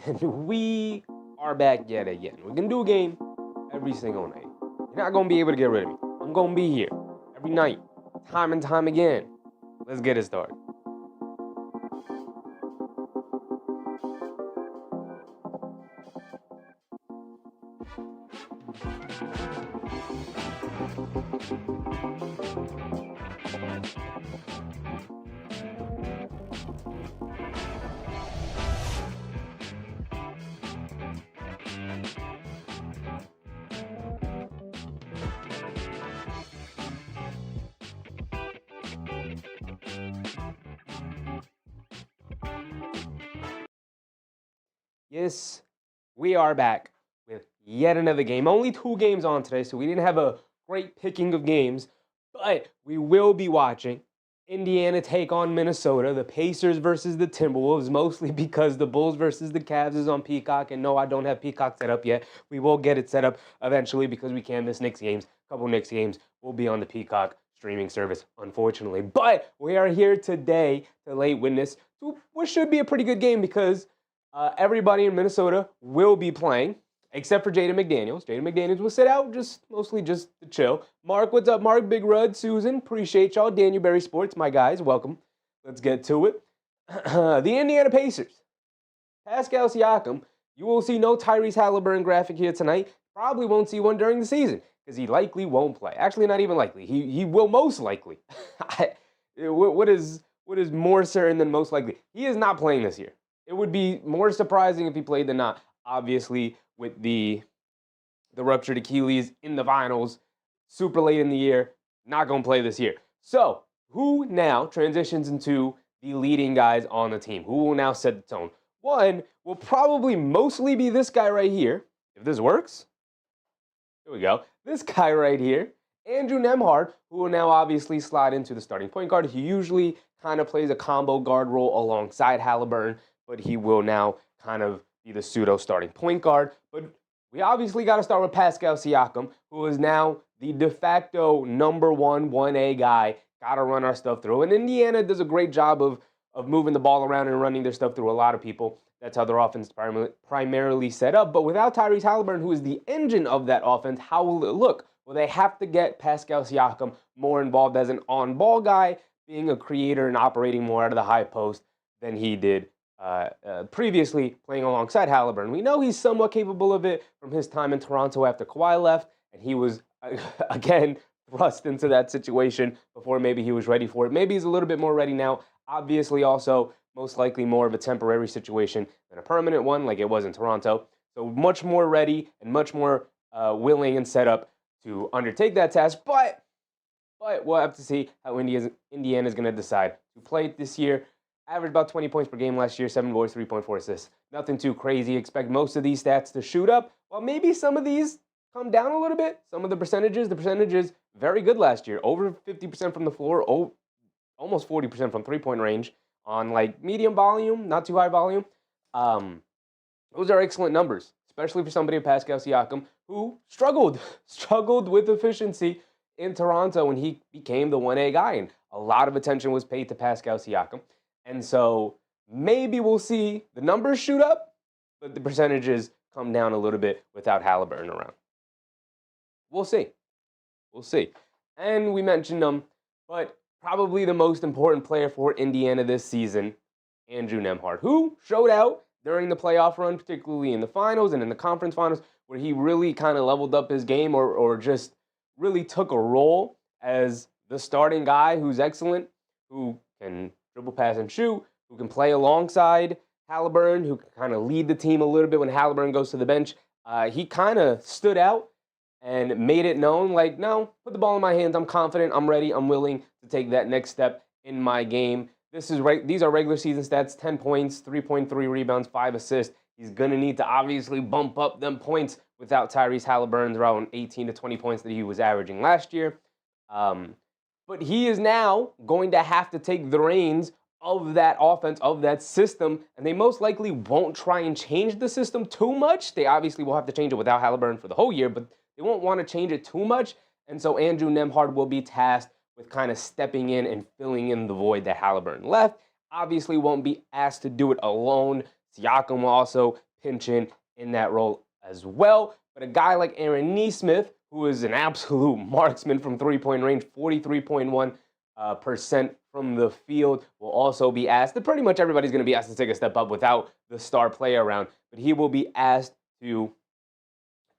And we are back yet again. We're going to do a game every single night. You're not going to be able to get rid of me. I'm going to be here every night, time and time again. Let's get it started. Yes, we are back with yet another game. Only 2 games on today, so we didn't have a great picking of games, but we will be watching Indiana take on Minnesota, the Pacers versus the Timberwolves, mostly because the Bulls versus the Cavs is on Peacock, and no, I don't have Peacock set up yet. We will get it set up eventually because we can't miss Knicks games. A couple Knicks games will be on the Peacock streaming service, unfortunately. But we are here today to lay witness to what should be a pretty good game because everybody in Minnesota will be playing, except for Jaden McDaniels. Jaden McDaniels will sit out, mostly just to chill. Mark, what's up, Mark? Big Rud, Susan, appreciate y'all. Daniel Berry Sports, my guys, welcome. Let's get to it. The Indiana Pacers. Pascal Siakam. You will see no Tyrese Halliburton graphic here tonight. Probably won't see one during the season because he likely won't play. Actually, not even likely. He will most likely. What is more certain than most likely? He is not playing this year. It would be more surprising if he played than not. Obviously, with the ruptured Achilles in the finals, super late in the year, not going to play this year. So, who now transitions into the leading guys on the team? Who will now set the tone? One will probably mostly be this guy right here. If this works, here we go. This guy right here, Andrew Nembhard, who will now obviously slide into the starting point guard. He usually kind of plays a combo guard role alongside Halliburton, but he will now kind of be the pseudo starting point guard. But we obviously got to start with Pascal Siakam, who is now the de facto number 1A guy. Got to run our stuff through. And Indiana does a great job of moving the ball around and running their stuff through a lot of people. That's how their offense is primarily set up. But without Tyrese Halliburton, who is the engine of that offense, how will it look? Well, they have to get Pascal Siakam more involved as an on-ball guy, being a creator and operating more out of the high post than he did previously playing alongside Halliburton. We know he's somewhat capable of it from his time in Toronto after Kawhi left, and he was, again, thrust into that situation before maybe he was ready for it. Maybe he's a little bit more ready now. Obviously, also, most likely more of a temporary situation than a permanent one like it was in Toronto. So much more ready and much more willing and set up to undertake that task. But we'll have to see how Indiana is going to decide to play it this year. Averaged about 20 points per game last year, 7 boards, 3.4 assists. Nothing too crazy. Expect most of these stats to shoot up, while maybe some of these come down a little bit. Some of the percentages very good last year. Over 50% from the floor, almost 40% from three-point range on like medium volume, not too high volume. Those are excellent numbers, especially for somebody like Pascal Siakam, who struggled with efficiency in Toronto when he became the 1A guy, and a lot of attention was paid to Pascal Siakam. And so maybe we'll see the numbers shoot up, but the percentages come down a little bit without Halliburton around. We'll see. And we mentioned him, but probably the most important player for Indiana this season, Andrew Nembhard, who showed out during the playoff run, particularly in the finals and in the conference finals, where he really kind of leveled up his game or just really took a role as the starting guy who's excellent, who can dribble, pass, and shoot, who can play alongside Halliburton, who can kind of lead the team a little bit when Halliburton goes to the bench. He kind of stood out and made it known, like, no, put the ball in my hands. I'm confident. I'm ready. I'm willing to take that next step in my game. These are regular season stats, 10 points, 3.3 rebounds, 5 assists. He's going to need to obviously bump up them points without Tyrese Halliburton's around 18 to 20 points that he was averaging last year. But he is now going to have to take the reins of that offense, of that system, and they most likely won't try and change the system too much. They obviously will have to change it without Halliburton for the whole year, but they won't want to change it too much. And so Andrew Nembhard will be tasked with kind of stepping in and filling in the void that Halliburton left. Obviously won't be asked to do it alone. Siakam will also pinch in that role as well. But a guy like Aaron Nesmith, who is an absolute marksman from three-point range, 43.1% from the field, will also be asked. Pretty much everybody's going to be asked to take a step up without the star player around, but he will be asked to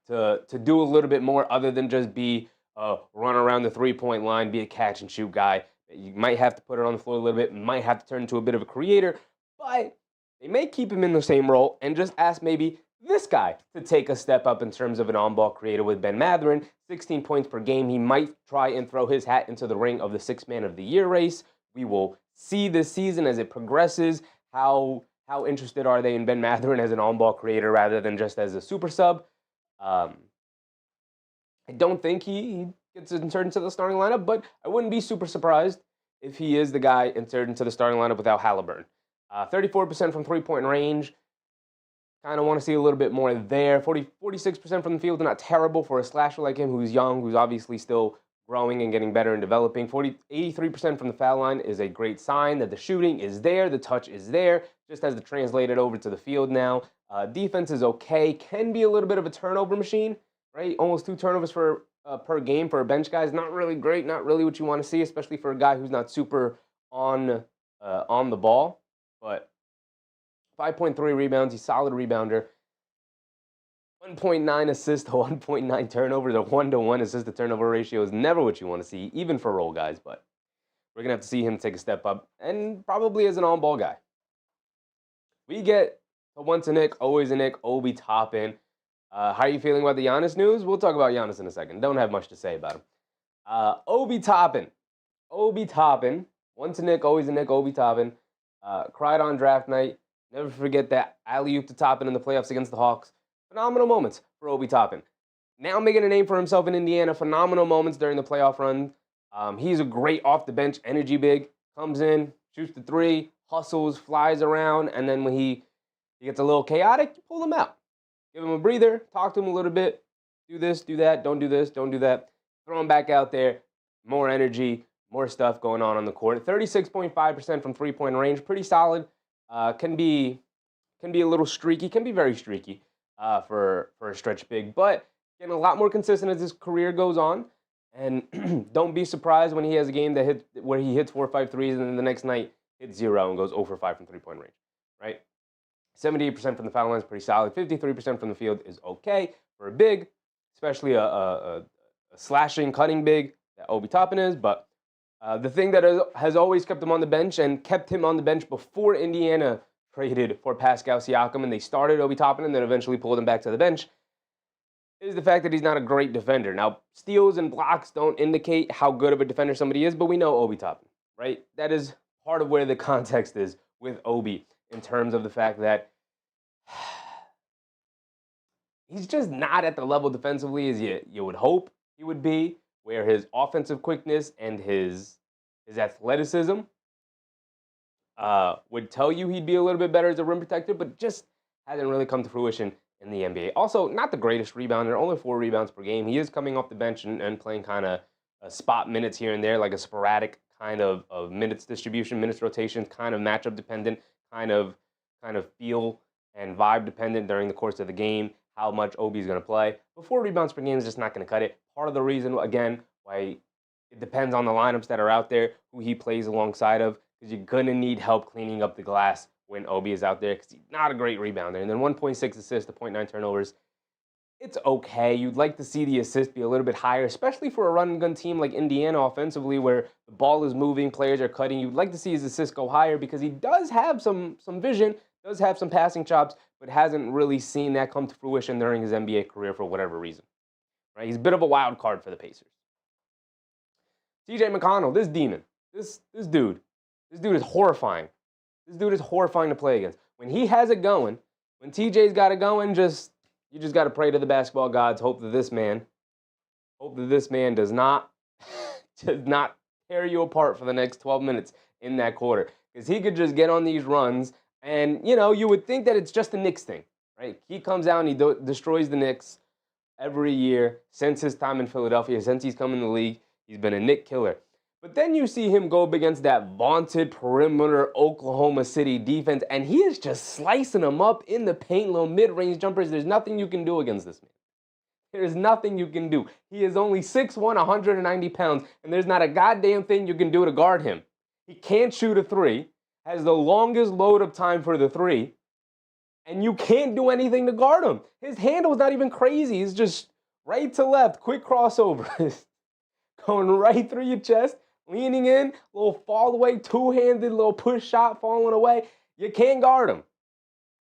do a little bit more other than just be run around the three-point line, be a catch-and-shoot guy. You might have to put it on the floor a little bit, might have to turn into a bit of a creator, but they may keep him in the same role and just ask maybe this guy to take a step up in terms of an on-ball creator with Ben Mathurin. 16 points per game. He might try and throw his hat into the ring of the Sixth Man of the Year race. We will see this season as it progresses. How interested are they in Ben Mathurin as an on-ball creator rather than just as a super sub? I don't think he gets inserted into the starting lineup, but I wouldn't be super surprised if he is the guy inserted into the starting lineup without Halliburton. 34% from three-point range. Kind of want to see a little bit more there. 46% from the field, not terrible for a slasher like him who's young, who's obviously still growing and getting better and developing. 83% from the foul line is a great sign that the shooting is there, the touch is there, just has to translate it over to the field now. Defense is okay, can be a little bit of a turnover machine, right? Almost 2 turnovers per game for a bench guy is not really great, not really what you want to see, especially for a guy who's not super on the ball. But 5.3 rebounds, he's a solid rebounder. 1.9 assists, 1.9 turnovers, a 1-to-1 assist-to-turnover ratio is never what you want to see, even for role guys, but we're going to have to see him take a step up, and probably as an on-ball guy. We get the once a Nick, always a Nick, Obi Toppin. How are you feeling about the Giannis news? We'll talk about Giannis in a second. Don't have much to say about him. Obi Toppin. Once a Nick, always a Nick, Obi Toppin. Cried on draft night. Never forget that alley-oop to Toppin in the playoffs against the Hawks. Phenomenal moments for Obi Toppin. Now making a name for himself in Indiana. Phenomenal moments during the playoff run. He's a great off-the-bench energy big. Comes in, shoots the three, hustles, flies around, and then when he gets a little chaotic, you pull him out. Give him a breather, talk to him a little bit. Do this, do that, don't do this, don't do that. Throw him back out there. More energy, more stuff going on the court. 36.5% from three-point range. Pretty solid. Can be a little streaky, can be very streaky for a stretch big, but getting a lot more consistent as his career goes on. And don't be surprised when he has a game where he hits 4 or 5 threes and then the next night hits 0 and goes 0 for 5 from three-point range, right? 78% from the foul line is pretty solid. 53% from the field is okay for a big, especially a slashing, cutting big that Obi Toppin is. But the thing that has always kept him on the bench and kept him on the bench before Indiana traded for Pascal Siakam and they started Obi Toppin and then eventually pulled him back to the bench is the fact that he's not a great defender. Now, steals and blocks don't indicate how good of a defender somebody is, but we know Obi Toppin, right? That is part of where the context is with Obi in terms of the fact that he's just not at the level defensively as you would hope he would be, where his offensive quickness and his athleticism would tell you he'd be a little bit better as a rim protector, but just hasn't really come to fruition in the NBA. Also, not the greatest rebounder, only 4 rebounds per game. He is coming off the bench and playing kind of spot minutes here and there, like a sporadic kind of minutes distribution, minutes rotation, kind of matchup dependent, kind of feel and vibe dependent during the course of the game, how much Obi is going to play. But 4 rebounds per game is just not going to cut it. Part of the reason, again, why it depends on the lineups that are out there, who he plays alongside of, because you're going to need help cleaning up the glass when Obi is out there, because he's not a great rebounder. And then 1.6 assists to 0.9 turnovers. It's okay. You'd like to see the assist be a little bit higher, especially for a run-and-gun team like Indiana offensively, where the ball is moving, players are cutting. You'd like to see his assists go higher because he does have some vision, does have some passing chops, but hasn't really seen that come to fruition during his NBA career for whatever reason. Right? He's a bit of a wild card for the Pacers. TJ McConnell, this demon, this dude is horrifying. This dude is horrifying to play against. When he has it going, when TJ's got it going, you just got to pray to the basketball gods, hope that this man does not tear you apart for the next 12 minutes in that quarter. Because he could just get on these runs, and, you would think that it's just a Knicks thing, right? He comes out and he destroys the Knicks every year since his time in Philadelphia, since he's come in the league. He's been a Knick killer. But then you see him go up against that vaunted perimeter Oklahoma City defense, and he is just slicing them up in the paint, little mid-range jumpers. There's nothing you can do against this man. There's nothing you can do. He is only 6'1", 190 pounds, and there's not a goddamn thing you can do to guard him. He can't shoot a three, has the longest load-up time for the three, and you can't do anything to guard him. His handle's not even crazy. It's just right to left, quick crossover. Going right through your chest, leaning in, little fall away, two-handed, little push shot falling away. You can't guard him.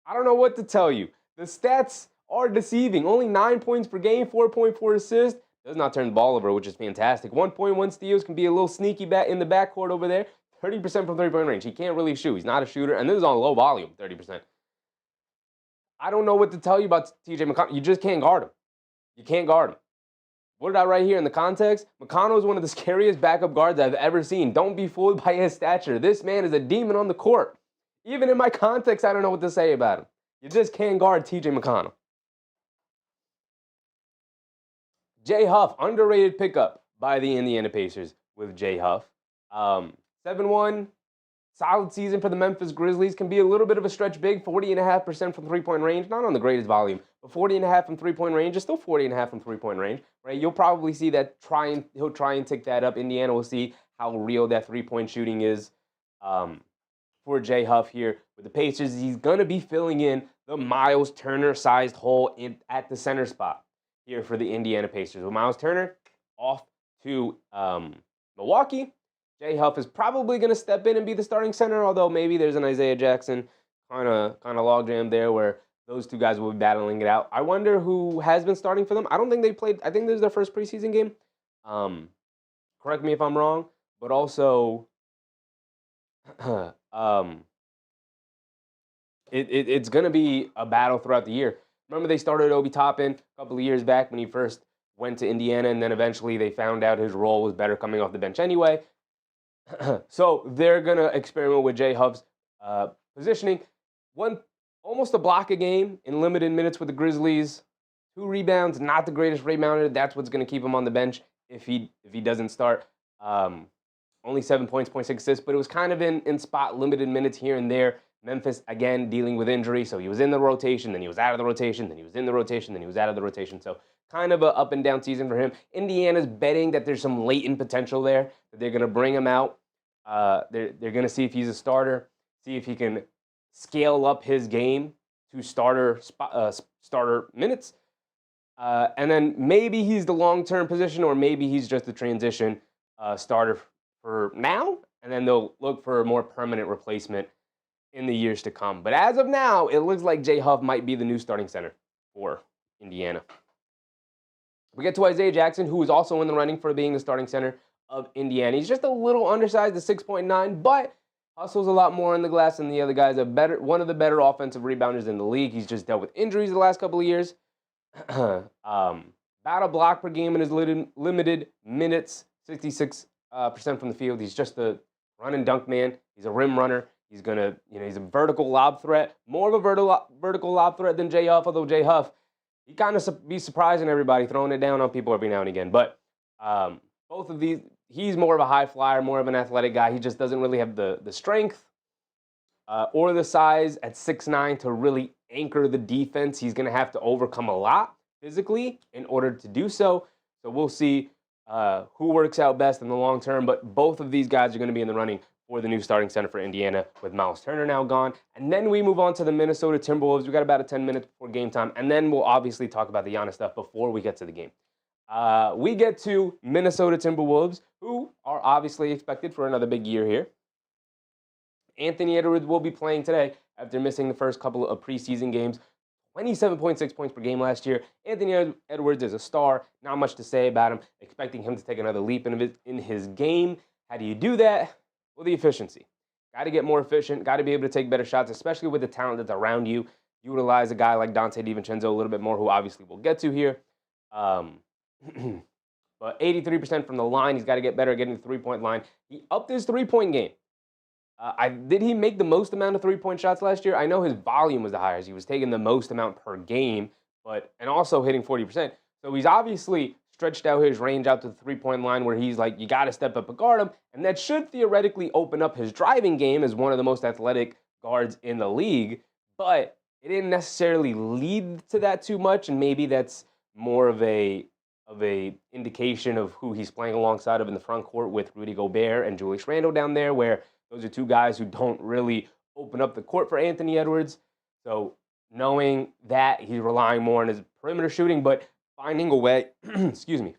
I don't know what to tell you. The stats are deceiving. Only 9 points per game, 4.4 assists. Does not turn the ball over, which is fantastic. 1.1 steals, can be a little sneaky bat in the backcourt over there. 30% from three-point range. He can't really shoot. He's not a shooter, and this is on low volume, 30%. I don't know what to tell you about TJ McConnell. You just can't guard him. You can't guard him. What did I write here in the context? McConnell is one of the scariest backup guards I've ever seen. Don't be fooled by his stature. This man is a demon on the court. Even in my context, I don't know what to say about him. You just can't guard TJ McConnell. Jay Huff, underrated pickup by the Indiana Pacers with Jay Huff. 7-1, solid season for the Memphis Grizzlies. Can be a little bit of a stretch big, 40.5% from three-point range. Not on the greatest volume, but 40.5% from three-point range is still 40.5% from three-point range, right? You'll probably see that he'll try and tick that up. Indiana will see how real that three-point shooting is for Jay Huff here with the Pacers. He's going to be filling in the Miles Turner-sized hole at the center spot here for the Indiana Pacers. With Miles Turner off to Milwaukee, Jay Huff is probably going to step in and be the starting center, although maybe there's an Isaiah Jackson kind of logjam there where those two guys will be battling it out. I wonder who has been starting for them. I don't think they played. I think this is their first preseason game. Correct me if I'm wrong, but also it's going to be a battle throughout the year. Remember, they started Obi Toppin a couple of years back when he first went to Indiana, and then eventually they found out his role was better coming off the bench anyway. So they're going to experiment with Jay Huff's positioning. Almost a block a game in limited minutes with the Grizzlies. 2 rebounds, not the greatest rebounder. That's what's going to keep him on the bench if he doesn't start. Only 7 points, 0.6 assists, but it was kind of in spot limited minutes here and there. Memphis, again, dealing with injury, so he was in the rotation, then he was out of the rotation, then he was in the rotation, then he was out of the rotation. So kind of an up-and-down season for him. Indiana's betting that there's some latent potential there, that they're going to bring him out. They're going to see if he's a starter, see if he can scale up his game to starter minutes. And then maybe he's the long-term position, or maybe he's just a transition starter for now, and then they'll look for a more permanent replacement in the years to come. But as of now, it looks like Jay Huff might be the new starting center for Indiana. We get to Isaiah Jackson, who is also in the running for being the starting center of Indiana. He's just a little undersized at 6.9, but hustles a lot more on the glass than the other guys. One of the better offensive rebounders in the league. He's just dealt with injuries the last couple of years. About a block per game in his limited minutes, 66% from the field. He's just a run and dunk man. He's a rim runner. He's gonna, he's a vertical lob threat, more of a vertical lob threat than Jay Huff. Although Jay Huff, he kind of be surprising everybody, throwing it down on people every now and again. But both of these, he's more of a high flyer, more of an athletic guy. He just doesn't really have the strength or the size at 6'9" to really anchor the defense. He's gonna have to overcome a lot physically in order to do so. So we'll see who works out best in the long term. But both of these guys are going to be in the running for the new starting center for Indiana, with Miles Turner now gone. And then we move on to the Minnesota Timberwolves. We got about 10 minutes before game time, and then we'll obviously talk about the Giannis stuff before we get to the game. We get to Minnesota Timberwolves, who are obviously expected for another big year here. Anthony Edwards will be playing today after missing the first couple of preseason games. 27.6 points per game last year. Anthony Edwards is a star. Not much to say about him. Expecting him to take another leap in his game. How do you do that? Well, the efficiency. Got to get more efficient. Got to be able to take better shots, especially with the talent that's around you. Utilize a guy like Dante DiVincenzo a little bit more, who obviously we'll get to here. But 83% from the line. He's got to get better at getting the three-point line. He upped his three-point game. Did he make the most amount of three-point shots last year? I know his volume was the highest. He was taking the most amount per game, and also hitting 40%. So he's obviously stretched out his range out to the three-point line where he's like, you got to step up and guard him. And that should theoretically open up his driving game as one of the most athletic guards in the league. But it didn't necessarily lead to that too much. And maybe that's more of a indication of who he's playing alongside of in the front court with Rudy Gobert and Julius Randle down there, where those are two guys who don't really open up the court for Anthony Edwards. So knowing that, he's relying more on his perimeter shooting, but finding a way,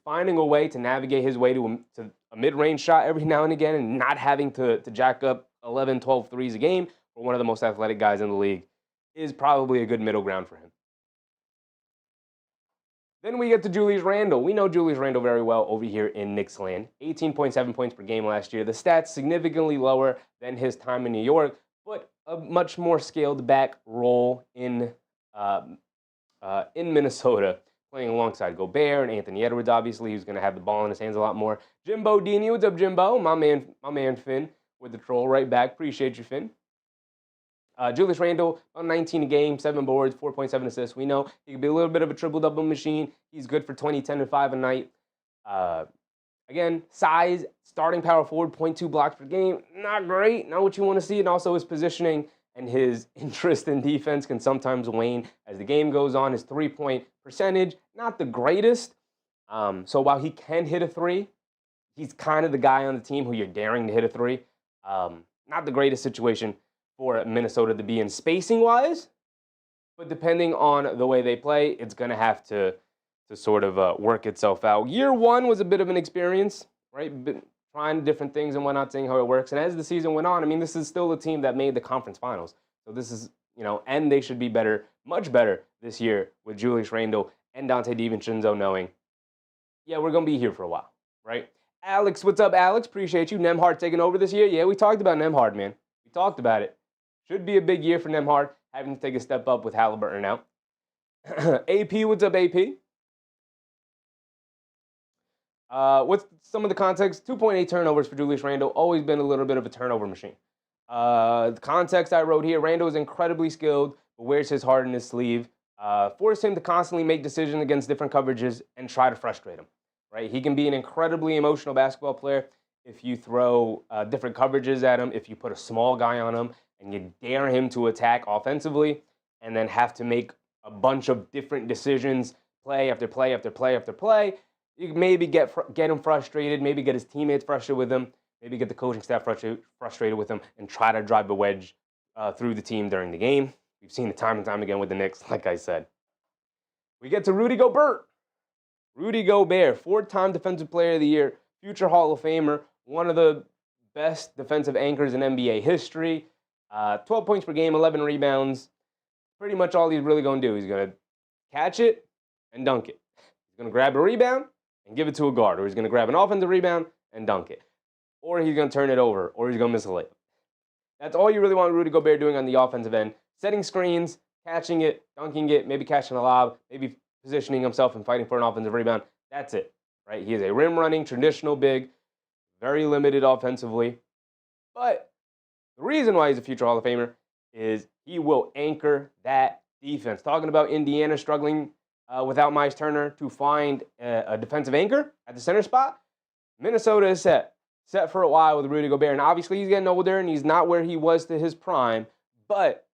finding a way to navigate his way to a mid-range shot every now and again and not having to jack up 11, 12 threes a game for one of the most athletic guys in the league is probably a good middle ground for him. Then we get to Julius Randle. We know Julius Randle very well over here in Knicks land. 18.7 points per game last year. The stats significantly lower than his time in New York, but a much more scaled back role in Minnesota, playing alongside Gobert and Anthony Edwards, obviously, who's going to have the ball in his hands a lot more. Jimbo Dini, what's up, Jimbo? My man Finn with the troll right back. Appreciate you, Finn. Julius Randle, on 19 a game, 7 boards, 4.7 assists. We know he can be a little bit of a triple-double machine. He's good for 20, 10, and 5 a night. Again, size, starting power forward, 0.2 blocks per game. Not great, not what you want to see. And also his positioning and his interest in defense can sometimes wane as the game goes on. His three-point percentage, not the greatest. So while he can hit a three, he's kind of the guy on the team who you're daring to hit a three. Not the greatest situation for Minnesota to be in spacing-wise, but depending on the way they play, it's going to have to sort of work itself out. Year one was a bit of an experience, right? Trying different things and whatnot, seeing how it works. And as the season went on, I mean, this is still a team that made the conference finals. So this is, and they should be better, much better this year with Julius Randle and Donte DiVincenzo knowing, yeah, we're going to be here for a while, right? Alex, what's up, Alex? Appreciate you. Nembhard taking over this year. Yeah, we talked about Nembhard, man. We talked about it. Should be a big year for Nembhard, having to take a step up with Halliburton now. AP, what's up, AP? What's some of the context? 2.8 turnovers for Julius Randle. Always been a little bit of a turnover machine. The context I wrote here, Randle is incredibly skilled, but wears his heart in his sleeve. Force him to constantly make decisions against different coverages and try to frustrate him. Right? He can be an incredibly emotional basketball player if you throw different coverages at him, if you put a small guy on him, and you dare him to attack offensively, and then have to make a bunch of different decisions, play after play after play after play. You maybe get him frustrated, maybe get his teammates frustrated with him, maybe get the coaching staff frustrated with him, and try to drive a wedge through the team during the game. We've seen it time and time again with the Knicks, like I said. We get to Rudy Gobert. Rudy Gobert, 4-time Defensive Player of the Year, future Hall of Famer, one of the best defensive anchors in NBA history. 12 points per game, 11 rebounds. Pretty much all he's really going to do. He's going to catch it and dunk it. He's going to grab a rebound and give it to a guard, or he's going to grab an offensive rebound and dunk it, or he's going to turn it over, or he's going to miss a layup. That's all you really want Rudy Gobert doing on the offensive end. Setting screens, catching it, dunking it, maybe catching a lob, maybe positioning himself and fighting for an offensive rebound. That's it, right? He is a rim-running, traditional big, very limited offensively. But the reason why he's a future Hall of Famer is he will anchor that defense. Talking about Indiana struggling without Myles Turner to find a defensive anchor at the center spot, Minnesota is set for a while with Rudy Gobert. And obviously he's getting older and he's not where he was to his prime, but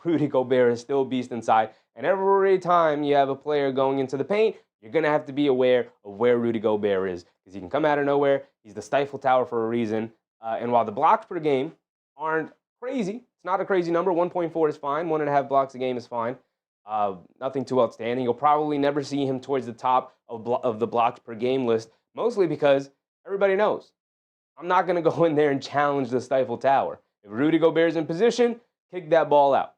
Rudy Gobert is still a beast inside. And every time you have a player going into the paint, you're going to have to be aware of where Rudy Gobert is, because he can come out of nowhere. He's the stifle tower for a reason. And while the blocks per game aren't crazy, it's not a crazy number. 1.4 is fine. 1.5 blocks a game is fine. Nothing too outstanding. You'll probably never see him towards the top of the blocks per game list, mostly because everybody knows I'm not going to go in there and challenge the stifle tower. If Rudy Gobert's in position, kick that ball out.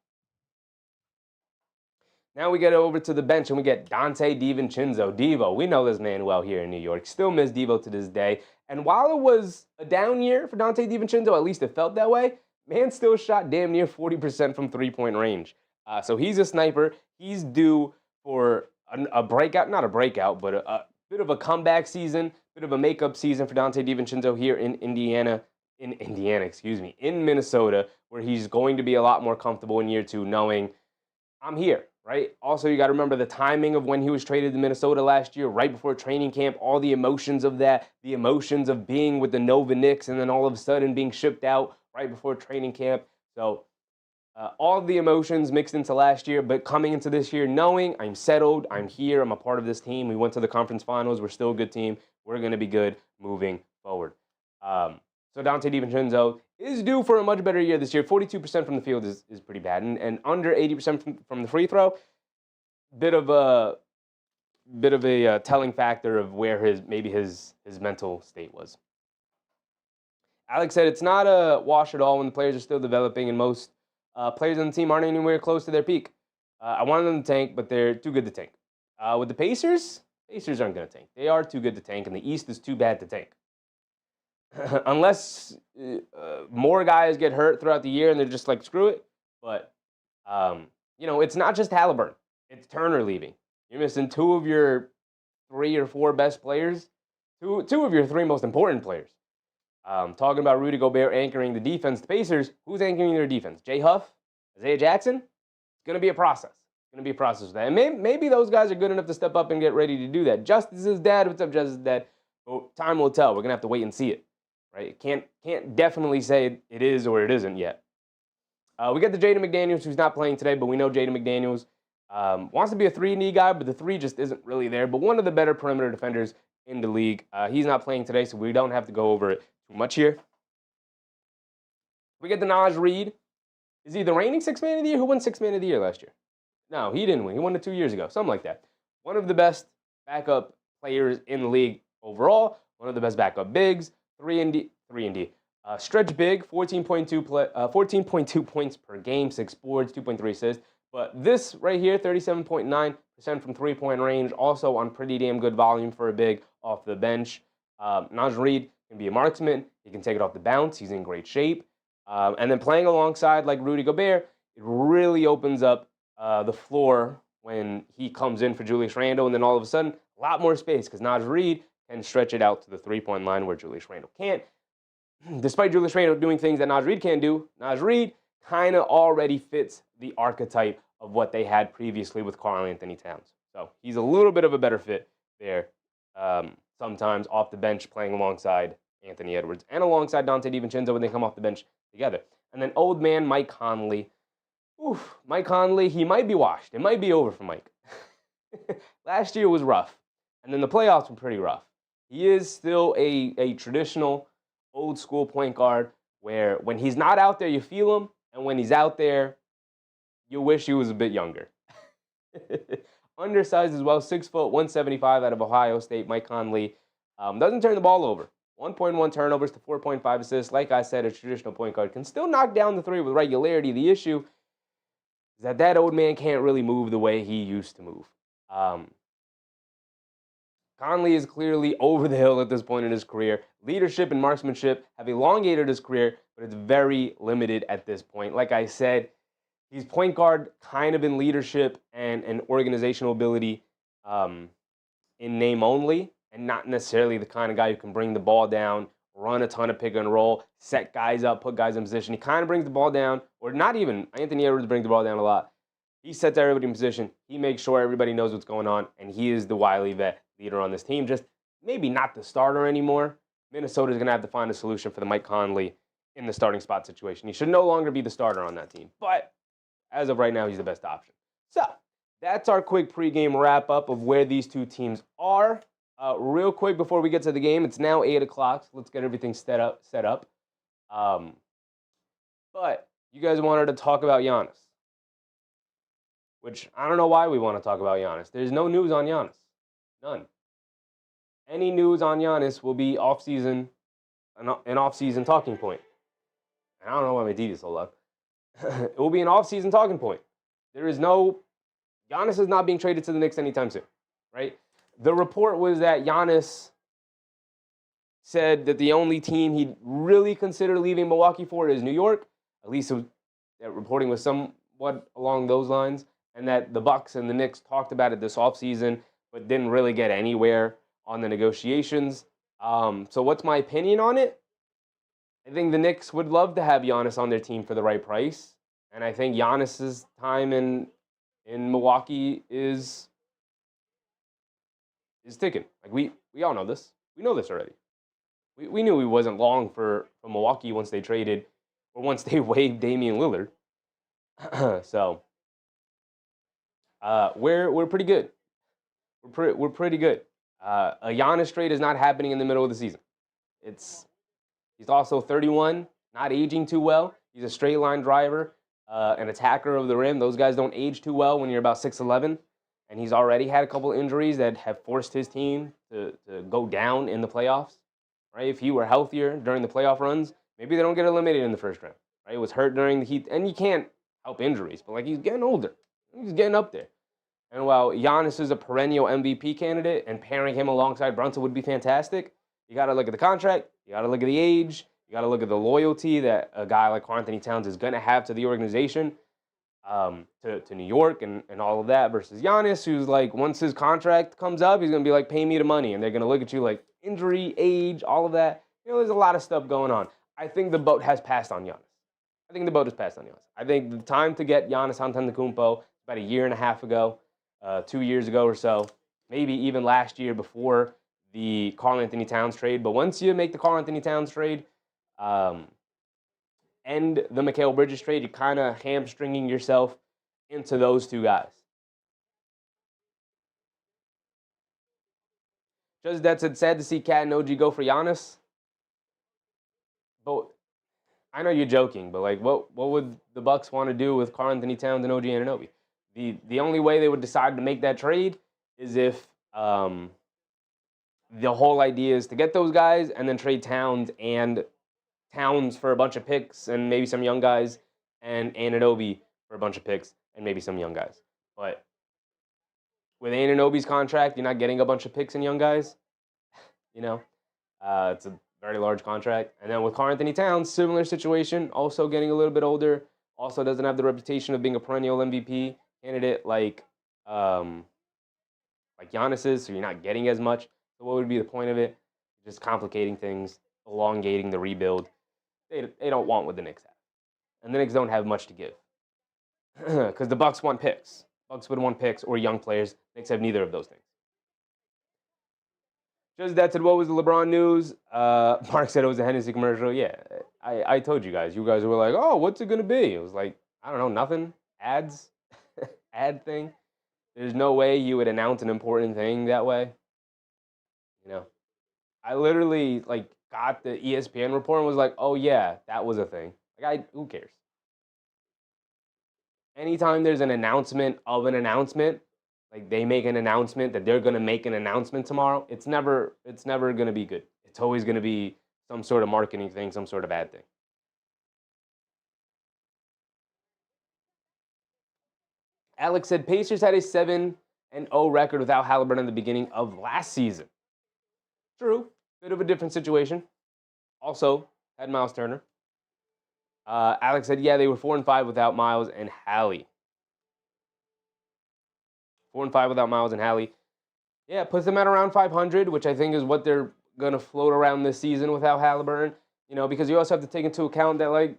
Now we get over to the bench and we get Donte DiVincenzo. Devo, we know this man well here in New York. Still miss Devo to this day. And while it was a down year for Donte DiVincenzo, at least it felt that way, man still shot damn near 40% from three-point range. So he's a sniper. He's due for a breakout, not a breakout, but a bit of a comeback season, bit of a makeup season for Donte DiVincenzo here in Minnesota, where he's going to be a lot more comfortable in year two, knowing I'm here, right? Also, you got to remember the timing of when he was traded to Minnesota last year, right before training camp, all the emotions of that, the emotions of being with the Nova Knicks and then all of a sudden being shipped out right before training camp. So all of the emotions mixed into last year, but coming into this year knowing I'm settled, I'm here, I'm a part of this team. We went to the conference finals. We're still a good team. We're going to be good moving forward. So Dante DiVincenzo is due for a much better year this year. 42% from the field is pretty bad, and under 80% from the free throw. Bit of a telling factor of where his mental state was. Alex said it's not a wash at all when the players are still developing and most players on the team aren't anywhere close to their peak. I wanted them to tank, but they're too good to tank. With the Pacers aren't going to tank. They are too good to tank, and the East is too bad to tank. Unless more guys get hurt throughout the year and they're just like, screw it. But, it's not just Halliburton. It's Turner leaving. You're missing two of your 3 or 4 best players, two of your 3 most important players. Talking about Rudy Gobert anchoring the defense, the Pacers, who's anchoring their defense? Jay Huff? Isaiah Jackson? It's going to be a process. It's going to be a process with that. And maybe those guys are good enough to step up and get ready to do that. Justice's dad, what's up, Justice's dad? Well, time will tell. We're going to have to wait and see it. Right? Can't definitely say it is or it isn't yet. We got the Jaden McDaniels, who's not playing today, but we know Jaden McDaniels wants to be a 3-and-D guy, but the 3 just isn't really there. But one of the better perimeter defenders in the league. He's not playing today, so we don't have to go over it too much here. We get the Naj Reid. Is he the reigning 6th man of the year? Who won 6th man of the year last year? No, he didn't win. He won it 2 years ago, something like that. One of the best backup players in the league overall. One of the best backup bigs. 3-and-D. Stretch big, 14.2 points per game, 6 boards, 2.3 assists. But this right here, 37.9% from three-point range, also on pretty damn good volume for a big off the bench. Naj Reid can be a marksman. He can take it off the bounce. He's in great shape. And then playing alongside like Rudy Gobert, it really opens up the floor when he comes in for Julius Randle. And then all of a sudden, a lot more space because Naj Reid can stretch it out to the three-point line where Julius Randle can't. Despite Julius Randle doing things that Naj Reid can't do, Naj Reid kind of already fits the archetype of what they had previously with Karl-Anthony Towns. So he's a little bit of a better fit there, sometimes off the bench playing alongside Anthony Edwards and alongside Dante DiVincenzo when they come off the bench together. And then old man Mike Conley. Mike Conley, he might be washed. It might be over for Mike. Last year was rough, and then the playoffs were pretty rough. He is still a traditional, old-school point guard where when he's not out there, you feel him, and when he's out there, you wish he was a bit younger. Undersized as well, 6 foot, 175 out of Ohio State. Mike Conley doesn't turn the ball over. 1.1 turnovers to 4.5 assists. Like I said, a traditional point guard can still knock down the 3 with regularity. The issue is that old man can't really move the way he used to move. Conley is clearly over the hill at this point in his career. Leadership and marksmanship have elongated his career, but it's very limited at this point. Like I said, he's point guard kind of in leadership and organizational ability in name only, and not necessarily the kind of guy who can bring the ball down, run a ton of pick and roll, set guys up, put guys in position. He kind of brings the ball down, or not even. Anthony Edwards brings the ball down a lot. He sets everybody in position. He makes sure everybody knows what's going on, and he is the wily vet leader on this team. Just maybe not the starter anymore. Minnesota's going to have to find a solution for the Mike Conley in the starting spot situation. He should no longer be the starter on that team, but as of right now, he's the best option. So that's our quick pregame wrap-up of where these two teams are. Real quick before we get to the game, it's now 8 o'clock, so let's get everything set up. But you guys wanted to talk about Giannis, which I don't know why we want to talk about Giannis. There's no news on Giannis. None. Any news on Giannis will be an off-season talking point. And I don't know why my TV is so loud. It will be an off-season talking point. Giannis is not being traded to the Knicks anytime soon, right? The report was that Giannis said that the only team he'd really consider leaving Milwaukee for is New York. At least that reporting was somewhat along those lines. And that the Bucks and the Knicks talked about it this offseason, but didn't really get anywhere on the negotiations. So what's my opinion on it? I think the Knicks would love to have Giannis on their team for the right price. And I think Giannis's time in in Milwaukee is ticking. Like we all know this. We know this already. We knew he wasn't long for Milwaukee once they traded or once they waived Damian Lillard. So we're pretty good. We're pretty good. A Giannis trade is not happening in the middle of the season. He's also 31, not aging too well. He's a straight line driver, an attacker of the rim. Those guys don't age too well when you're about 6'11", and he's already had a couple injuries that have forced his team to go down in the playoffs. Right? If he were healthier during the playoff runs, maybe they don't get eliminated in the first round. Right? He was hurt during the Heat, and you can't help injuries, but like he's getting older. He's getting up there. And while Giannis is a perennial MVP candidate and pairing him alongside Brunson would be fantastic, you got to look at the contract, you got to look at the age, you got to look at the loyalty that a guy like Karl-Anthony Towns is going to have to the organization, to New York and all of that, versus Giannis, who's like, once his contract comes up, he's going to be like, pay me the money. And they're going to look at you like injury, age, all of that. You know, there's a lot of stuff going on. I think the boat has passed on Giannis. I think the time to get Giannis Antetokounmpo about a year and a half ago, 2 years ago or so, maybe even last year before the Karl-Anthony Towns trade. But once you make the Karl-Anthony Towns trade and the Mikal Bridges trade, you're kind of hamstringing yourself into those two guys. Just that said, sad to see Cat and OG go for Giannis. But I know you're joking, but like, what would the Bucks want to do with Karl-Anthony Towns and OG Anunoby? The only way they would decide to make that trade is if the whole idea is to get those guys and then trade Towns for a bunch of picks and maybe some young guys, and Anunoby for a bunch of picks and maybe some young guys. But with Anunoby's contract, you're not getting a bunch of picks and young guys. You know, it's a very large contract. And then with Karl-Anthony Towns, similar situation, also getting a little bit older, also doesn't have the reputation of being a perennial MVP candidate like Giannis is, so you're not getting as much. So what would be the point of it? Just complicating things, elongating the rebuild. They don't want what the Knicks have. And the Knicks don't have much to give. Because the Bucks want picks. Bucks would want picks or young players. Knicks have neither of those things. Just that said, what was the LeBron news? Mark said it was a Hennessy commercial. Yeah, I told you guys. You guys were like, oh, what's it going to be? It was like, I don't know, nothing. Ads. Ad thing. There's no way you would announce an important thing that way. You know, I literally got the ESPN report and was like, oh yeah, that was a thing. Who cares? Anytime there's an announcement of an announcement, like they make an announcement that they're gonna make an announcement tomorrow, it's never gonna be good. It's always gonna be some sort of marketing thing, some sort of bad thing. Alex said Pacers had a 7-0 record without Halliburton in the beginning of last season. True, bit of a different situation. Also had Miles Turner. Alex said, yeah, they were 4-5 without Miles and Hallie. 4-5 without Miles and Hallie. Yeah, puts them at around 500, which I think is what they're gonna float around this season without Halliburton. You know, because you also have to take into account that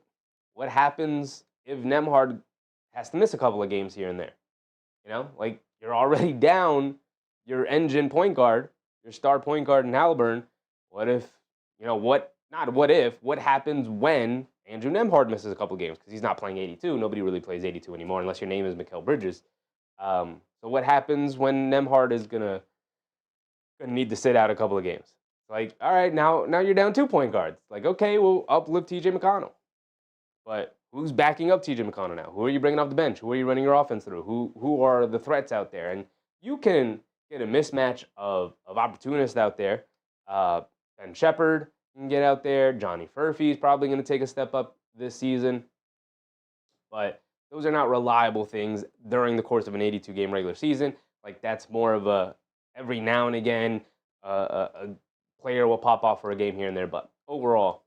what happens if Nembhard has to miss a couple of games here and there. You know, you're already down your engine point guard, your star point guard in Halliburton. What if, what happens when Andrew Nembhard misses a couple of games? Because he's not playing 82. Nobody really plays 82 anymore unless your name is Mikal Bridges. So what happens when Nembhard is gonna need to sit out a couple of games? All right, now you're down 2 point guards. Okay, we'll uplift TJ McConnell. But who's backing up TJ McConnell now? Who are you bringing off the bench? Who are you running your offense through? Who are the threats out there? And you can get a mismatch of opportunists out there. Ben Shepherd can get out there. Johnny Furphy is probably going to take a step up this season. But those are not reliable things during the course of an 82-game regular season. That's more of a every now and again a player will pop off for a game here and there. But overall,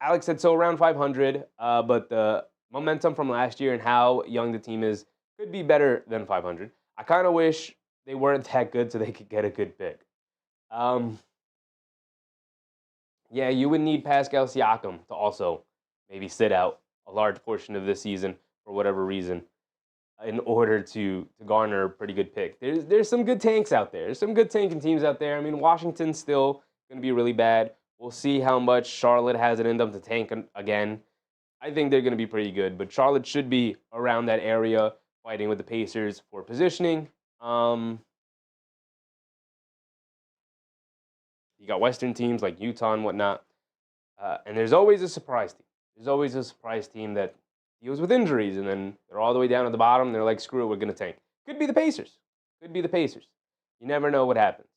Alex said so around 500, but the momentum from last year and how young the team is could be better than 500. I kind of wish they weren't that good so they could get a good pick. Yeah, you would need Pascal Siakam to also maybe sit out a large portion of this season for whatever reason in order to garner a pretty good pick. There's some good tanks out there. There's some good tanking teams out there. I mean, Washington's still going to be really bad. We'll see how much Charlotte has it in them to tank again. I think they're going to be pretty good, but Charlotte should be around that area fighting with the Pacers for positioning. You got Western teams like Utah and whatnot. And there's always a surprise team. There's always a surprise team that deals with injuries, and then they're all the way down at the bottom. And they're like, screw it, we're going to tank. Could be the Pacers. Could be the Pacers. You never know what happens.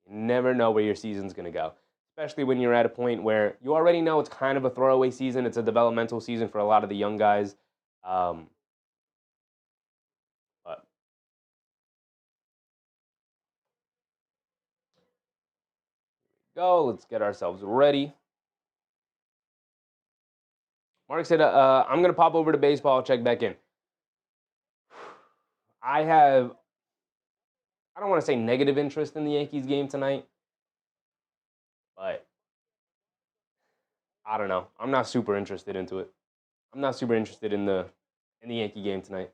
You never know where your season's going to go, especially when you're at a point where you already know it's kind of a throwaway season. It's a developmental season for a lot of the young guys. But go. Let's get ourselves ready. Mark said, I'm going to pop over to baseball, check back in. I don't want to say negative interest in the Yankees game tonight, but I don't know. I'm not super interested into it. I'm not super interested in the Yankee game tonight.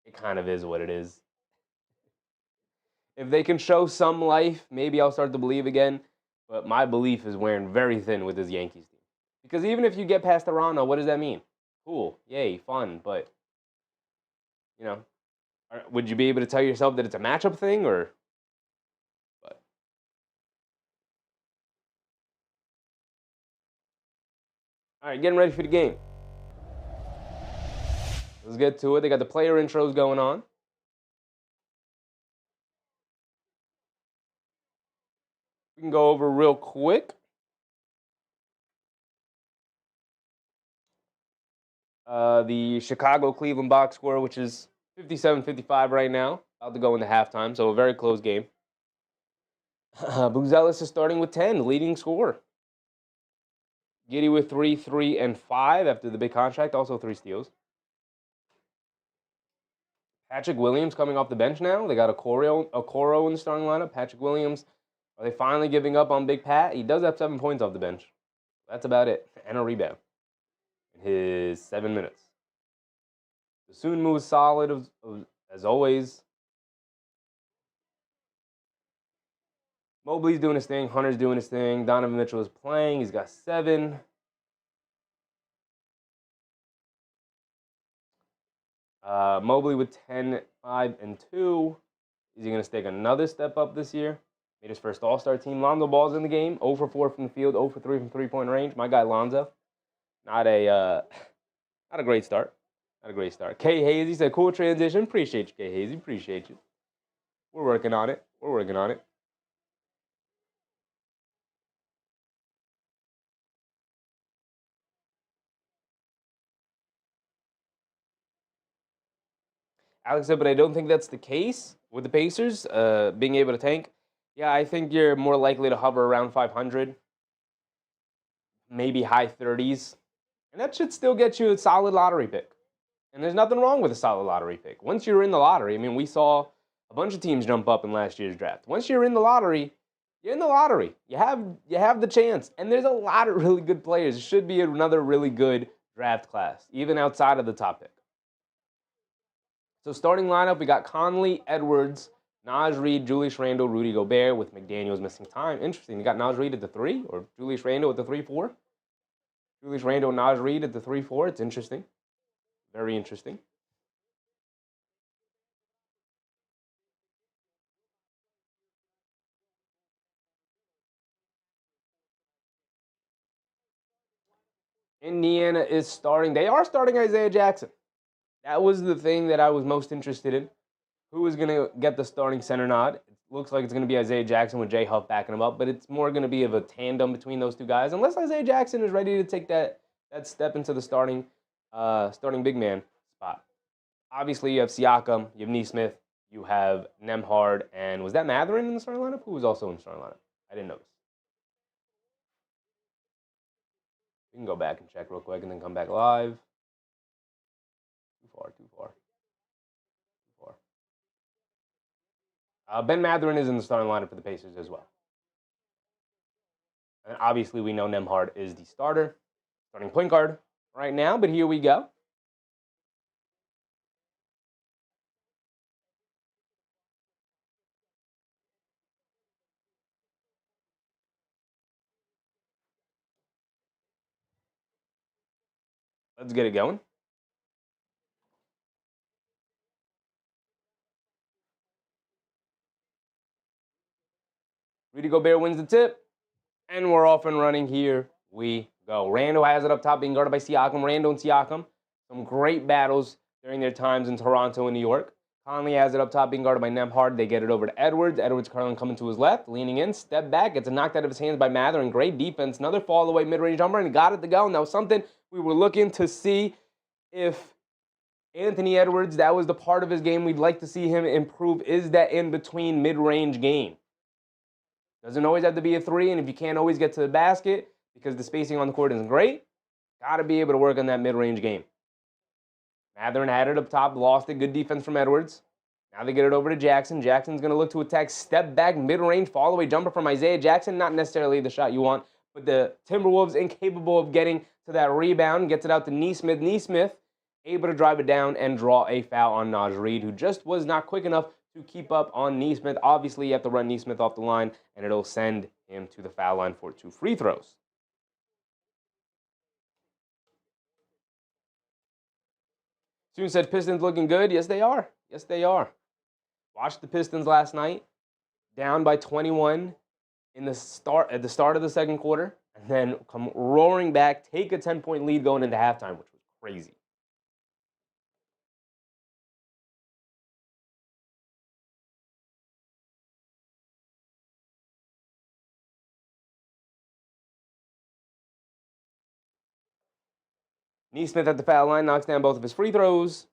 It kind of is what it is. If they can show some life, maybe I'll start to believe again, but my belief is wearing very thin with this Yankees team. Because even if you get past Toronto, what does that mean? Cool, yay, fun, but, you know, would you be able to tell yourself that it's a matchup thing, or what? All right, getting ready for the game. Let's get to it. They got the player intros going on. We can go over real quick. The Chicago-Cleveland box score, which is 57-55 right now. About to go into halftime, so a very close game. Buzelis is starting with 10, leading scorer. Giddey with 3, 3, and 5 after the big contract, also 3 steals. Patrick Williams coming off the bench now. They got Okoro in the starting lineup. Patrick Williams, are they finally giving up on Big Pat? He does have 7 points off the bench. That's about it, and a rebound in his 7 minutes. The Soon moves solid as always. Mobley's doing his thing. Hunter's doing his thing. Donovan Mitchell is playing. He's got 7. Mobley with 10, 5, and 2. Is he going to take another step up this year? Made his first All-Star team. Lonzo Ball's in the game. 0 for 4 from the field. 0 for 3 from three-point range. My guy Lonzo. Not a great start. Not a great start. K. Hazy said, cool transition. Appreciate you, K. Hazy. Appreciate you. We're working on it. We're working on it. Alex said, but I don't think that's the case with the Pacers being able to tank. Yeah, I think you're more likely to hover around 500, maybe high 30s. And that should still get you a solid lottery pick. And there's nothing wrong with a solid lottery pick. Once you're in the lottery, I mean, we saw a bunch of teams jump up in last year's draft. Once you're in the lottery, you're in the lottery. You have the chance. And there's a lot of really good players. It should be another really good draft class, even outside of the top pick. So starting lineup, we got Conley, Edwards, Naj Reid, Julius Randle, Rudy Gobert with McDaniels missing time. Interesting. You got Naj Reid at the 3 or Julius Randle at the 3-4. Julius Randle, Naj Reid at the 3-4. It's interesting. Very interesting. Indiana is starting. They are starting Isaiah Jackson. That was the thing that I was most interested in. Who is going to get the starting center nod? It looks like it's going to be Isaiah Jackson with Jay Huff backing him up, but it's more going to be of a tandem between those two guys, unless Isaiah Jackson is ready to take that step into the starting big man spot. Obviously, you have Siakam, you have Nesmith, you have Nembhard, and was that Mathurin in the starting lineup? Who was also in the starting lineup? I didn't notice. We can go back and check real quick and then come back live. Too far. Ben Mathurin is in the starting lineup for the Pacers as well. And obviously, we know Nembhard is the starting point guard right now, but here we go. Let's get it going. Rudy Gobert wins the tip, and we're off and running. Here we go. Randle has it up top, being guarded by Siakam. Randle and Siakam, some great battles during their times in Toronto and New York. Conley has it up top, being guarded by Nembhard. They get it over to Edwards. Edwards currently coming to his left, leaning in, step back, gets it knocked out of his hands by Mather, and great defense. Another fall away mid-range jumper, and got it to go. And that was something we were looking to see if Anthony Edwards, that was the part of his game we'd like to see him improve, is that in-between mid-range game. Doesn't always have to be a three, and if you can't always get to the basket because the spacing on the court isn't great, got to be able to work on that mid-range game. Matherin had it up top, lost it. Good defense from Edwards. Now they get it over to Jackson. Jackson's going to look to attack. Step back, mid-range, fall-away jumper from Isaiah Jackson. Not necessarily the shot you want, but the Timberwolves incapable of getting to that rebound. Gets it out to Nesmith. Nesmith able to drive it down and draw a foul on Naj Reid, who just was not quick enough to keep up on Nesmith. Obviously, you have to run Nesmith off the line, and it'll send him to the foul line for 2 free throws. Soon said Pistons looking good. Yes, they are. Yes, they are. Watched the Pistons last night, down by 21 at the start of the second quarter, and then come roaring back, take a 10-point lead going into halftime, which was crazy. Nesmith at the foul line knocks down both of his free throws.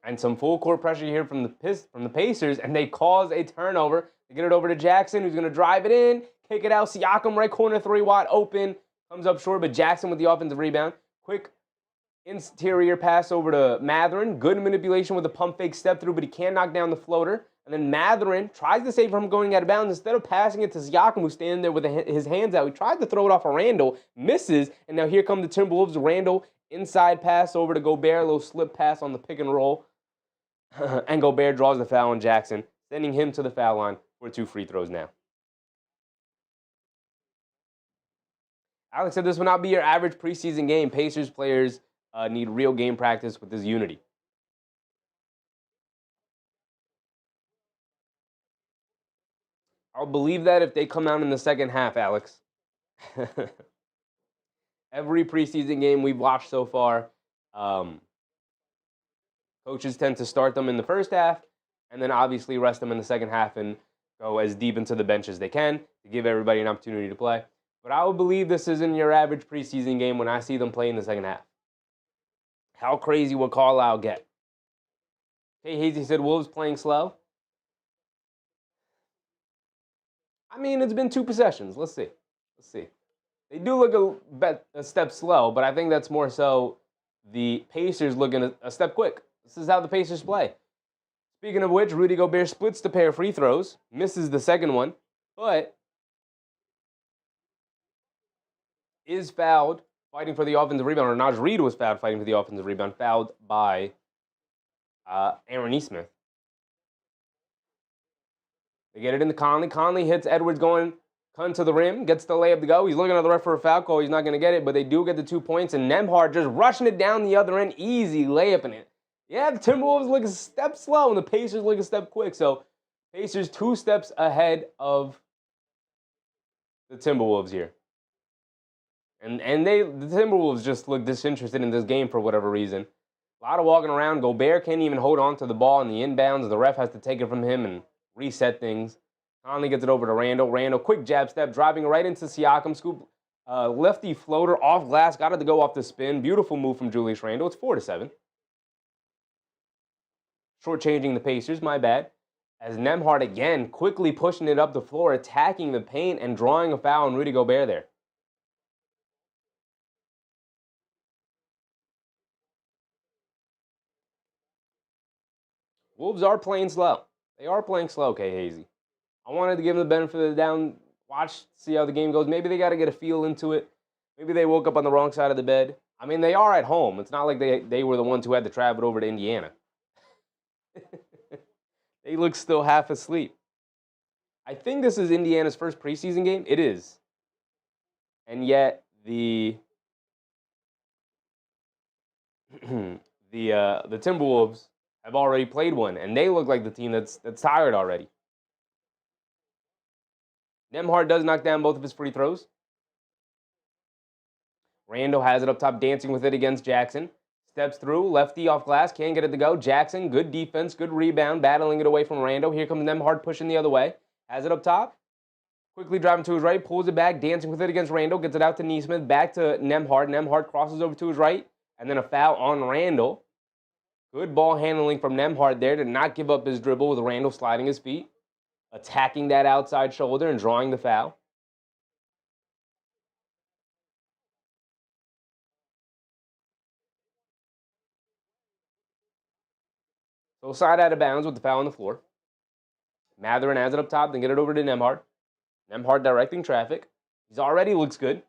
And some full court pressure here from the Pacers, and they cause a turnover. They get it over to Jackson, who's going to drive it in, kick it out. Siakam, right corner, 3 wide open. Comes up short, but Jackson with the offensive rebound. Quick interior pass over to Matherin. Good manipulation with a pump fake step through, but he can't knock down the floater. And then Matherin tries to save from going out of bounds. Instead of passing it to Siakam, who's standing there with his hands out, he tried to throw it off of Randle, misses, and now here come the Timberwolves. Randle, inside pass over to Gobert, a little slip pass on the pick and roll. And Gobert draws the foul on Jackson, sending him to the foul line for 2 free throws now. Alex said this will not be your average preseason game. Pacers players need real game practice with this unity. I'll believe that if they come out in the second half, Alex. Every preseason game we've watched so far, coaches tend to start them in the first half and then obviously rest them in the second half and go as deep into the bench as they can to give everybody an opportunity to play. But I would believe this isn't your average preseason game when I see them play in the second half. How crazy will Carlisle get? Hey, Hazy said Wolves playing slow. I mean, it's been 2 possessions. Let's see. They do look a step slow, but I think that's more so the Pacers looking a step quick. This is how the Pacers play. Speaking of which, Rudy Gobert splits the pair of free throws, misses the second one, but is fouled fighting for the offensive rebound, or Naj Reid was fouled fighting for the offensive rebound, fouled by Aaron Nesmith. They get it into Conley. Conley hits Edwards going to the rim, gets the layup to go. He's looking at the ref for a foul call. He's not going to get it, but they do get the 2 points, and Nembhard just rushing it down the other end, easy layup in it. Yeah, the Timberwolves look a step slow, and the Pacers look a step quick. So Pacers 2 steps ahead of the Timberwolves here. And the Timberwolves just look disinterested in this game for whatever reason. A lot of walking around. Gobert can't even hold on to the ball in the inbounds. The ref has to take it from him and reset things. Conley gets it over to Randle. Randle, quick jab step, driving right into Siakam. Scoop, lefty floater off glass. Got it to go off the spin. Beautiful move from Julius Randle. It's 4-7. Shortchanging the Pacers, my bad. As Nembhard again quickly pushing it up the floor, attacking the paint and drawing a foul on Rudy Gobert there. Wolves are playing slow. They are playing slow, K. Hazy. I wanted to give them the benefit of the doubt, watch, see how the game goes. Maybe they got to get a feel into it. Maybe they woke up on the wrong side of the bed. I mean, they are at home. It's not like they were the ones who had to travel over to Indiana. They look still half asleep. I think this is Indiana's first preseason game. It is. And yet, the the Timberwolves have already played one, and they look like the team that's tired already. Nembhard does knock down both of his free throws. Randle has it up top, dancing with it against Jackson. Steps through, lefty off glass, can't get it to go. Jackson, good defense, good rebound, battling it away from Randle. Here comes Nembhard pushing the other way. Has it up top. Quickly driving to his right, pulls it back, dancing with it against Randle, gets it out to Nesmith, back to Nembhard. Nembhard crosses over to his right, and then a foul on Randle. Good ball handling from Nembhard there to not give up his dribble with Randle sliding his feet, attacking that outside shoulder and drawing the foul. So side out of bounds with the foul on the floor. Mathurin has it up top, then get it over to Nembhard. Nembhard directing traffic. He's already looks good.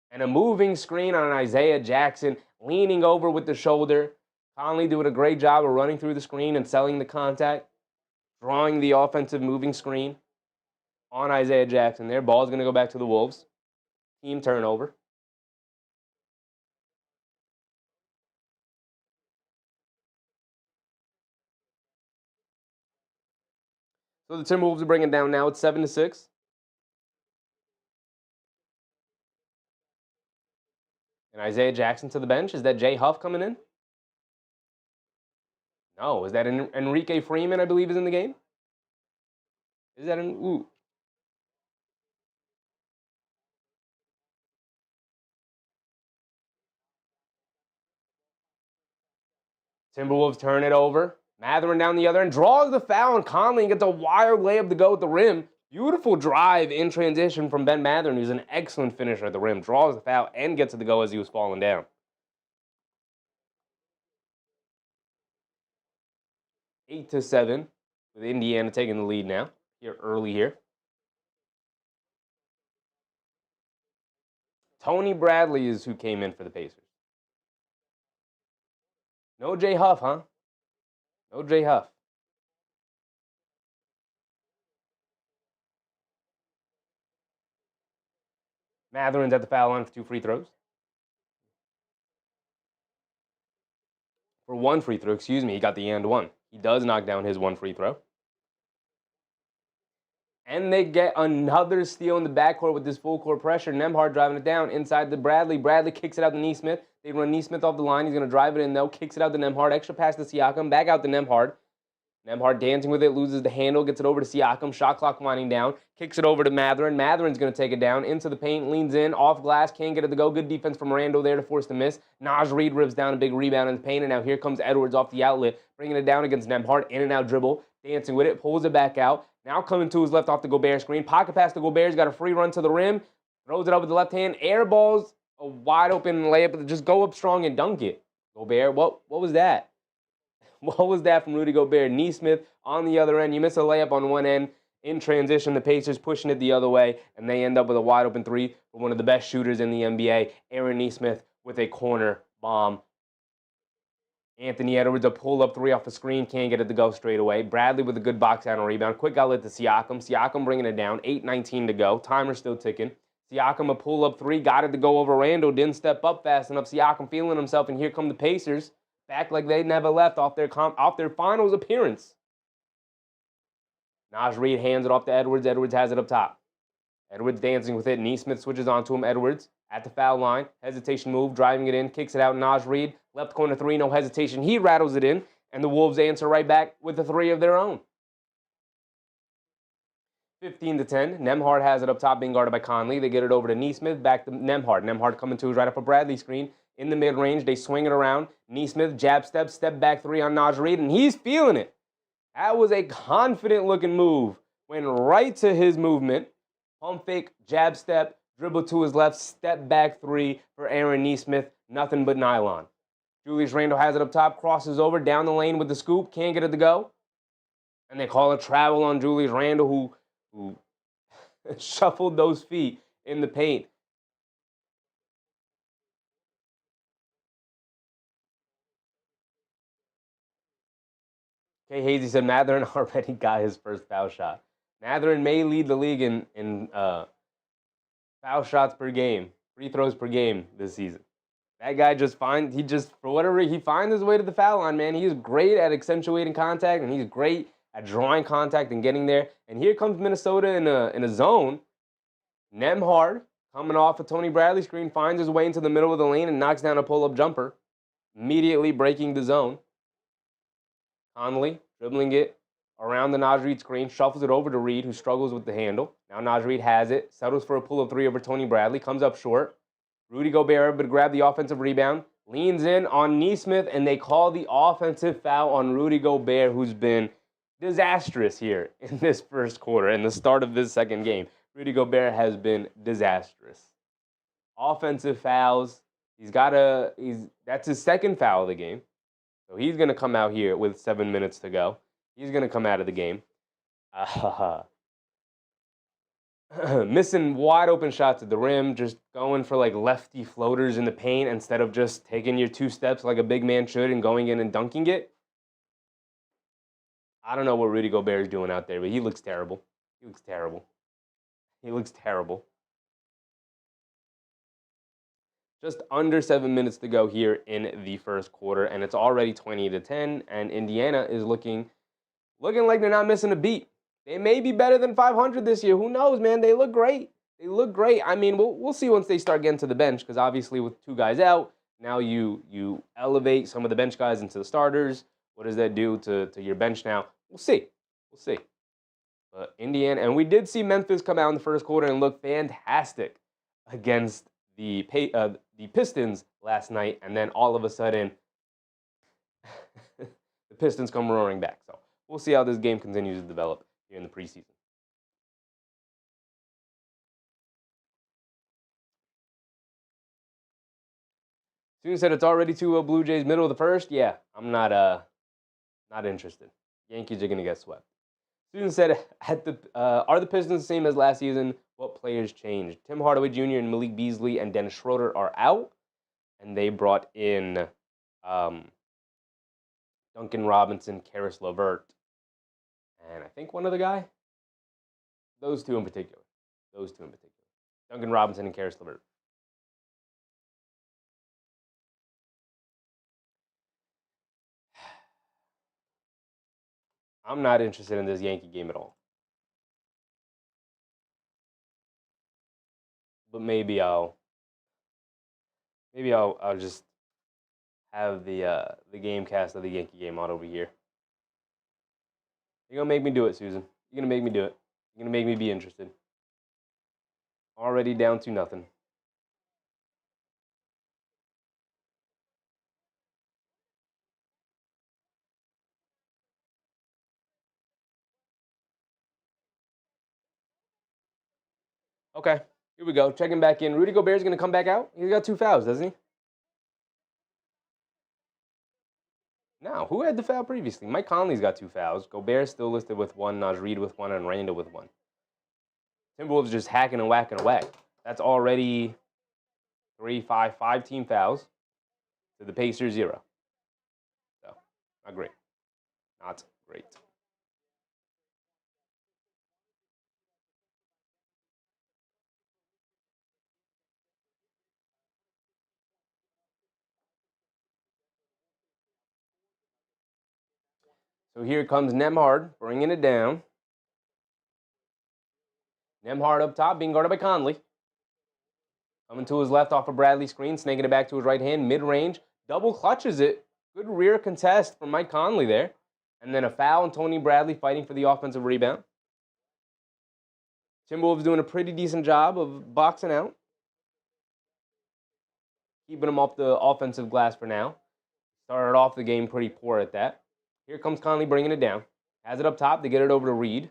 And a moving screen on Isaiah Jackson, leaning over with the shoulder. Conley doing a great job of running through the screen and selling the contact, drawing the offensive moving screen on Isaiah Jackson there. Ball's going to go back to the Wolves. Team turnover. So the Timberwolves are bringing it down now. It's 7-6. And Isaiah Jackson to the bench. Is that Jay Huff coming in? No. Is that Enrique Freeman, I believe, is in the game? Is that ooh. Timberwolves turn it over. Mathurin down the other end, draws the foul on Conley and gets a wild layup to go at the rim. Beautiful drive in transition from Ben Mathurin, who's an excellent finisher at the rim. Draws the foul and gets it to go as he was falling down. 8-7 with Indiana taking the lead now. Here early here. Tony Bradley is who came in for the Pacers. No Jay Huff, huh? No Jay Huff. Mathurin's at the foul line for 2 free throws. For 1 free throw, excuse me, he got the and one. He does knock down his 1 free throw. And they get another steal in the backcourt with this full court pressure. Nembhard driving it down inside to Bradley. Bradley kicks it out to Nesmith. They run Nesmith off the line. He's going to drive it in, though. Kicks it out to Nembhard. Extra pass to Siakam. Back out to Nembhard. Nembhard dancing with it, loses the handle, gets it over to Siakam. Shot clock winding down. Kicks it over to Mathurin. Mathurin's going to take it down. Into the paint, leans in, off glass. Can't get it to go. Good defense from Randle there to force the miss. Naj Reid rips down a big rebound in the paint. And now here comes Edwards off the outlet, bringing it down against Nembhard. In and out dribble. Dancing with it, pulls it back out. Now coming to his left off the Gobert screen. Pocket pass to Gobert. He's got a free run to the rim. Throws it up with the left hand. Air balls a wide open layup. Just go up strong and dunk it. Gobert, what was that? What was that from Rudy Gobert? Nesmith on the other end. You miss a layup on one end. In transition, the Pacers pushing it the other way, and they end up with a wide open three for one of the best shooters in the NBA, Aaron Nesmith, with a corner bomb. Anthony Edwards, a pull-up three off the screen, can't get it to go straight away. Bradley with a good box out and rebound. Quick outlet to Siakam. Siakam bringing it down. 8:19 to go. Timer still ticking. Siakam, a pull-up three, got it to go over Randle. Didn't step up fast enough. Siakam feeling himself, and here come the Pacers. Back like they never left off their finals appearance. Naj Reid hands it off to Edwards. Edwards has it up top. Edwards dancing with it. Nesmith switches onto him. Edwards at the foul line. Hesitation move, driving it in. Kicks it out. Naj Reid. Left corner three, no hesitation. He rattles it in. And the Wolves answer right back with a three of their own. 15-10. Nembhard has it up top, being guarded by Conley. They get it over to Nesmith. Back to Nembhard. Nembhard coming to his right up a Bradley screen. In the mid-range, they swing it around. Nesmith, jab step back three on Naj Reid, and he's feeling it. That was a confident-looking move. Went right to his movement. Pump fake, jab step, dribble to his left, step back three for Aaron Nesmith. Nothing but nylon. Julius Randle has it up top, crosses over, down the lane with the scoop, can't get it to go. And they call a travel on Julius Randle, who shuffled those feet in the paint. Kay Hazy said Mathurin already got his first foul shot. Mathurin may lead the league in foul shots per game, free throws per game this season. That guy for whatever, he finds his way to the foul line, man. He's great at accentuating contact, and he's great at drawing contact and getting there. And here comes Minnesota in a zone. Nembhard, coming off a Tony Bradley screen, finds his way into the middle of the lane and knocks down a pull-up jumper, immediately breaking the zone. Conley, dribbling it around the Naz Reid screen, shuffles it over to Reid, who struggles with the handle. Now Naz Reid has it, settles for a pull-up three over Tony Bradley, comes up short. Rudy Gobert able to grab the offensive rebound, leans in on Nesmith, and they call the offensive foul on Rudy Gobert, who's been disastrous here in this first quarter and the start of this second game. Rudy Gobert has been disastrous. Offensive fouls. That's his second foul of the game. So he's going to come out here with 7 minutes to go. He's going to come out of the game. Missing wide open shots at the rim, just going for like lefty floaters in the paint instead of just taking your 2 steps like a big man should and going in and dunking it. I don't know what Rudy Gobert is doing out there, but he looks terrible. He looks terrible. He looks terrible. Just under 7 minutes to go here in the first quarter, and it's already 20-10, and Indiana is looking like they're not missing a beat. They may be better than 500 this year. Who knows, man? They look great. They look great. I mean, we'll see once they start getting to the bench, because obviously with 2 guys out, now you elevate some of the bench guys into the starters. What does that do to your bench now? We'll see. We'll see. But Indiana, and we did see Memphis come out in the first quarter and look fantastic against the Pistons last night, and then all of a sudden, the Pistons come roaring back. So we'll see how this game continues to develop here in the preseason. Student said it's already 2-0 Blue Jays, middle of the first. Yeah, I'm not interested. Yankees are going to get swept. Student said, are the Pistons the same as last season? What players changed? Tim Hardaway Jr. and Malik Beasley and Dennis Schroeder are out, and they brought in Duncan Robinson, Karis LeVert, and I think one other guy. Those two in particular. Duncan Robinson and Karis LeVert. I'm not interested in this Yankee game at all. But maybe I'll just have the game cast of the Yankee game on over here. You're gonna make me do it, Susan. You're gonna make me do it. You're gonna make me be interested. Already down 2-0. Okay, here we go. Checking back in. Rudy Gobert is going to come back out. He's got 2 fouls, doesn't he? No, who had the foul previously? Mike Conley's got 2 fouls. Gobert's still listed with 1, Naz Reid with 1, and Randle with 1. Timberwolves just hacking and whacking away. That's already 5 team fouls to the Pacers 0. So, not great. Not great. So here comes Nembhard, bringing it down. Nembhard up top, being guarded by Conley. Coming to his left off a Bradley screen, snaking it back to his right hand, mid-range. Double clutches it. Good rear contest from Mike Conley there. And then a foul and Tony Bradley fighting for the offensive rebound. Timberwolves doing a pretty decent job of boxing out. Keeping them off the offensive glass for now. Started off the game pretty poor at that. Here comes Conley bringing it down. Has it up top. They get it over to Reid.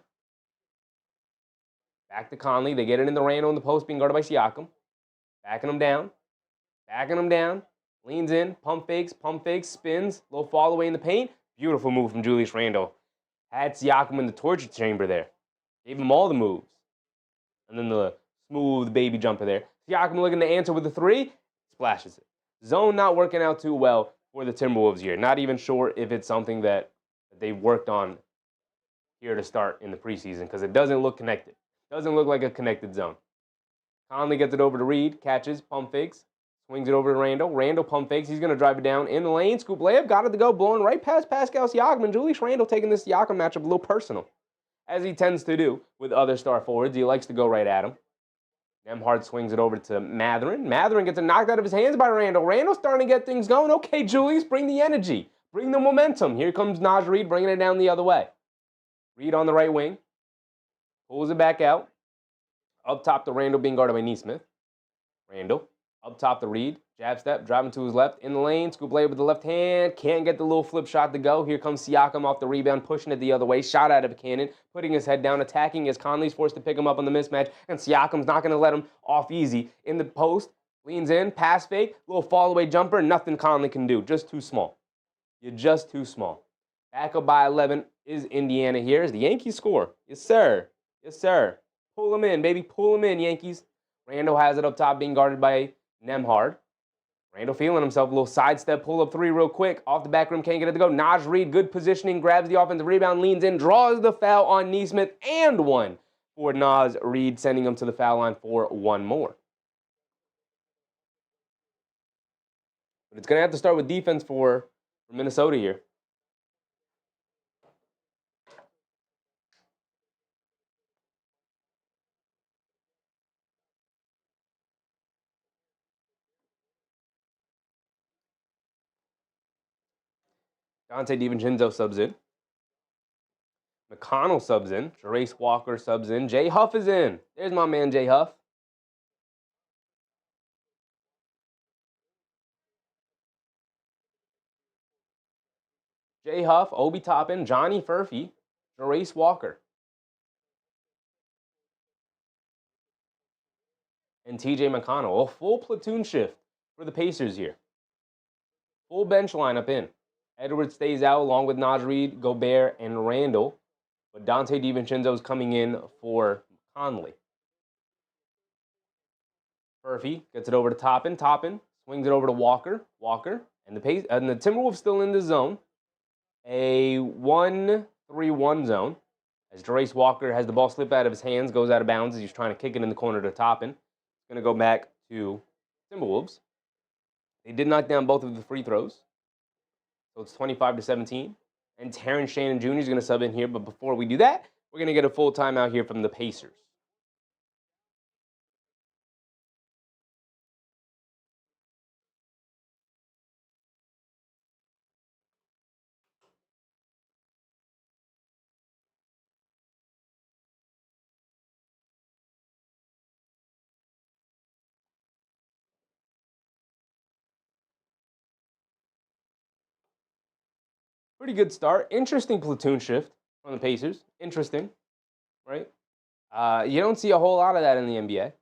Back to Conley. They get it in the Randle in the post, being guarded by Siakam. Backing him down. Leans in. Pump fakes, spins. Low fall away in the paint. Beautiful move from Julius Randle. Had Siakam in the torture chamber there. Gave him all the moves. And then the smooth baby jumper there. Siakam looking to answer with the 3. Splashes it. Zone not working out too well for the Timberwolves here. Not even sure if it's something that they worked on here to start in the preseason, because it doesn't look connected. Doesn't look like a connected zone. Conley gets it over to Reid, catches, pump fakes, Swings it over to Randle. Randle pump fakes. He's going to drive it down in the lane. Scoop layup. Got it to go. Blowing right past Pascal Siakam. And Julius Randle taking this Siakam matchup a little personal, as he tends to do with other star forwards. He likes to go right at him. Nembhard swings it over to Mathurin. Mathurin gets it knocked out of his hands by Randle. Randle's starting to get things going. Okay, Julius, bring the energy. Bring the momentum. Here comes Naj Reid bringing it down the other way. Reid on the right wing. Pulls it back out. Up top to Randle being guarded by Nesmith. Randle. Up top to Reid. Jab step. Driving to his left. In the lane. Scoop layup with the left hand. Can't get the little flip shot to go. Here comes Siakam off the rebound. Pushing it the other way. Shot out of a cannon. Putting his head down. Attacking as Conley's forced to pick him up on the mismatch. And Siakam's not going to let him off easy. In the post. Leans in. Pass fake. Little fall away jumper. Nothing Conley can do. Just too small. You're just too small. Back up by 11 is Indiana here as the Yankees score. Yes, sir. Yes, sir. Pull them in, baby. Pull them in, Yankees. Randle has it up top being guarded by Nembhard. Randle feeling himself. A little sidestep, pull up three real quick. Off the back rim, can't get it to go. Naj Reid, good positioning, grabs the offensive rebound, leans in, draws the foul on Nesmith, and one for Naj Reid, sending him to the foul line for one more. But it's going to have to start with defense for Minnesota here. Donte DiVincenzo subs in. McConnell subs in. Jarace Walker subs in. Jay Huff is in. There's my man, Jay Huff. Jay Huff, Obi Toppin, Johnny Furphy, Jarace Walker, and TJ McConnell. A full platoon shift for the Pacers here. Full bench lineup in. Edwards stays out along with Naj Reid, Gobert, and Randle. But Donte DiVincenzo is coming in for Conley. Furphy gets it over to Toppin. Toppin swings it over to Walker. Walker. And the Timberwolves still in the zone. A 1-3-1 zone. As Jarace Walker has the ball slip out of his hands, goes out of bounds as he's trying to kick it in the corner to Toppin. It's going to go back to Timberwolves. They did knock down both of the free throws. So it's 25-17. And Terrence Shannon Jr. is going to sub in here. But before we do that, we're going to get a full timeout here from the Pacers. Pretty good start. Interesting platoon shift from the Pacers. Interesting, right? You don't see a whole lot of that in the NBA.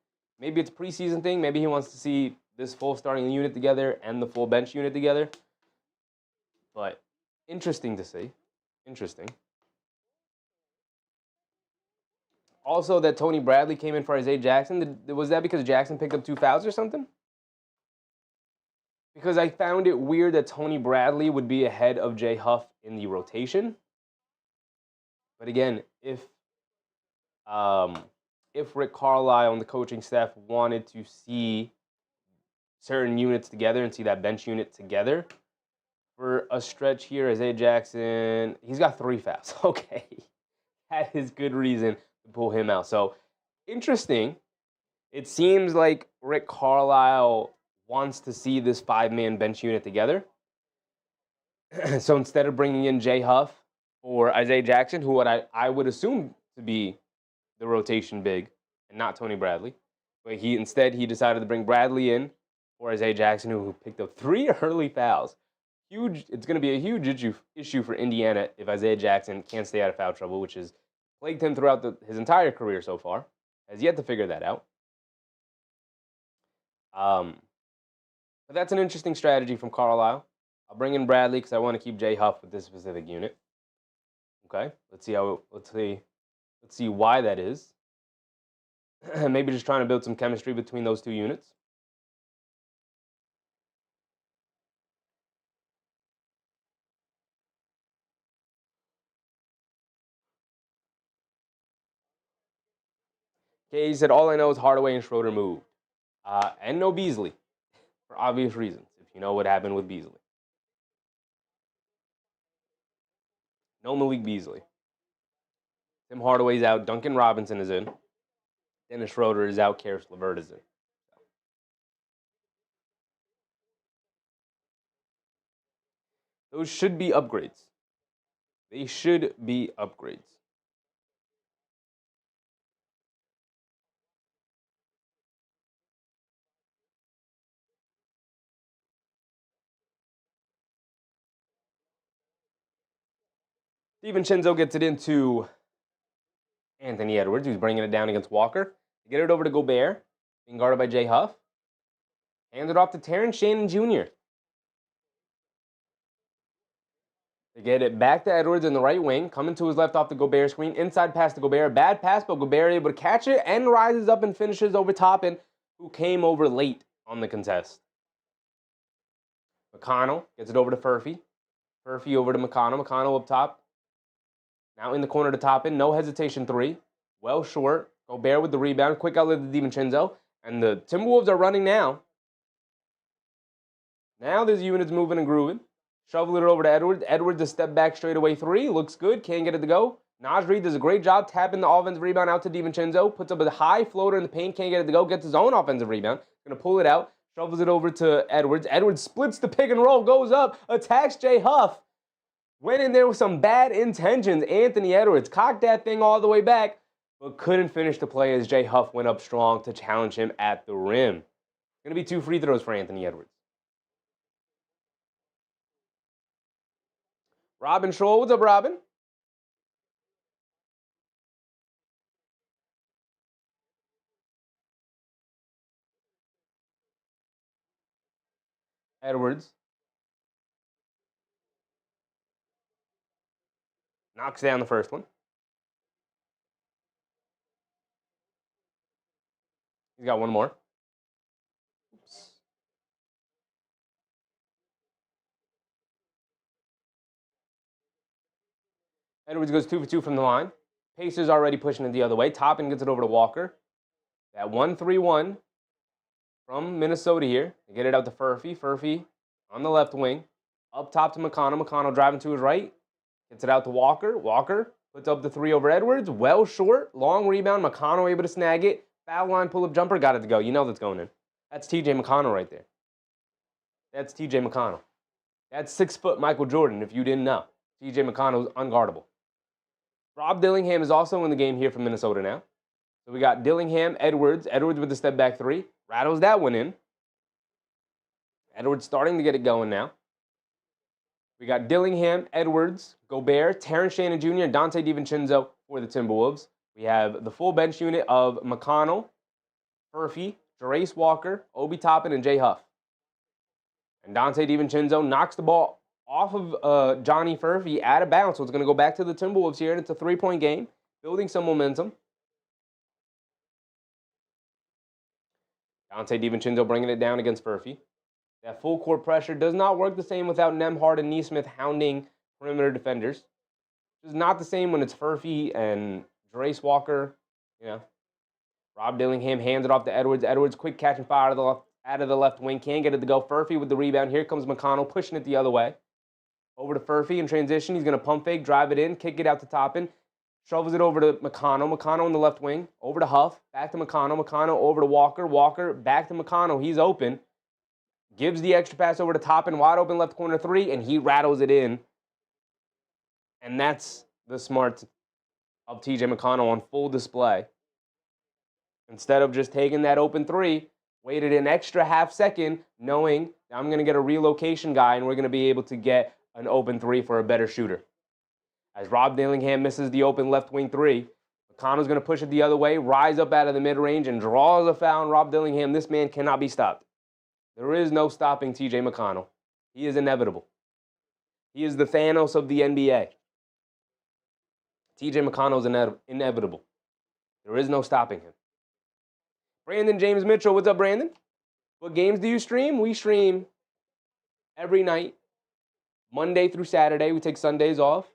Maybe it's a preseason thing. Maybe he wants to see this full starting unit together and the full bench unit together. But interesting to see. Interesting. Also, that Tony Bradley came in for Isaiah Jackson. Was that because Jackson picked up 2 fouls or something? Because I found it weird that Tony Bradley would be ahead of Jay Huff in the rotation. But again, if Rick Carlisle and the coaching staff wanted to see certain units together and see that bench unit together for a stretch here, Isaiah Jackson, he's got 3 fouls. Okay, that is good reason to pull him out. So interesting. It seems like Rick Carlisle wants to see this 5-man bench unit together. So instead of bringing in Jay Huff or Isaiah Jackson, who I would assume to be the rotation big and not Tony Bradley, but he decided to bring Bradley in for Isaiah Jackson, who picked up 3 early fouls. Huge. It's going to be a huge issue for Indiana if Isaiah Jackson can't stay out of foul trouble, which has plagued him throughout his entire career so far. Has yet to figure that out. But that's an interesting strategy from Carlisle. I'll bring in Bradley because I want to keep Jay Huff with this specific unit. Okay, let's see why that is. Maybe just trying to build some chemistry between those 2 units. Okay, he said, all I know is Hardaway and Schroeder moved. And no Beasley. for obvious reasons, if you know what happened with Beasley. No Malik Beasley. Tim Hardaway's out. Duncan Robinson is in. Dennis Schroeder is out. Karis LeVert is in. Those should be upgrades. They should be upgrades. DiVincenzo gets it into Anthony Edwards, who's bringing it down against Walker. They get it over to Gobert, being guarded by Jay Huff. Hand it off to Terrence Shannon Jr. They get it back to Edwards in the right wing, coming to his left off the Gobert screen. Inside pass to Gobert. Bad pass, but Gobert able to catch it and rises up and finishes over Toppin, who came over late on the contest. McConnell gets it over to Furphy. Furphy over to McConnell. McConnell up top. Now in the corner to Toppin. No hesitation three. Well short. Gobert with the rebound. Quick outlet to DiVincenzo. And the Timberwolves are running now. Now this unit's moving and grooving. Shovel it over to Edwards. Edwards a step back straightaway three. Looks good. Can't get it to go. Naj Reid does a great job tapping the offensive rebound out to DiVincenzo. Puts up a high floater in the paint. Can't get it to go. Gets his own offensive rebound. Going to pull it out. Shovels it over to Edwards. Edwards splits the pick and roll. Goes up. Attacks Jay Huff. Went in there with some bad intentions. Anthony Edwards cocked that thing all the way back, but couldn't finish the play as Jay Huff went up strong to challenge him at the rim. Going to be 2 free throws for Anthony Edwards. Robin Scholl. What's up, Robin? Edwards knocks down the first one. He's got one more. Oops. Edwards goes 2 for 2 from the line. Pacers already pushing it the other way. Toppin gets it over to Walker. That 1-3-1 from Minnesota here. They get it out to Furphy. Furphy on the left wing. Up top to McConnell. McConnell driving to his right. Gets it out to Walker. Walker puts up the three over Edwards. Well short. Long rebound. McConnell able to snag it. Foul line pull-up jumper. Got it to go. You know that's going in. That's TJ McConnell right there. That's TJ McConnell. That's 6-foot Michael Jordan, if you didn't know. TJ McConnell is unguardable. Rob Dillingham is also in the game here from Minnesota now. So we got Dillingham, Edwards. Edwards with the step back three. Rattles that one in. Edwards starting to get it going now. We got Dillingham, Edwards, Gobert, Terrence Shannon Jr., and Donte DiVincenzo for the Timberwolves. We have the full bench unit of McConnell, Furphy, Jarace Walker, Obi Toppin, and Jay Huff. And Donte DiVincenzo knocks the ball off of Johnny Furphy out of bounds. So it's going to go back to the Timberwolves here, and it's a 3-point game, building some momentum. Donte DiVincenzo bringing it down against Furphy. That full court pressure does not work the same without Nembhard and Nesmith hounding perimeter defenders. It's not the same when it's Furphy and Jarace Walker. You know, Rob Dillingham hands it off to Edwards. Edwards quick catch and fire out of the left wing. Can't get it to go. Furphy with the rebound. Here comes McConnell pushing it the other way. Over to Furphy in transition. He's going to pump fake, drive it in, kick it out to Toppin. Shovels it over to McConnell. McConnell on the left wing. Over to Huff. Back to McConnell. McConnell over to Walker. Walker back to McConnell. He's open. Gives the extra pass over to Toppin. Wide open left corner three, and he rattles it in. And that's the smarts of TJ McConnell on full display. Instead of just taking that open three, waited an extra half second, knowing I'm going to get a relocation guy and we're going to be able to get an open three for a better shooter. As Rob Dillingham misses the open left wing three, McConnell's going to push it the other way, rise up out of the mid-range, and draws a foul on Rob Dillingham. This man cannot be stopped. There is no stopping TJ McConnell. He is inevitable. He is the Thanos of the NBA. TJ McConnell is inevitable. There is no stopping him. Brandon James Mitchell, what's up, Brandon? What games do you stream? We stream every night, Monday through Saturday. We take Sundays off.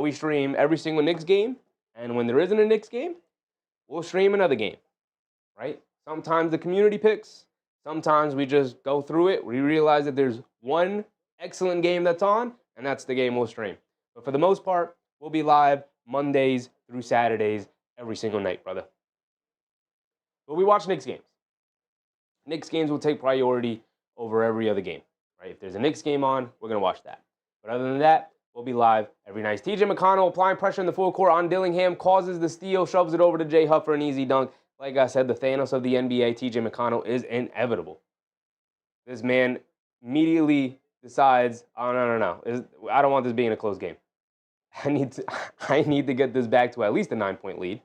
We stream every single Knicks game, and when there isn't a Knicks game, we'll stream another game, right? Sometimes the community picks, Sometimes we just go through it. We realize that there's one excellent game that's on, and that's the game we'll stream. But for the most part, we'll be live Mondays through Saturdays every single night, brother. But we watch Knicks games. Knicks games will take priority over every other game, right? If there's a Knicks game on, we're going to watch that. But other than that, we'll be live every night. TJ McConnell applying pressure in the full court on Dillingham, causes the steal, shoves it over to Jay Huff for an easy dunk. Like I said, the Thanos of the NBA, TJ McConnell, is inevitable. This man immediately decides, oh, no. I don't want this being a close game. I need to get this back to at least a 9-point lead.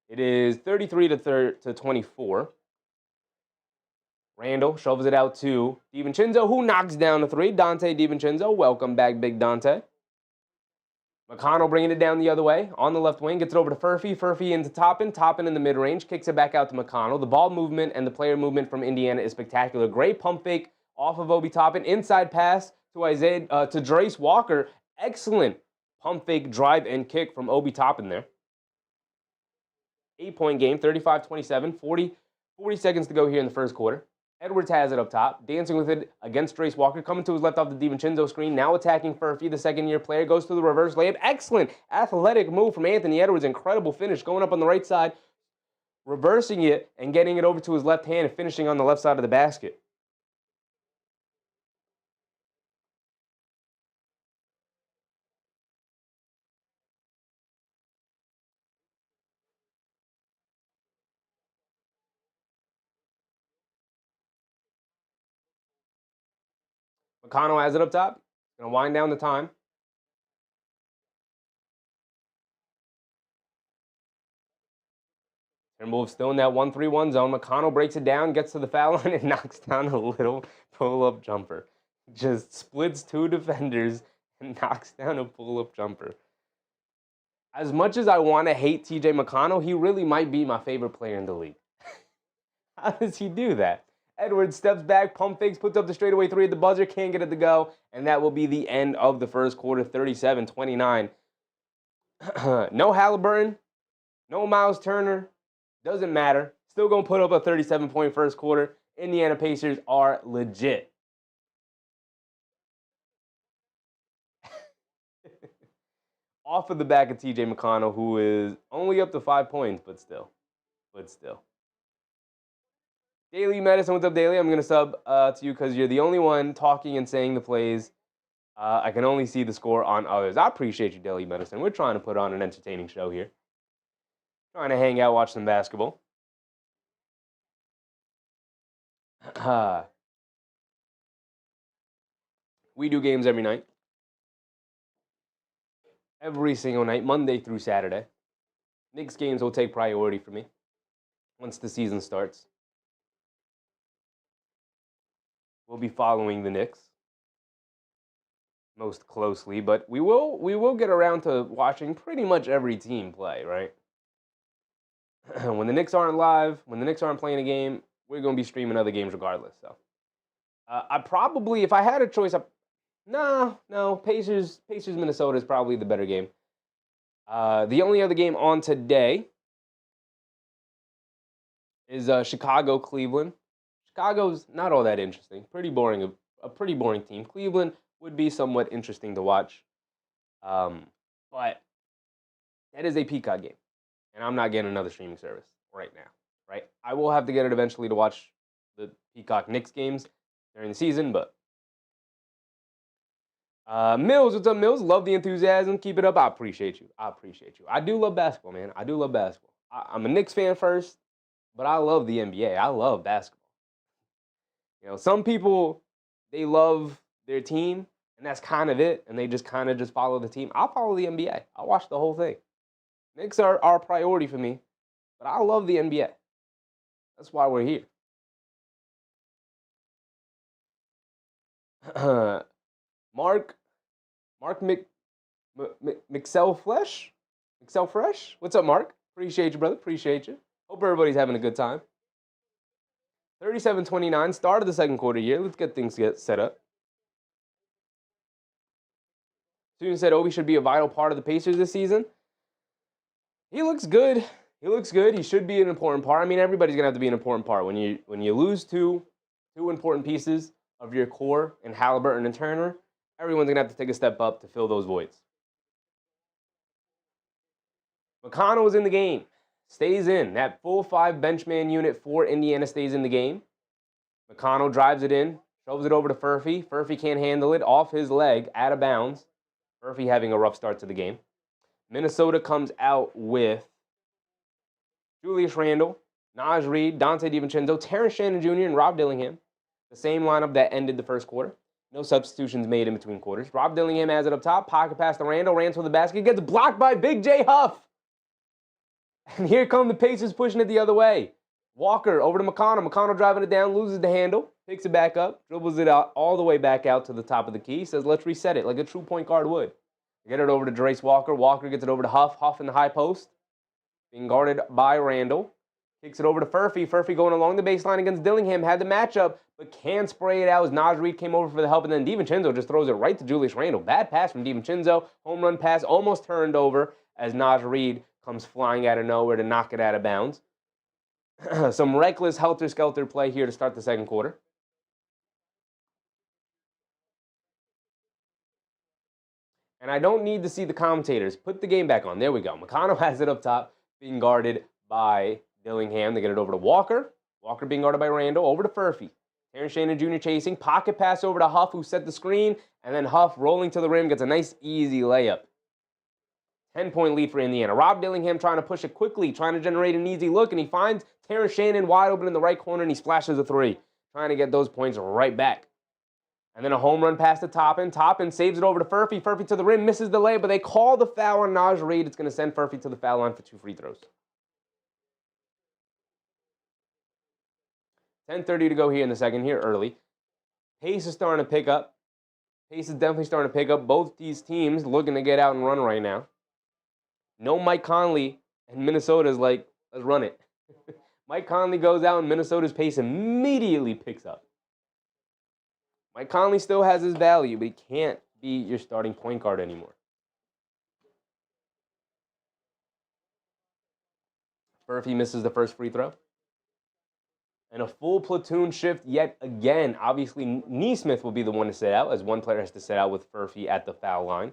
It is 33 to 24. Randle shoves it out to DiVincenzo, who knocks down the three. Dante DiVincenzo, welcome back, big Dante. McConnell bringing it down the other way on the left wing, gets it over to Furphy. Furphy into Toppin. Toppin in the mid-range, kicks it back out to McConnell. The ball movement and the player movement from Indiana is spectacular. Great pump fake off of Obi Toppin. Inside pass to Jarace Walker. Excellent pump fake drive and kick from Obi Toppin there. 8-point game, 35-27, 40 seconds to go here in the first quarter. Edwards has it up top, dancing with it against Jarace Walker, coming to his left off the DiVincenzo screen, now attacking Furphy, the second-year player, goes to the reverse layup. Excellent athletic move from Anthony Edwards, incredible finish, going up on the right side, reversing it, and getting it over to his left hand and finishing on the left side of the basket. McConnell has it up top. Going to wind down the time. Timberwolves still in that 1-3-1 zone. McConnell breaks it down, gets to the foul line, and knocks down a little pull-up jumper. Just splits two defenders and knocks down a pull-up jumper. As much as I want to hate TJ McConnell, he really might be my favorite player in the league. How does he do that? Edwards steps back, pump fakes, puts up the straightaway three at the buzzer, can't get it to go, and that will be the end of the first quarter, 37-29. No Halliburton, no Miles Turner, doesn't matter. Still going to put up a 37-point first quarter. Indiana Pacers are legit. Off of the back of TJ McConnell, who is only up to 5 points, but still. Daily Medicine, what's up, Daily? I'm going to sub to you because you're the only one talking and saying the plays. I can only see the score on others. I appreciate you, Daily Medicine. We're trying to put on an entertaining show here. Trying to hang out, watch some basketball. We do games every night. Every single night, Monday through Saturday. Knicks games will take priority for me once the season starts. We'll be following the Knicks most closely, but we will get around to watching pretty much every team play, right? When the Knicks aren't live, when the Knicks aren't playing a game, we're going to be streaming other games regardless. So, I probably, if I had a choice, no, Pacers, Minnesota is probably the better game. The only other game on today is Chicago, Cleveland. Chicago's not all that interesting. Pretty boring, a pretty boring team. Cleveland would be somewhat interesting to watch. But that is a Peacock game. And I'm not getting another streaming service right now, right? I will have to get it eventually to watch the Peacock Knicks games during the season, but Mills, what's up, Mills? Love the enthusiasm. Keep it up. I appreciate you. I do love basketball, man. I do love basketball. I'm a Knicks fan first, but I love the NBA. I love basketball. You know, some people, they love their team, and that's kind of it, and they just kind of just follow the team. I'll follow the NBA. I'll watch the whole thing. Knicks are a priority for me, but I love the NBA. That's why we're here. Mark McSell Fresh? What's up, Mark? Appreciate you, brother. Appreciate you. Hope everybody's having a good time. 37-29, start of the second quarter here. Let's get things set up. Student said Obi should be a vital part of the Pacers this season. He looks good. He should be an important part. I mean, everybody's going to have to be an important part. When you lose two two important pieces of your core in Halliburton and Turner, everyone's going to have to take a step up to fill those voids. McConnell is in the game. Stays in. That full 5 benchman unit for Indiana stays in the game. McConnell drives it in, shoves it over to Furphy. Furphy can't handle it. Off his leg, out of bounds. Furphy having a rough start to the game. Minnesota comes out with Julius Randle, Naj Reid, Dante DiVincenzo, Terrence Shannon Jr., and Rob Dillingham. The same lineup that ended the first quarter. No substitutions made in between quarters. Rob Dillingham has it up top. Pocket pass to Randle. Randle to the basket. Gets blocked by Big J Huff. And here come the Pacers pushing it the other way. Walker over to McConnell. McConnell driving it down, loses the handle, picks it back up, dribbles it out all the way back out to the top of the key. Says, let's reset it like a true point guard would. Get it over to Jarace Walker. Walker gets it over to Huff. Huff in the high post. Being guarded by Randle. Kicks it over to Furphy. Furphy going along the baseline against Dillingham. Had the matchup, but can't spray it out as Naj Reid came over for the help. And then DiVincenzo just throws it right to Julius Randle. Bad pass from DiVincenzo. Home run pass almost turned over as Naj Reid comes flying out of nowhere to knock it out of bounds. Some reckless helter-skelter play here to start the second quarter. And I don't need to see the commentators. Put the game back on. There we go. McConnell has it up top, being guarded by Dillingham. They get it over to Walker. Walker being guarded by Randle. Over to Furphy. Terrence Shannon Jr. chasing. Pocket pass over to Huff, who set the screen. And then Huff, rolling to the rim, gets a nice, easy layup. 10-point lead for Indiana. Rob Dillingham trying to push it quickly, trying to generate an easy look, and he finds Terrence Shannon wide open in the right corner, and he splashes a 3, trying to get those points right back. And then a home run pass to Toppin. Toppin saves it over to Furphy. Furphy to the rim, misses the layup, but they call the foul on Naj Reid. It's going to send Furphy to the foul line for 2 free throws. 10:30 to go here in the second, here early. Pace is starting to pick up. Pace is definitely starting to pick up. Both these teams looking to get out and run right now. No Mike Conley, and Minnesota's like, let's run it. Mike Conley goes out, and Minnesota's pace immediately picks up. Mike Conley still has his value, but he can't be your starting point guard anymore. Furphy misses the first free throw. And a full platoon shift yet again. Obviously, Nesmith will be the one to sit out, as one player has to sit out with Furphy at the foul line.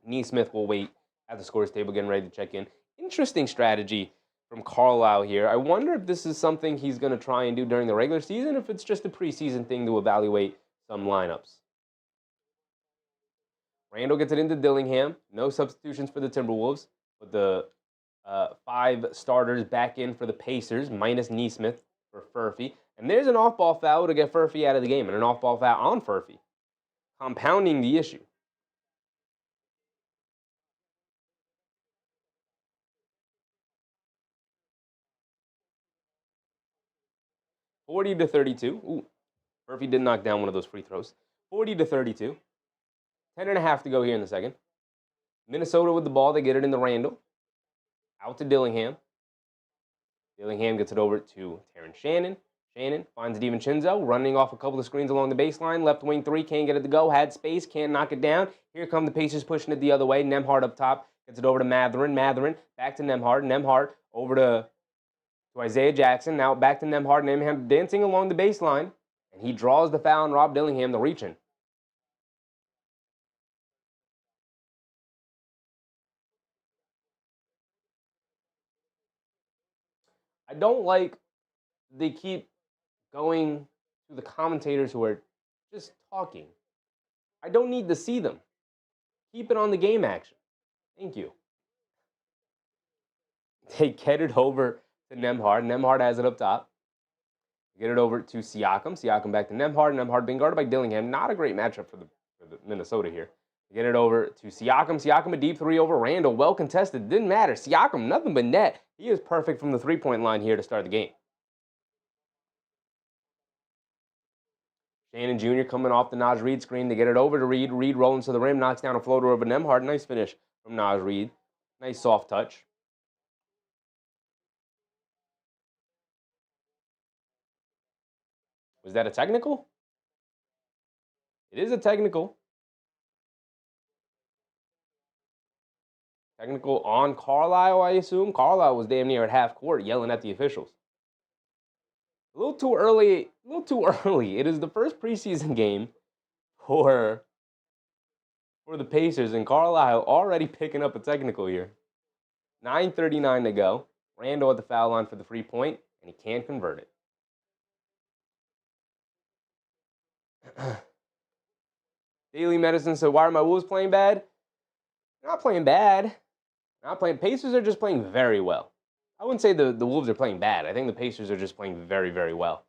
Nesmith will wait at the scores table, getting ready to check in. Interesting strategy from Carlisle here. I wonder if this is something he's going to try and do during the regular season, if it's just a preseason thing to evaluate some lineups. Randle gets it into Dillingham. No substitutions for the Timberwolves, but the 5 starters back in for the Pacers, minus Nesmith for Furphy. And there's an off-ball foul to get Furphy out of the game, and an off-ball foul on Furphy, compounding the issue. (40-32). Ooh, Furphy did knock down one of those free throws. 40-32. 10.5 to go here in the second. Minnesota with the ball. They get it into Randle. Out to Dillingham. Dillingham gets it over to Terrence Shannon. Shannon finds DiVincenzo, running off a couple of screens along the baseline. Left wing 3, can't get it to go. Had space, can't knock it down. Here come the Pacers pushing it the other way. Nembhard up top. Gets it over to Mathurin. Mathurin back to Nembhard. Nembhard over to Isaiah Jackson. Now back to Nembhard. Nembhard dancing along the baseline. And he draws the foul on Rob Dillingham, the reach-in. I don't like they keep going to the commentators who are just talking. I don't need to see them. Keep it on the game action. Thank you. They get it over to Nembhard. Nembhard has it up top. Get it over to Siakam. Siakam back to Nembhard. Nembhard being guarded by Dillingham. Not a great matchup for the Minnesota here. Get it over to Siakam. Siakam a deep 3 over Randle. Well contested. Didn't matter. Siakam, nothing but net. He is perfect from the 3-point line here to start the game. Shannon Jr. coming off the Naj Reid screen to get it over to Reid. Reid rolling to the rim, knocks down a floater over Nembhard. Nice finish from Naj Reid. Nice soft touch. Was that a technical? It is a technical. Technical on Carlisle, I assume. Carlisle was damn near at half court yelling at the officials. A little too early. A little too early. It is the first preseason game for the Pacers, and Carlisle already picking up a technical here. 9:39 to go. Randle at the foul line for the free point, and he can't convert it. Daily Medicine said, why are my Wolves playing bad? They're not playing bad. Not playing. Pacers are just playing very well. I wouldn't say the Wolves are playing bad. I think the Pacers are just playing very, very well.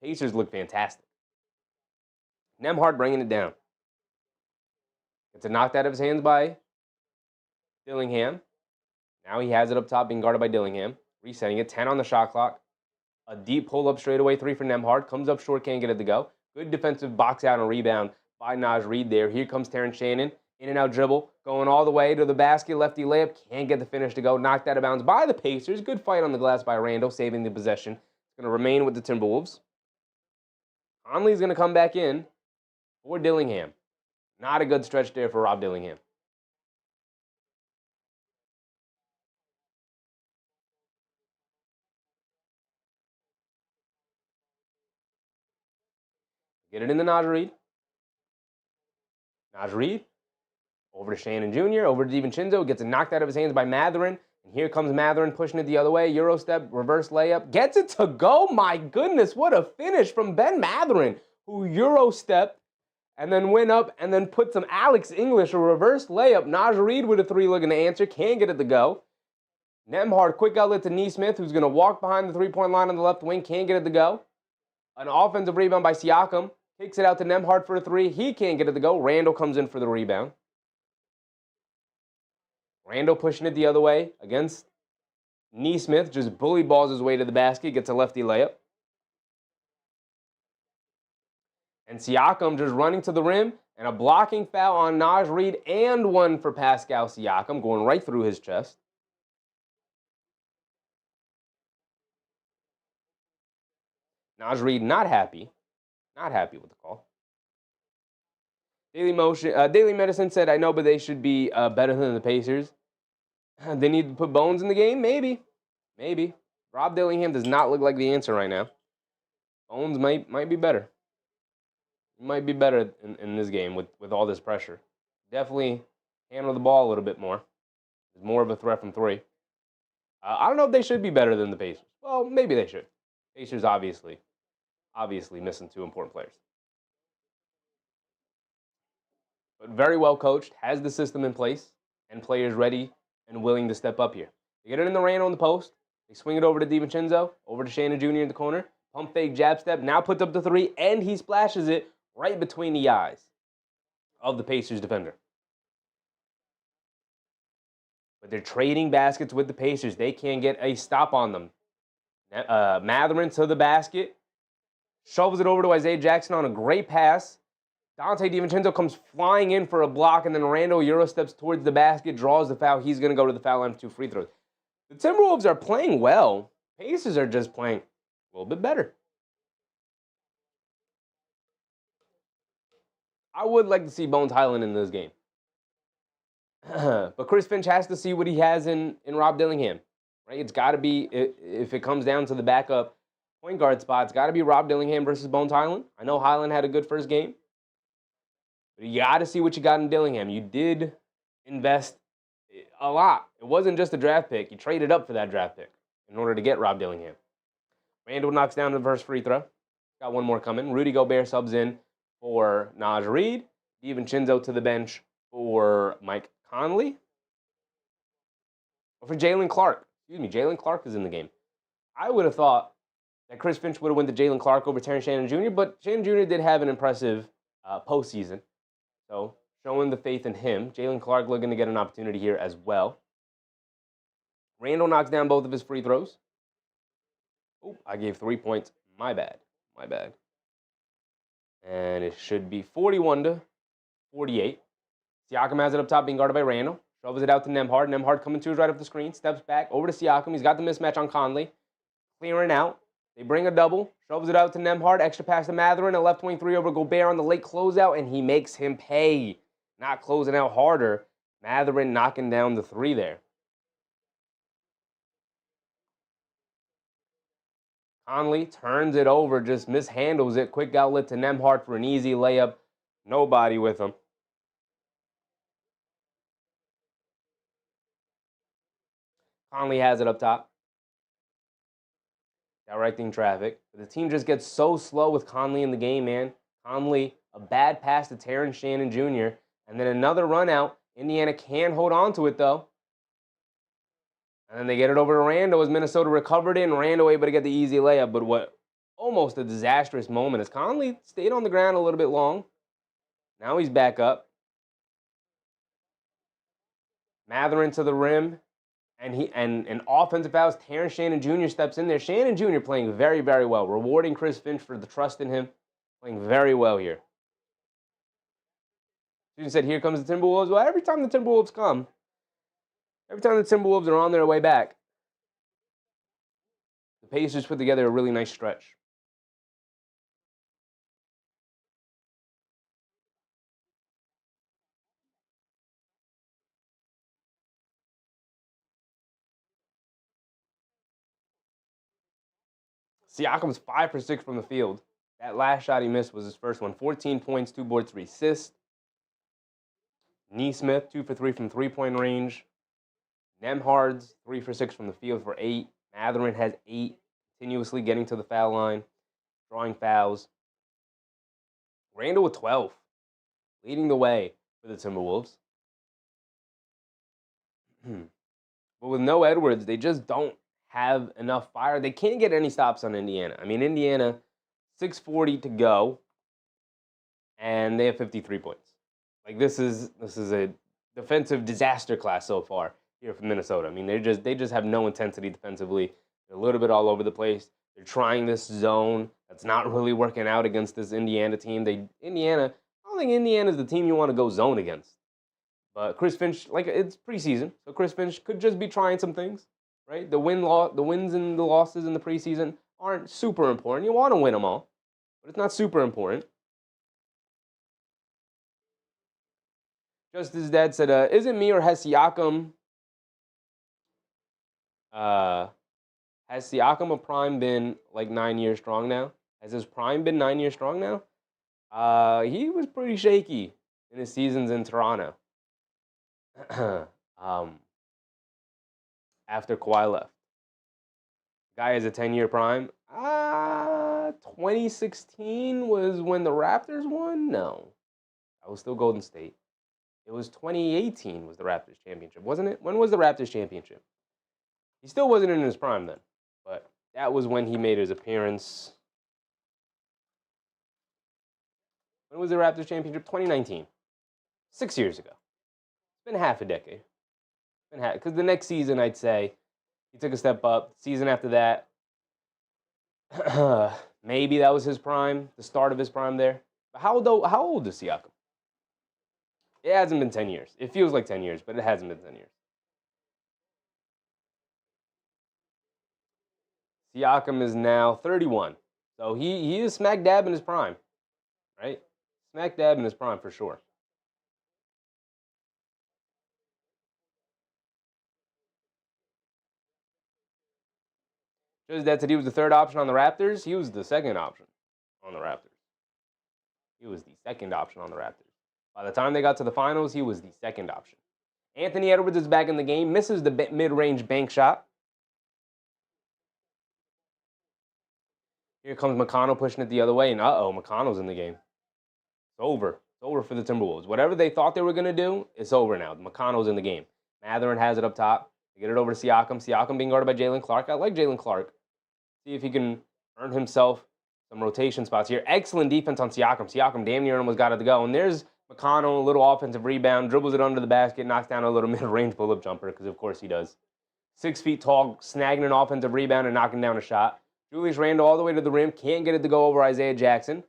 Pacers look fantastic. Nembhard bringing it down. It's a knocked out of his hands by Dillingham. Now he has it up top, being guarded by Dillingham. Resetting it. 10 on the shot clock. A deep pull-up straightaway 3 for Nembhard. Comes up short, can't get it to go. Good defensive box out and rebound by Naj Reid there. Here comes Terrence Shannon. In and out dribble. Going all the way to the basket. Lefty layup. Can't get the finish to go. Knocked out of bounds by the Pacers. Good fight on the glass by Randle, saving the possession. It's going to remain with the Timberwolves. Conley's going to come back in for Dillingham. Not a good stretch there for Rob Dillingham. Get it in the Naj Reid. Naj Reid. Over to Shannon Jr., over to DiVincenzo. Gets it knocked out of his hands by Mathurin. And here comes Mathurin pushing it the other way. Euro step, reverse layup. Gets it to go. My goodness, what a finish from Ben Mathurin, who Euro stepped and then went up and then put some Alex English, a reverse layup. Naj Reid with a 3 looking to answer. Can't get it to go. Nembhard, quick outlet to Nesmith, who's going to walk behind the three-point line on the left wing. Can't get it to go. An offensive rebound by Siakam. Kicks it out to Nembhard for a 3. He can't get it to go. Randle comes in for the rebound. Randle pushing it the other way against Nesmith. Just bully balls his way to the basket. Gets a lefty layup. And Siakam just running to the rim. And a blocking foul on Naj Reid and one for Pascal Siakam. Going right through his chest. Naj Reid not happy. Not happy with the call. Daily Medicine said, I know, but they should be better than the Pacers. They need to put Bones in the game? Maybe. Maybe. Rob Dillingham does not look like the answer right now. Bones might be better. He might be better in this game with all this pressure. Definitely handle the ball a little bit more. There's more of a threat from 3. I don't know if they should be better than the Pacers. Well, maybe they should. Pacers obviously missing 2 important players. But very well coached, has the system in place, and players ready and willing to step up here. They get it in the rain on the post. They swing it over to DiVincenzo, over to Shannon Jr. in the corner. Pump fake, jab step, now puts up the 3, and he splashes it right between the eyes of the Pacers defender. But they're trading baskets with the Pacers. They can't get a stop on them. Mathurin to the basket. Shovels it over to Isaiah Jackson on a great pass. Dante DiVincenzo comes flying in for a block, and then Randle Euro steps towards the basket, draws the foul. He's going to go to the foul line for 2 free throws. The Timberwolves are playing well. Pacers are just playing a little bit better. I would like to see Bones Highland in this game. But Chris Finch has to see what he has in Rob Dillingham. Right? It's got to be, if it comes down to the backup point guard spot, it's got to be Rob Dillingham versus Bones Highland. I know Highland had a good first game. But you got to see what you got in Dillingham. You did invest a lot. It wasn't just a draft pick. You traded up for that draft pick in order to get Rob Dillingham. Randle knocks down the first free throw. Got one more coming. Rudy Gobert subs in for Naj Reid. DiVincenzo to the bench for Mike Conley. Or for Jalen Clark. Excuse me, Jalen Clark is in the game. I would have thought that Chris Finch would have went to Jalen Clark over Terrence Shannon Jr., but Shannon Jr. did have an impressive postseason. So, showing the faith in him. Jalen Clark looking to get an opportunity here as well. Randle knocks down both of his free throws. Oh, I gave 3 points. My bad. My bad. And it should be 41-48. Siakam has it up top, being guarded by Randle. Shovels it out to Nembhard. Nembhard coming to his right off the screen. Steps back over to Siakam. He's got the mismatch on Conley. Clearing out. They bring a double. Shovels it out to Nembhard. Extra pass to Mathurin. A left wing 3 over Gobert on the late closeout, and he makes him pay. Not closing out harder. Mathurin knocking down the 3 there. Conley turns it over, just mishandles it. Quick outlet to Nembhard for an easy layup. Nobody with him. Conley has it up top. Directing traffic. But the team just gets so slow with Conley in the game, man. Conley, a bad pass to Terrence Shannon Jr. And then another run out. Indiana can hold on to it, though. And then they get it over to Randle as Minnesota recovered it, and Randle able to get the easy layup. But what almost a disastrous moment as Conley stayed on the ground a little bit long. Now he's back up. Matherin to the rim. And offensive fouls. Terrence Shannon Jr. steps in there. Shannon Jr. playing very, very well. Rewarding Chris Finch for the trust in him. Playing very well here. Student said, here comes the Timberwolves. Well, every time the Timberwolves come, every time the Timberwolves are on their way back, the Pacers put together a really nice stretch. Siakam's 5 for 6 from the field. That last shot he missed was his first one. 14 points, 2 boards, 3 assists. Nesmith, 2 for 3 from three-point range. Nembhard's 3 for 6 from the field for 8. Matherin has 8, continuously getting to the foul line, drawing fouls. Randle with 12, leading the way for the Timberwolves. But with no Edwards, they just don't have enough fire. They can't get any stops on Indiana. I mean, Indiana, 6:40 to go, and they have 53 points. Like this is a defensive disaster class so far here from Minnesota. I mean, they just have no intensity defensively. They're a little bit all over the place. They're trying this zone that's not really working out against this Indiana team. I don't think Indiana's the team you want to go zone against. But Chris Finch, like it's preseason, so Chris Finch could just be trying some things, right? The wins and the losses in the preseason aren't super important. You want to win them all, but it's not super important. Just as Dad said, is it me or has Siakam a prime been like 9 years strong now? Has his prime been 9 years strong now? He was pretty shaky in his seasons in Toronto. After Kawhi left. Guy has a 10-year prime. 2016 was when the Raptors won? No. That was still Golden State. It was 2018 was the Raptors championship, wasn't it? When was the Raptors championship? He still wasn't in his prime then, but that was when he made his appearance. When was the Raptors championship? 2019. 6 years ago. It's been half a decade. Because the next season, I'd say, he took a step up. Season after that, maybe that was his prime, the start of his prime there. But how old is Siakam? It hasn't been 10 years. It feels like 10 years, but it hasn't been 10 years. Siakam is now 31. So he is smack dab in his prime, right? Smack dab in his prime for sure. Just that said he was the third option on the Raptors. He was the second option on the Raptors. By the time they got to the finals, he was the second option. Anthony Edwards is back in the game. Misses the mid-range bank shot. Here comes McConnell pushing it the other way, and McConnell's in the game. It's over. It's over for the Timberwolves. Whatever they thought they were going to do, it's over now. McConnell's in the game. Matherin has it up top. They get it over to Siakam. Siakam being guarded by Jalen Clark. I like Jalen Clark. See if he can earn himself some rotation spots here. Excellent defense on Siakam. Siakam damn near almost got it to go. And there's McConnell, a little offensive rebound, dribbles it under the basket, knocks down a little mid-range pull-up jumper, because of course he does. 6 feet tall, snagging an offensive rebound and knocking down a shot. Julius Randle all the way to the rim, can't get it to go over Isaiah Jackson.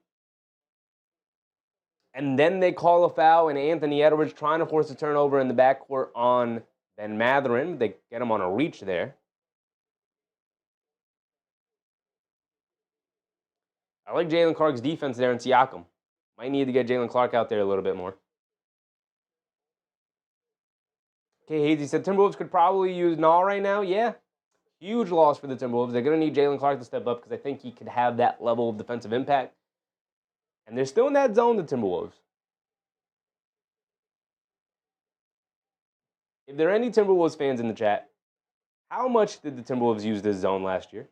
And then they call a foul, and Anthony Edwards trying to force a turnover in the backcourt on Ben Matherin. They get him on a reach there. I like Jalen Clark's defense there in Siakam. Might need to get Jalen Clark out there a little bit more. Okay, Hazy said Timberwolves could probably use Nall right now. Yeah. Huge loss for the Timberwolves. They're going to need Jalen Clark to step up because I think he could have that level of defensive impact. And they're still in that zone, the Timberwolves. If there are any Timberwolves fans in the chat, how much did the Timberwolves use this zone last year?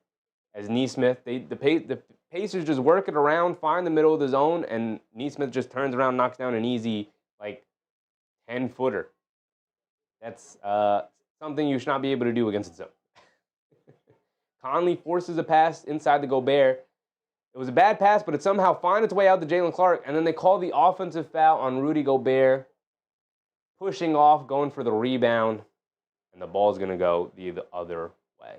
As Nesmith, the Pacers just work it around, find the middle of the zone, and Nesmith just turns around, knocks down an easy, 10-footer. That's something you should not be able to do against the zone. Conley forces a pass inside the Gobert. It was a bad pass, but it somehow finds its way out to Jalen Clark, and then they call the offensive foul on Rudy Gobert, pushing off, going for the rebound, and the ball's going to go the other way.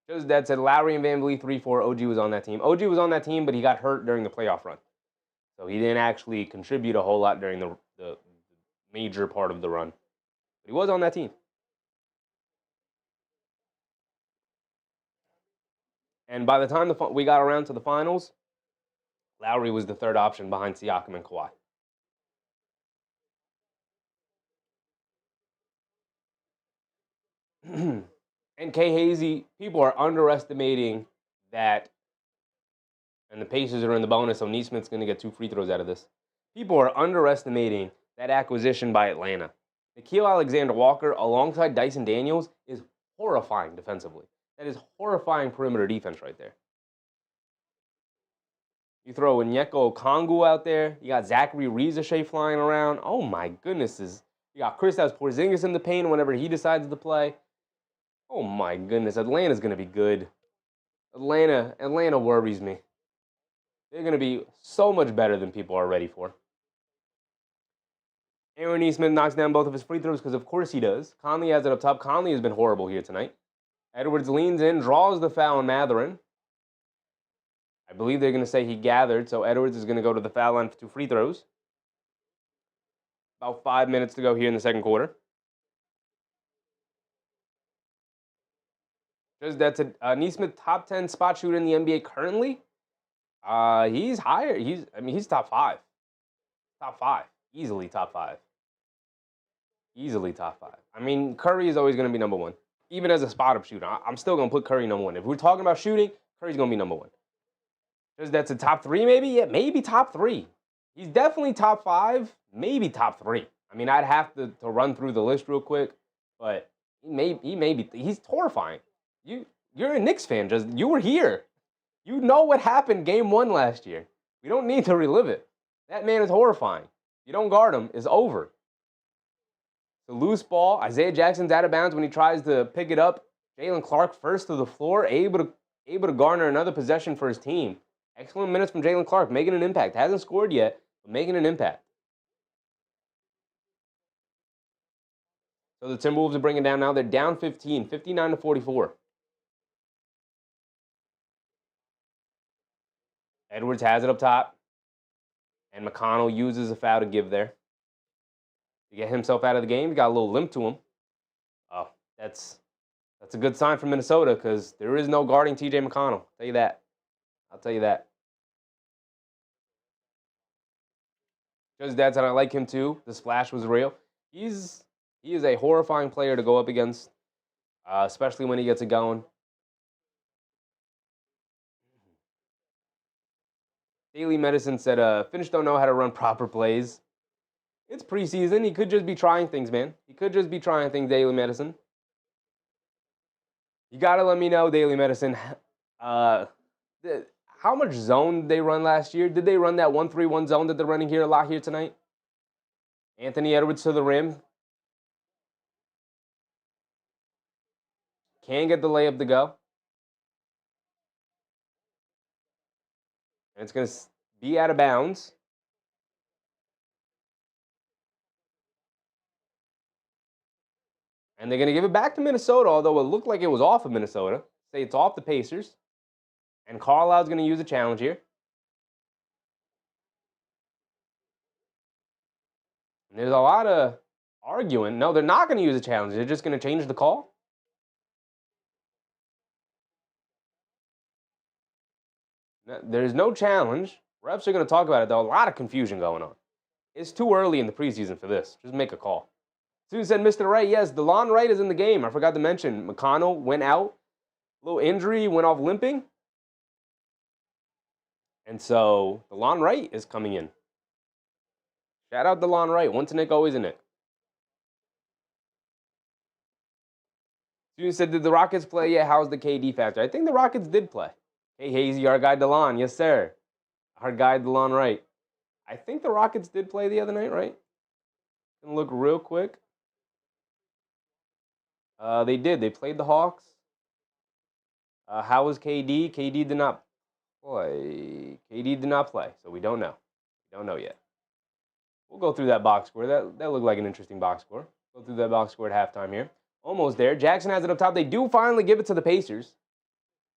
Just that said, Lowry and VanVleet 3-4. OG was on that team. OG was on that team, but he got hurt during the playoff run. So he didn't actually contribute a whole lot during the major part of the run. But he was on that team. And by the time we got around to the finals, Lowry was the third option behind Siakam and Kawhi. And K. Hazy, people are underestimating that, and the Pacers are in the bonus, so Nesmith's going to get 2 free throws out of this. People are underestimating that acquisition by Atlanta. Nickeil Alexander-Walker alongside Dyson Daniels is horrifying defensively. That is horrifying perimeter defense right there. You throw Onyeka Okongwu out there. You got Zachary Rieseshay flying around. Oh my goodness. You got Kristaps Porzingis in the paint whenever he decides to play. Oh my goodness. Atlanta's going to be good. Atlanta worries me. They're going to be so much better than people are ready for. Aaron Nesmith knocks down both of his free throws because of course he does. Conley has it up top. Conley has been horrible here tonight. Edwards leans in, draws the foul on Mathurin. I believe they're going to say he gathered, so Edwards is going to go to the foul line for 2 free throws. About 5 minutes to go here in the second quarter. Just that's a Nesmith top 10 spot shooter in the NBA currently. He's higher. He's top 5. Top 5. Easily top 5. Easily top 5. I mean, Curry is always going to be number 1. Even as a spot-up shooter, I'm still going to put Curry number 1. If we're talking about shooting, Curry's going to be number 1. Just that's a top 3 maybe? Yeah, maybe top 3. He's definitely top 5, maybe top 3. I mean, I'd have to run through the list real quick, but he's horrifying. You're a Knicks fan, you were here. You know what happened game 1 last year. We don't need to relive it. That man is horrifying. You don't guard him, it's over. The loose ball, Isaiah Jackson's out of bounds when he tries to pick it up. Jalen Clark first to the floor, able to garner another possession for his team. Excellent minutes from Jalen Clark, making an impact. Hasn't scored yet, but making an impact. So the Timberwolves are bringing down now. They're down 15, 59-44. Edwards has it up top. And McConnell uses a foul to give there. To get himself out of the game, he got a little limp to him. Oh, that's a good sign for Minnesota because there is no guarding TJ McConnell. I'll tell you that. I'll tell you that. Just that's how I like him too. The splash was real. He is a horrifying player to go up against, especially when he gets it going. Daily Medicine said, Finch don't know how to run proper plays. It's preseason. He could just be trying things, man. He could just be trying things, Daily Medicine. You got to let me know, Daily Medicine, how much zone did they run last year? Did they run that 1-3-1 zone that they're running here a lot here tonight? Anthony Edwards to the rim. Can't get the layup to go. And it's going to be out of bounds. And they're going to give it back to Minnesota, although it looked like it was off of Minnesota. Say it's off the Pacers. And Carlisle's going to use a challenge here. And there's a lot of arguing. No, they're not going to use a challenge. They're just going to change the call. There's no challenge. Refs are going to talk about it, though. A lot of confusion going on. It's too early in the preseason for this. Just make a call. Soon said Mr. Wright, yes, DeLon Wright is in the game. I forgot to mention, McConnell went out. Little injury, went off limping. And so DeLon Wright is coming in. Shout out DeLon Wright. Once a Nick, always a Nick. Student said, did the Rockets play? Yeah, how's the KD factor? I think the Rockets did play. Hey, Hazy, our guy DeLon. Yes, sir. Our guy DeLon Wright. I think the Rockets did play the other night, right? Gonna look real quick. They did. They played the Hawks. How was KD? KD did not play. KD did not play, so we don't know. We don't know yet. We'll go through that box score. That looked like an interesting box score. Go through that box score at halftime here. Almost there. Jackson has it up top. They do finally give it to the Pacers.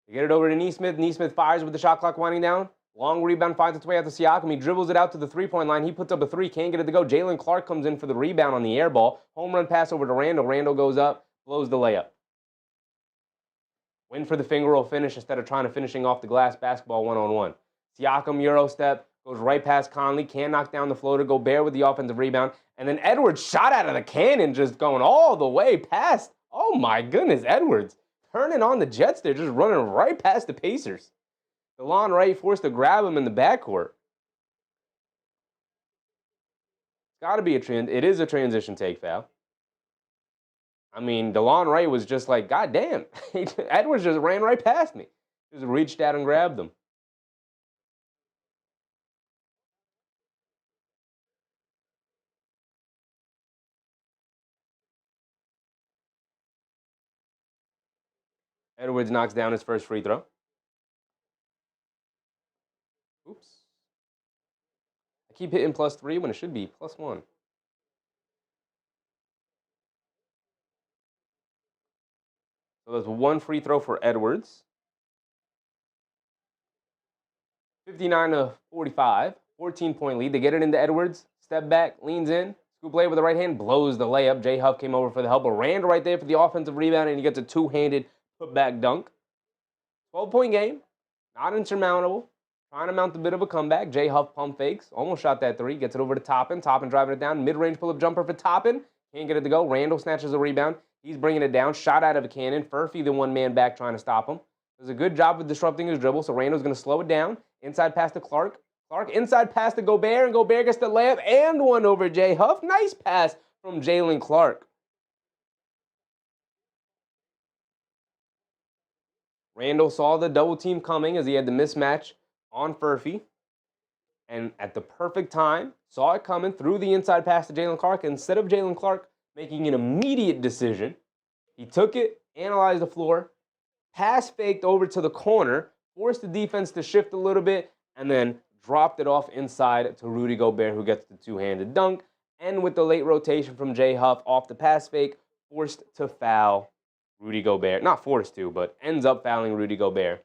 They get it over to Nesmith. Nesmith fires with the shot clock winding down. Long rebound finds its way out to Siakam. He dribbles it out to the three-point line. He puts up a three. Can't get it to go. Jalen Clark comes in for the rebound on the air ball. Home run pass over to Randle. Randle goes up. Blows the layup. Win for the finger roll finish instead of trying to finishing off the glass basketball one-on-one. Siakam Euro step. Goes right past Conley. Can't knock down the floater. Gobert with the offensive rebound. And then Edwards shot out of the cannon just going all the way past. Oh my goodness, Edwards. Turning on the Jets there. Just running right past the Pacers. DeLon Wright forced to grab him in the backcourt. It's got to be it is a transition take foul. I mean, DeLon Wright was just like, God damn. Edwards just ran right past me. Just reached out and grabbed him. Edwards knocks down his first free throw. Oops. I keep hitting +3 when it should be +1. So there's one free throw for Edwards. 59-45, 14-point lead. They get it into Edwards. Step back, leans in. Scoop layup with the right hand, blows the layup. Jay Huff came over for the help. But Randle right there for the offensive rebound, and he gets a two-handed put-back dunk. 12-point game. Not insurmountable. Trying to mount a bit of a comeback. Jay Huff pump fakes. Almost shot that three. Gets it over to Toppin. Toppin driving it down. Mid-range pull-up jumper for Toppin. Can't get it to go. Randle snatches a rebound. He's bringing it down. Shot out of a cannon. Furphy, the one-man back, trying to stop him. Does a good job of disrupting his dribble, so Randle's going to slow it down. Inside pass to Clark. Clark inside pass to Gobert, and Gobert gets the layup and one over Jay Huff. Nice pass from Jalen Clark. Randle saw the double team coming as he had the mismatch on Furphy. And at the perfect time, saw it coming, threw the inside pass to Jalen Clark. Instead of Jalen Clark making an immediate decision, he took it, analyzed the floor, pass faked over to the corner, forced the defense to shift a little bit, and then dropped it off inside to Rudy Gobert, who gets the two-handed dunk. And with the late rotation from Jay Huff off the pass fake, forced to foul Rudy Gobert. Not forced to, but ends up fouling Rudy Gobert,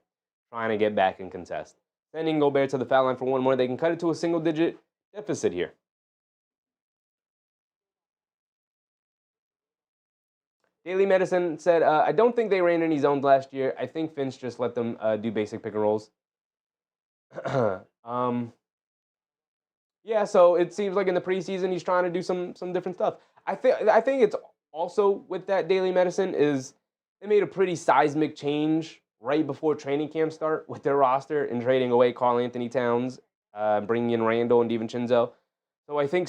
trying to get back and contest. Sending Gobert to the foul line for one more. They can cut it to a single-digit deficit here. Daily Medicine said, I don't think they ran any zones last year. I think Finch just let them do basic pick and rolls. Yeah, so it seems like in the preseason he's trying to do some different stuff. I think it's also with that Daily Medicine is they made a pretty seismic change right before training camp start with their roster and trading away Karl-Anthony Towns, bringing in Randle and DiVincenzo. So I think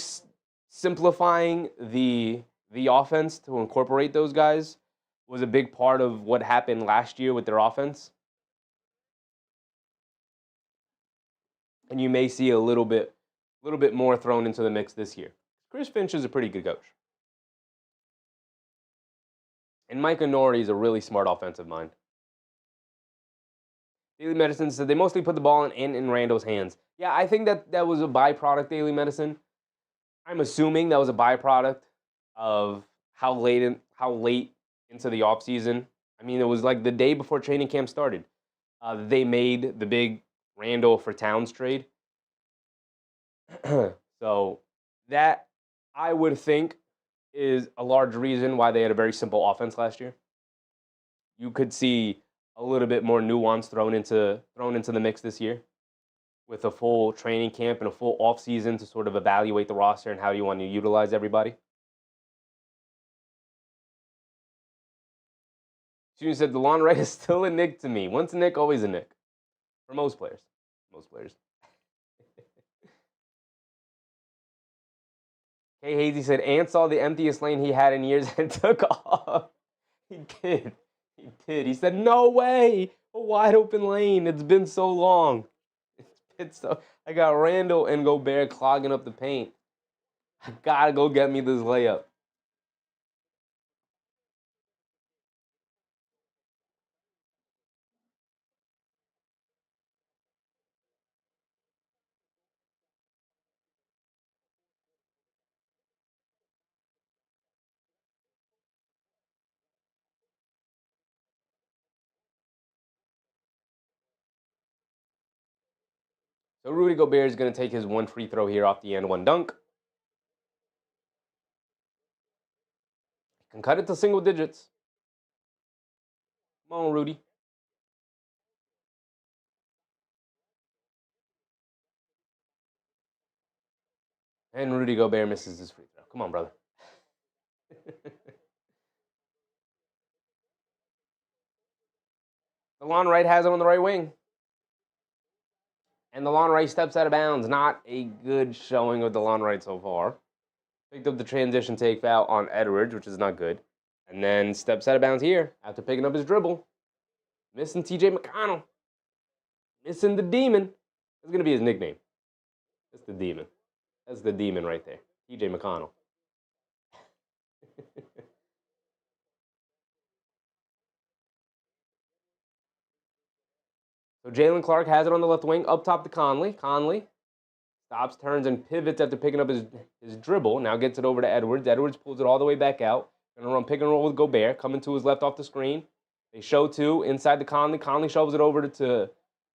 simplifying the offense to incorporate those guys was a big part of what happened last year with their offense. And you may see a little bit more thrown into the mix this year. Chris Finch is a pretty good coach. And Micah Norrie is a really smart offensive mind. Daily Medicine said they mostly put the ball in Randle's hands. Yeah, I think that was a byproduct, Daily Medicine. I'm assuming that was a byproduct of how late into the offseason. I mean, it was like the day before training camp started. They made the big Randle for Towns trade. So that, I would think, is a large reason why they had a very simple offense last year. You could see a little bit more nuance thrown into the mix this year. with a full training camp and a full offseason to sort of evaluate the roster and how you want to utilize everybody? Student said DeLon Wright is still a Knick to me. Once a Knick, always a Knick. For most players. Most players. Kay Hazy said Ant saw the emptiest lane he had in years and took off. He did. He did. He said, no way. A wide open lane. It's been so long. I got Randle and Gobert clogging up the paint. I gotta go get me this layup. So Rudy Gobert is going to take his one free throw here off the end, one dunk. Can cut it to single digits. Come on, Rudy. And Rudy Gobert misses his free throw. Come on, brother. DeLon Wright has it on the right wing. And DeLon Wright steps out of bounds. Not a good showing of DeLon Wright so far. Picked up the transition take foul on Edwards, which is not good. And then steps out of bounds here after picking up his dribble. Missing TJ McConnell. Missing the Demon. That's going to be his nickname. That's the Demon. That's the Demon right there. TJ McConnell. So Jalen Clark has it on the left wing, up top to Conley. Conley stops, turns, and pivots after picking up his dribble. Now gets it over to Edwards. Edwards pulls it all the way back out. Going to run pick and roll with Gobert. Coming to his left off the screen. They show two inside the Conley. Conley shoves it over to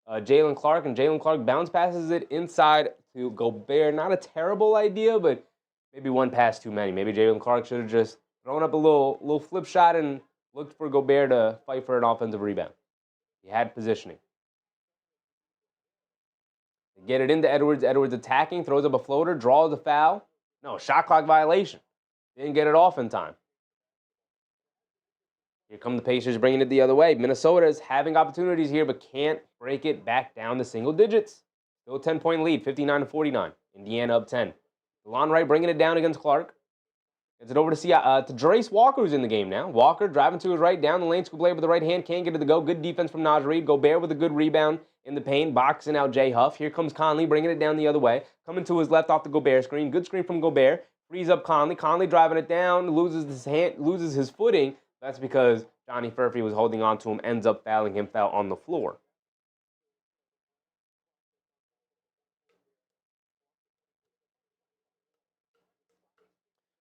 Jalen Clark, and Jalen Clark bounce passes it inside to Gobert. Not a terrible idea, but maybe one pass too many. Maybe Jalen Clark should have just thrown up a little flip shot and looked for Gobert to fight for an offensive rebound. He had positioning. Get it into Edwards. Edwards attacking, throws up a floater, draws a foul. No, shot clock violation. Didn't get it off in time. Here come the Pacers bringing it the other way. Minnesota is having opportunities here, but can't break it back down to single digits. Still a 10-point lead, 59-49. Indiana up 10. DeLon Wright bringing it down against Clark. Gets it over to Jarace Walker, who's in the game now. Walker driving to his right, down the lane, scoop with the right hand, can't get it to go. Good defense from Naj Reid. Gobert with a good rebound in the paint, boxing out Jay Huff. Here comes Conley, bringing it down the other way. Coming to his left off the Gobert screen. Good screen from Gobert. Frees up Conley. Conley driving it down, loses his footing. That's because Johnny Furphy was holding on to him, ends up fouling him, foul on the floor.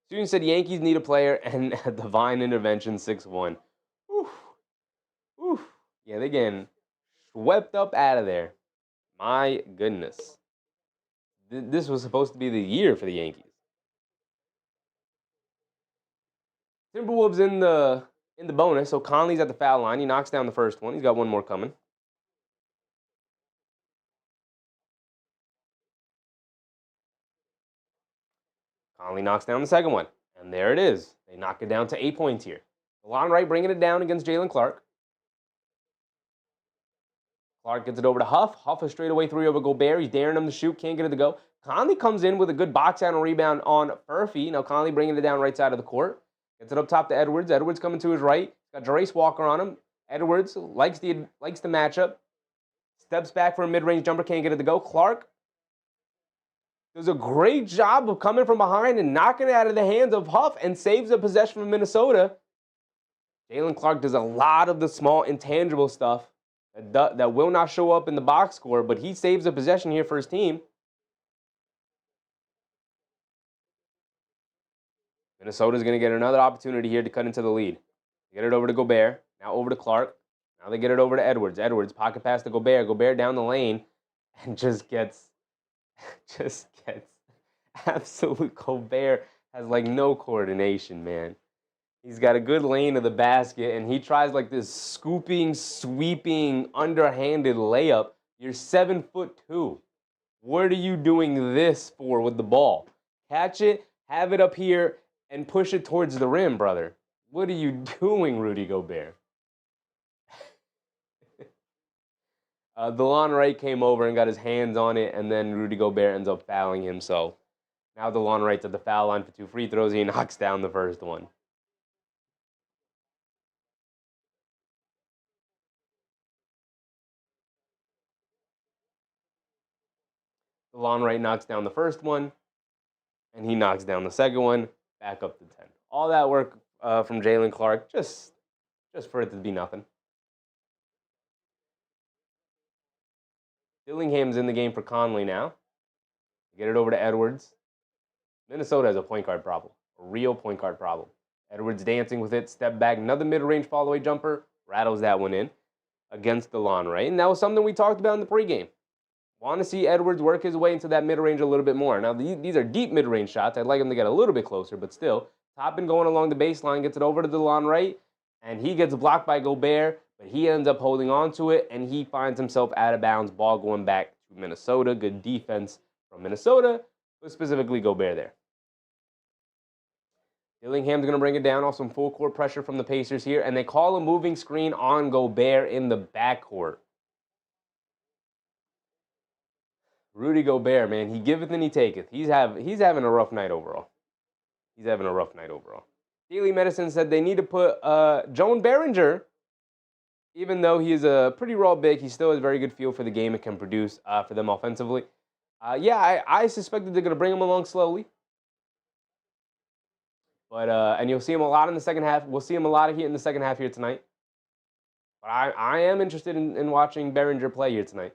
Student said Yankees need a player and a divine intervention 6-1. Oof. Oof. Yeah, they're getting swept up out of there. My goodness. This was supposed to be the year for the Yankees. Timberwolves in the bonus, so Conley's at the foul line. He knocks down the first one. He's got one more coming. Conley knocks down the second one. And there it is. They knock it down to 8 points here. DeLon Wright bringing it down against Jalen Clark. Clark gets it over to Huff. Huff a straightaway three over Gobert. He's daring him to shoot. Can't get it to go. Conley comes in with a good box out and rebound on Furphy. Now Conley bringing it down right side of the court. Gets it up top to Edwards. Edwards coming to his right. Got Jarace Walker on him. Edwards likes the matchup. Steps back for a mid-range jumper. Can't get it to go. Clark does a great job of coming from behind and knocking it out of the hands of Huff and saves a possession from Minnesota. Jalen Clark does a lot of the small intangible stuff that will not show up in the box score, but he saves a possession here for his team. Minnesota's going to get another opportunity here to cut into the lead. Get it over to Gobert. Now over to Clark. Now they get it over to Edwards. Edwards pocket pass to Gobert. Gobert down the lane and just gets absolute. Gobert has like no coordination, man. He's got a good lane to the basket, and he tries like this scooping, sweeping, underhanded layup. You're 7'2". What are you doing this for with the ball? Catch it, have it up here, and push it towards the rim, brother. What are you doing, Rudy Gobert? DeLon Wright came over and got his hands on it, and then Rudy Gobert ends up fouling him. So now DeLon Wright's at the foul line for 2 free throws. He knocks down the first one. DeLon Wright knocks down the first one, and he knocks down the second one, back up to 10. All that work from Jalen Clark, just for it to be nothing. Dillingham's in the game for Conley now. Get it over to Edwards. Minnesota has a point guard problem, a real point guard problem. Edwards dancing with it, step back, another mid-range fall-away jumper, rattles that one in against DeLon Wright. And that was something we talked about in the pregame. Want to see Edwards work his way into that mid-range a little bit more. Now, these are deep mid-range shots. I'd like him to get a little bit closer, but still. Toppin going along the baseline, gets it over to DeLon Wright, and he gets blocked by Gobert, but he ends up holding on to it, and he finds himself out of bounds, ball going back to Minnesota. Good defense from Minnesota, but specifically Gobert there. Dillingham's going to bring it down off some full court pressure from the Pacers here, and they call a moving screen on Gobert in the backcourt. Rudy Gobert, man, he giveth and he taketh. He's having a rough night overall. Daily Medicine said they need to put Joan Behringer, even though he is a pretty raw big, he still has very good feel for the game and can produce for them offensively. I suspected they're going to bring him along slowly. But and you'll see him a lot in the second half. We'll see him a lot in the second half here tonight. But I am interested in watching Behringer play here tonight.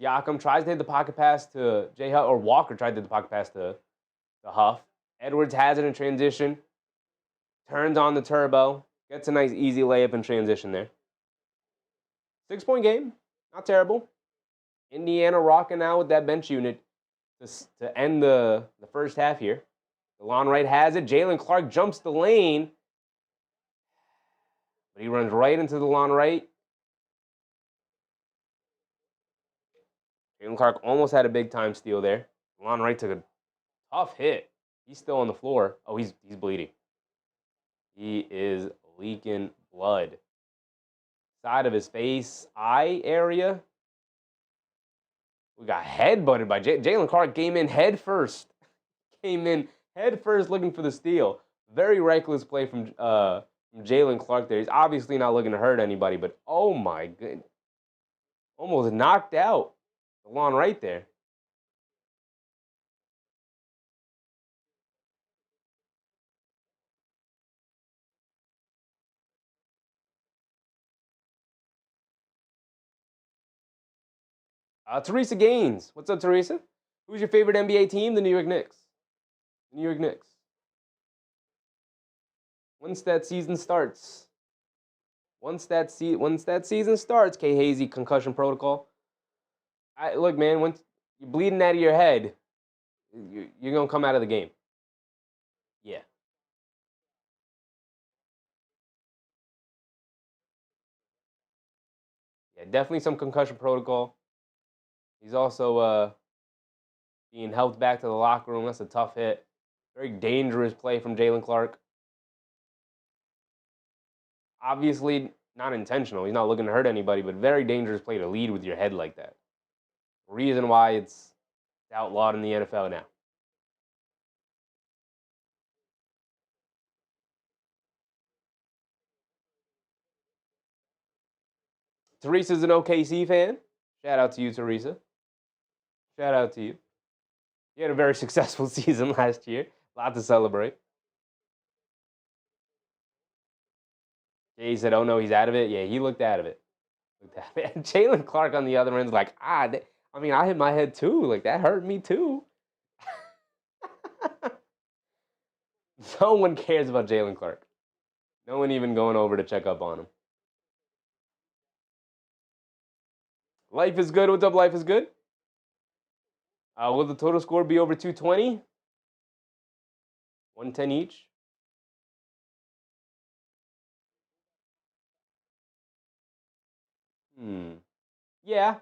Siakam tries to hit the pocket pass to J. Huff, or Walker tried to hit the pocket pass to Huff. Edwards has it in transition. Turns on the turbo. Gets a nice easy layup in transition there. 6-point game. Not terrible. Indiana rocking out with that bench unit to end the first half here. DeLon Wright has it. Jalen Clark jumps the lane. But he runs right into DeLon Wright. Jalen Clark almost had a big-time steal there. DeLon Wright took a tough hit. He's still on the floor. Oh, he's bleeding. He is leaking blood. Side of his face, eye area. We got headbutted by Jalen Clark. Came in head first. Looking for the steal. Very reckless play from Jalen Clark there. He's obviously not looking to hurt anybody, but oh my goodness. Almost knocked out DeLon right there. Teresa Gaines. What's up, Teresa? Who's your favorite NBA team? The New York Knicks. Once that season starts, K. Hazy concussion protocol. Look, man, once you're bleeding out of your head, you're gonna come out of the game. Yeah. Yeah, definitely some concussion protocol. He's also being helped back to the locker room. That's a tough hit. Very dangerous play from Jalen Clark. Obviously not intentional. He's not looking to hurt anybody, but very dangerous play to lead with your head like that. Reason why it's outlawed in the NFL now. Teresa's an OKC fan. Shout out to you, Teresa. Shout out to you. You had a very successful season last year. A lot to celebrate. Jay said, oh no, he's out of it. Yeah, he looked out of it. And Jalen Clark on the other end's like, I hit my head too. Like, that hurt me too. No one cares about Jalen Clark. No one even going over to check up on him. Life is good. What's up, Life is good? Will the total score be over 220? 110 each? Yeah.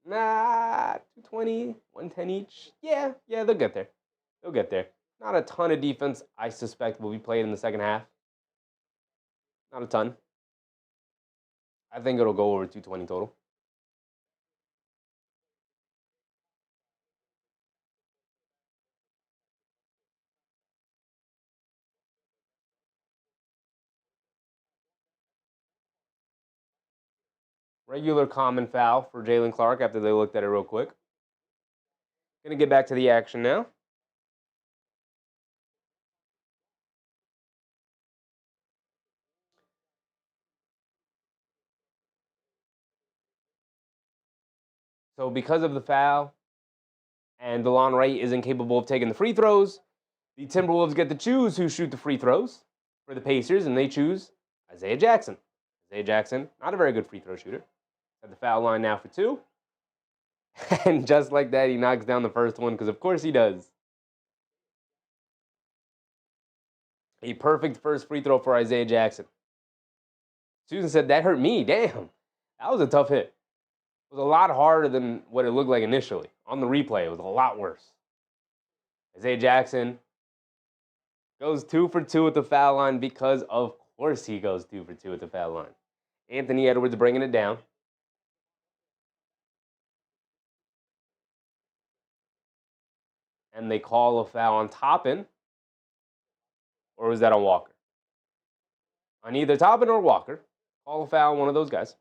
Nah, 220, 110 each. Yeah, they'll get there. They'll get there. Not a ton of defense, I suspect, will be played in the second half. Not a ton. I think it'll go over 220 total. Regular common foul for Jalen Clark after they looked at it real quick. Gonna get back to the action now. So because of the foul, and DeLon Wright is incapable of taking the free throws, the Timberwolves get to choose who shoot the free throws for the Pacers, and they choose Isaiah Jackson. Isaiah Jackson, not a very good free throw shooter. At the foul line now for 2. And just like that, he knocks down the first one, because of course he does. A perfect first free throw for Isaiah Jackson. Susan said, that hurt me. Damn. That was a tough hit. It was a lot harder than what it looked like initially. On the replay, it was a lot worse. Isaiah Jackson goes 2 for 2 at the foul line, because of course he goes 2 for 2 at the foul line. Anthony Edwards bringing it down. And they call a foul on Toppin. Or was that on Walker? On either Toppin or Walker. Call a foul on one of those guys.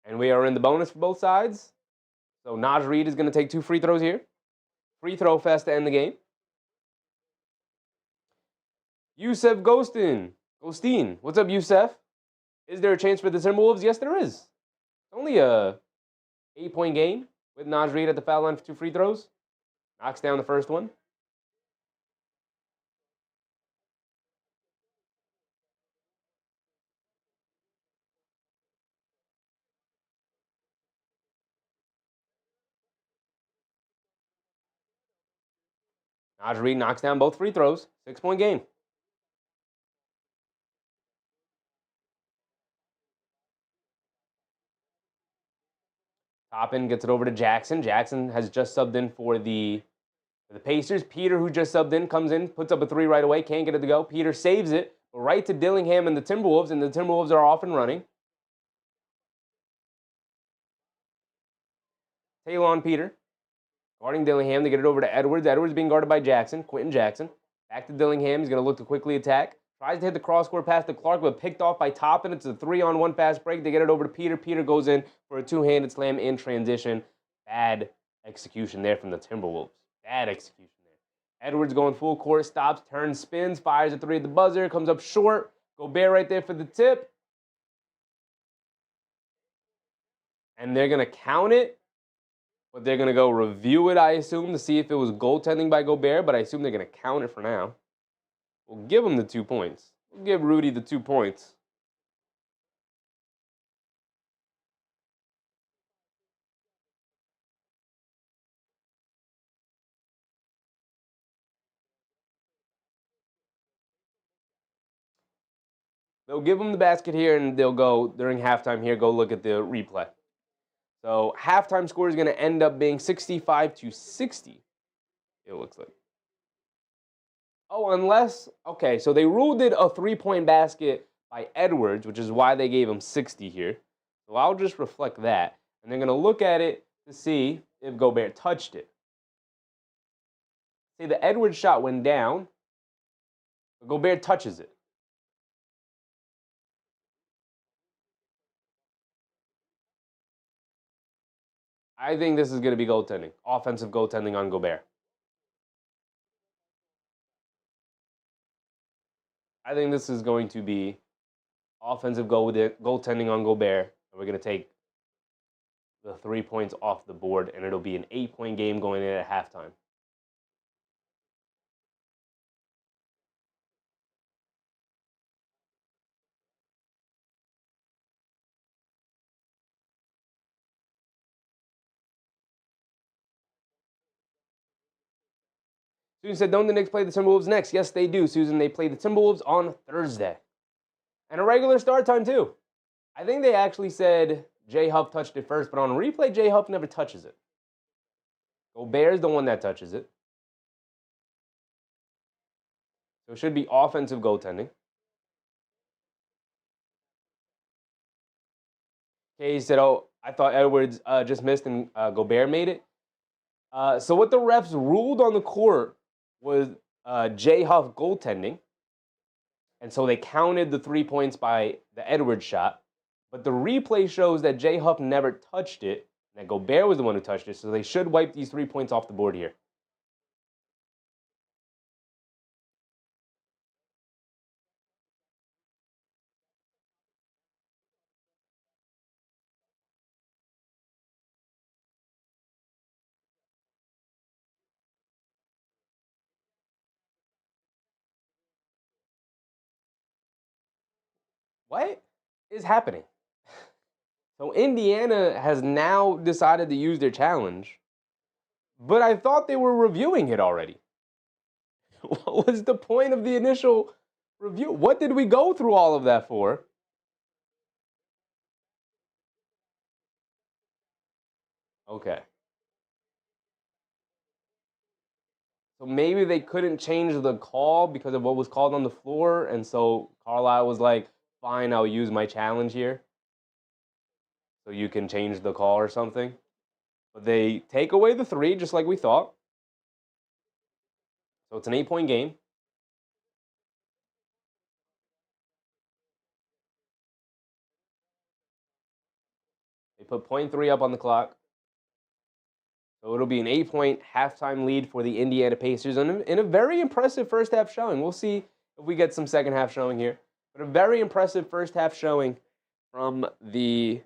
And we are in the bonus for both sides. So Naj Reid is going to take 2 free throws here. Free throw fest to end the game. Yusef Ghostin. What's up, Yusef? Is there a chance for the Timberwolves? Yes, there is. It's only a 8-point game with Naj Reid at the foul line for 2 free throws. Knocks down the first one. Naj Reid knocks down both free throws. 6-point game. Toppin gets it over to Jackson. Jackson has just subbed in for the Pacers. Peter, who just subbed in, comes in, puts up a 3 right away. Can't get it to go. Peter saves it right to Dillingham and the Timberwolves are off and running. Talon Peter guarding Dillingham. They get it over to Edwards. Edwards being guarded by Jackson. Quentin Jackson. Back to Dillingham. He's going to look to quickly attack. Tries to hit the cross-court pass to Clark, but picked off by Toppin. It's a 3-on-1 fast break. They get it over to Peter. Peter goes in for a 2-handed slam in transition. Bad execution there from the Timberwolves. Bad execution there. Edwards going full court, stops, turns, spins, fires a 3 at the buzzer, comes up short. Gobert right there for the tip. And they're going to count it, but they're going to go review it, I assume, to see if it was goaltending by Gobert, but I assume they're going to count it for now. We'll give him the 2 points. We'll give Rudy the 2 points. They'll give him the basket here, and they'll go, during halftime here, go look at the replay. So halftime score is going to end up being 65-60, it looks like. Oh, unless, okay, so they ruled it a 3-point basket by Edwards, which is why they gave him 60 here. So I'll just reflect that. And they're going to look at it to see if Gobert touched it. See, the Edwards shot went down, but Gobert touches it. I think this is going to be goaltending. Offensive goaltending on Gobert. I think this is going to be offensive goaltending on Gobert. And we're going to take the 3 points off the board, and it'll be an 8-point game going in at halftime. Susan said, don't the Knicks play the Timberwolves next? Yes, they do, Susan. They play the Timberwolves on Thursday. And a regular start time, too. I think they actually said Jay Huff touched it first, but on replay, Jay Huff never touches it. Gobert's the one that touches it. So it should be offensive goaltending. Okay, he said, oh, I thought Edwards just missed and Gobert made it. So what the refs ruled on the court was Jay Huff goaltending. And so they counted the 3 points by the Edwards shot. But the replay shows that Jay Huff never touched it, and that Gobert was the one who touched it. So they should wipe these 3 points off the board here. What is happening? So Indiana has now decided to use their challenge, but I thought they were reviewing it already. What was the point of the initial review? What did we go through all of that for? Okay. So maybe they couldn't change the call because of what was called on the floor, and so Carlisle was like, fine, I'll use my challenge here. So you can change the call or something. But they take away the 3, just like we thought. So it's an 8-point game. They put .3 up on the clock. So it'll be an 8-point halftime lead for the Indiana Pacers in a very impressive first half showing. We'll see if we get some second half showing here. But a very impressive first half showing from the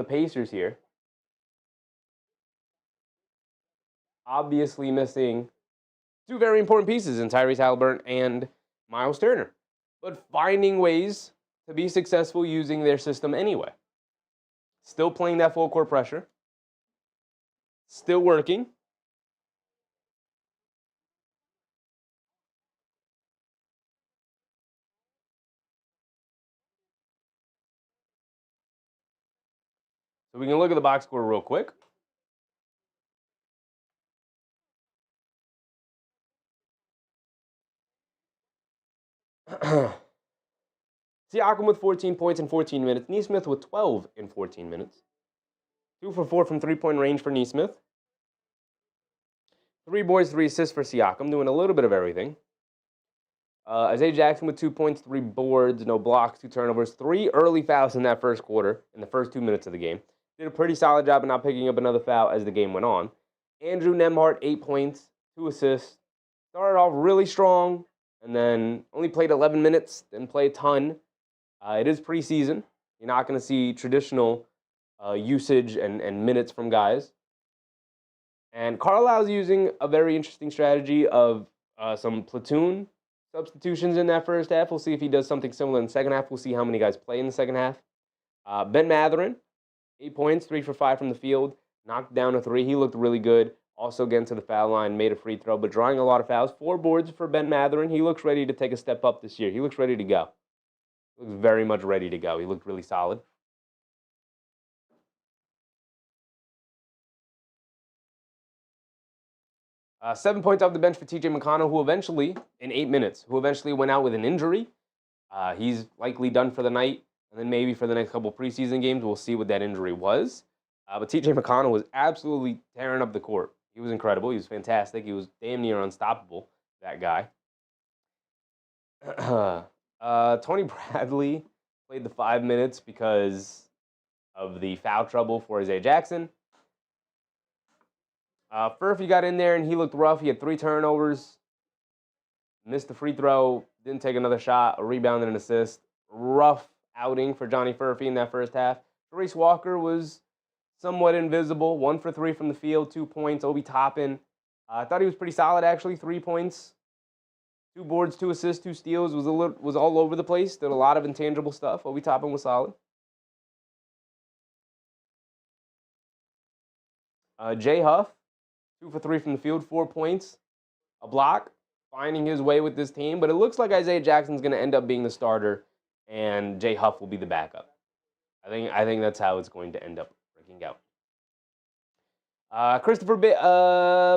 Pacers here. Obviously missing 2 very important pieces in Tyrese Haliburton and Miles Turner, but finding ways to be successful using their system anyway. Still playing that full court pressure. Still working. So we can look at the box score real quick. Siakam with 14 points in 14 minutes. Nesmith with 12 in 14 minutes. 2 for 4 from three-point range for Nesmith. 3 boards, 3 assists for Siakam, doing a little bit of everything. Isaiah Jackson with 2 points, 3 boards, no blocks, 2 turnovers, 3 early fouls in that first quarter, in the first 2 minutes of the game. Did a pretty solid job of not picking up another foul as the game went on. Andrew Nembhard, 8 points, 2 assists. Started off really strong, and then only played 11 minutes, didn't play a ton. It is preseason. You're not going to see traditional usage and minutes from guys. And Carlisle's using a very interesting strategy of some platoon substitutions in that first half. We'll see if he does something similar in the second half. We'll see how many guys play in the second half. Ben Mathurin, 8 points, 3 for 5 from the field. Knocked down a 3. He looked really good. Also getting to the foul line, made a free throw, but drawing a lot of fouls. 4 boards for Ben Mathurin. He looks ready to take a step up this year. He looks ready to go. He looks very much ready to go. He looked really solid. Uh, 7 points off the bench for TJ McConnell, who eventually, in 8 minutes, went out with an injury. He's likely done for the night, and then maybe for the next couple preseason games, we'll see what that injury was. But TJ McConnell was absolutely tearing up the court. He was incredible. He was fantastic. He was damn near unstoppable, that guy. Tony Bradley played the 5 minutes because of the foul trouble for Isaiah Jackson. Furphy got in there and he looked rough. He had 3 turnovers, missed the free throw, didn't take another shot, a rebound and an assist. Rough outing for Johnny Furphy in that first half. Therese Walker was somewhat invisible. 1 for 3 from the field, 2 points. Obi Toppin, I thought he was pretty solid actually. 3 points, 2 boards, 2 assists, 2 steals. Was all over the place. Did a lot of intangible stuff. Obi Toppin was solid. Jay Huff, 2 for 3 from the field, 4 points, a block, finding his way with this team, but it looks like Isaiah Jackson's going to end up being the starter, and Jay Huff will be the backup. I think that's how it's going to end up working out. Christopher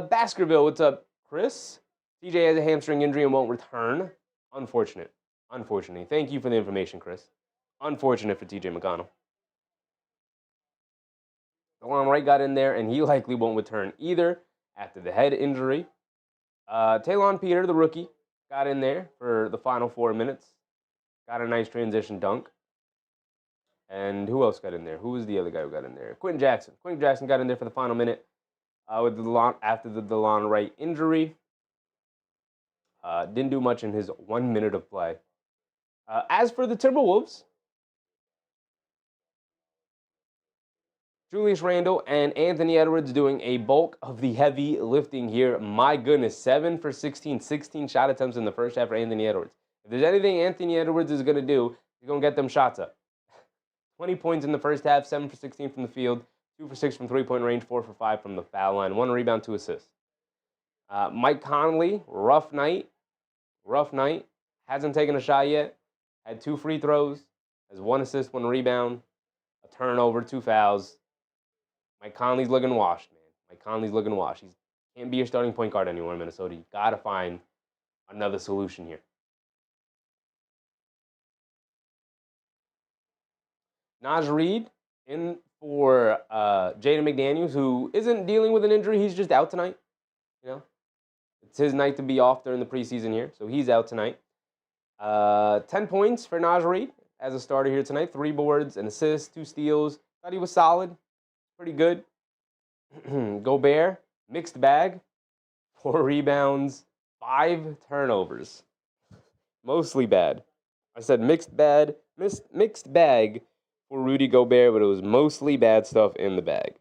Baskerville, what's up, Chris? TJ has a hamstring injury and won't return. Unfortunately. Thank you for the information, Chris. Unfortunate for TJ McConnell. DeLon Wright got in there, and he likely won't return either after the head injury. Talon Peter, the rookie, got in there for the final 4 minutes. Got a nice transition dunk. And who else got in there? Who was the other guy who got in there? Quentin Jackson. Quentin Jackson got in there for the final minute after the DeLon Wright injury. Didn't do much in his 1 minute of play. As for the Timberwolves, Julius Randle and Anthony Edwards doing a bulk of the heavy lifting here. My goodness, 7 for 16 shot attempts in the first half for Anthony Edwards. If there's anything Anthony Edwards is going to do, he's going to get them shots up. 20 points in the first half, 7 for 16 from the field, 2 for 6 from three-point range, 4 for 5 from the foul line, 1 rebound, 2 assists. Mike Conley, rough night. Hasn't taken a shot yet. Had 2 free throws, has 1 assist, 1 rebound, a turnover, 2 fouls. Mike Conley's looking washed, man. He can't be your starting point guard anymore in Minnesota. You got to find another solution here. Naj Reid in for Jaden McDaniels, who isn't dealing with an injury. He's just out tonight. It's his night to be off during the preseason here, so he's out tonight. 10 points for Naj Reid as a starter here tonight. 3 boards, an assist, 2 steals. Thought he was solid. Pretty good. Gobert, mixed bag. 4 rebounds, 5 turnovers. Mostly bad. I said mixed bag for Rudy Gobert, but it was mostly bad stuff in the bag.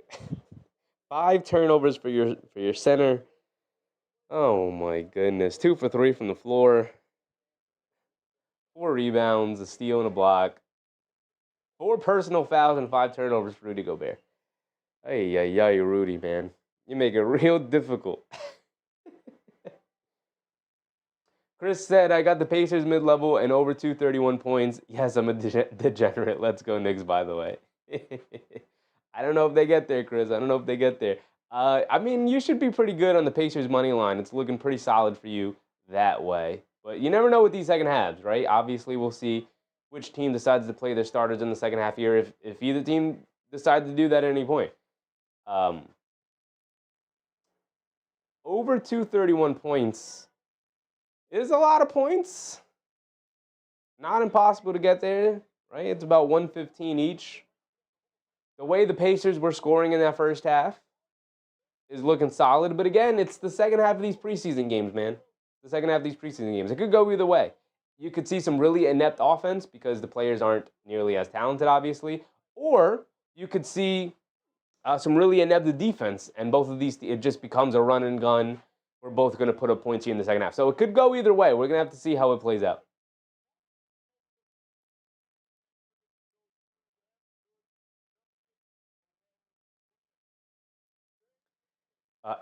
5 turnovers for your center. Oh my goodness. 2 for 3 from the floor. 4 rebounds, a steal and a block. 4 personal fouls and 5 turnovers for Rudy Gobert. Ay, Rudy, man. You make it real difficult. Chris said, I got the Pacers mid-level and over 231 points. Yes, I'm a degenerate. Let's go Knicks, by the way. I don't know if they get there, Chris. I mean, you should be pretty good on the Pacers money line. It's looking pretty solid for you that way. But you never know with these second halves, right? Obviously, we'll see which team decides to play their starters in the second half here if either team decides to do that at any point. Over 231 points is a lot of points. Not impossible to get there, right? It's about 115 each. The way the Pacers were scoring in that first half is looking solid. But again, it's the second half of these preseason games, man. It could go either way. You could see some really inept offense because the players aren't nearly as talented, obviously. Or you could see some really inept defense, and both of these, it just becomes a run and gun. We're both going to put up points here in the second half. So it could go either way. We're going to have to see how it plays out.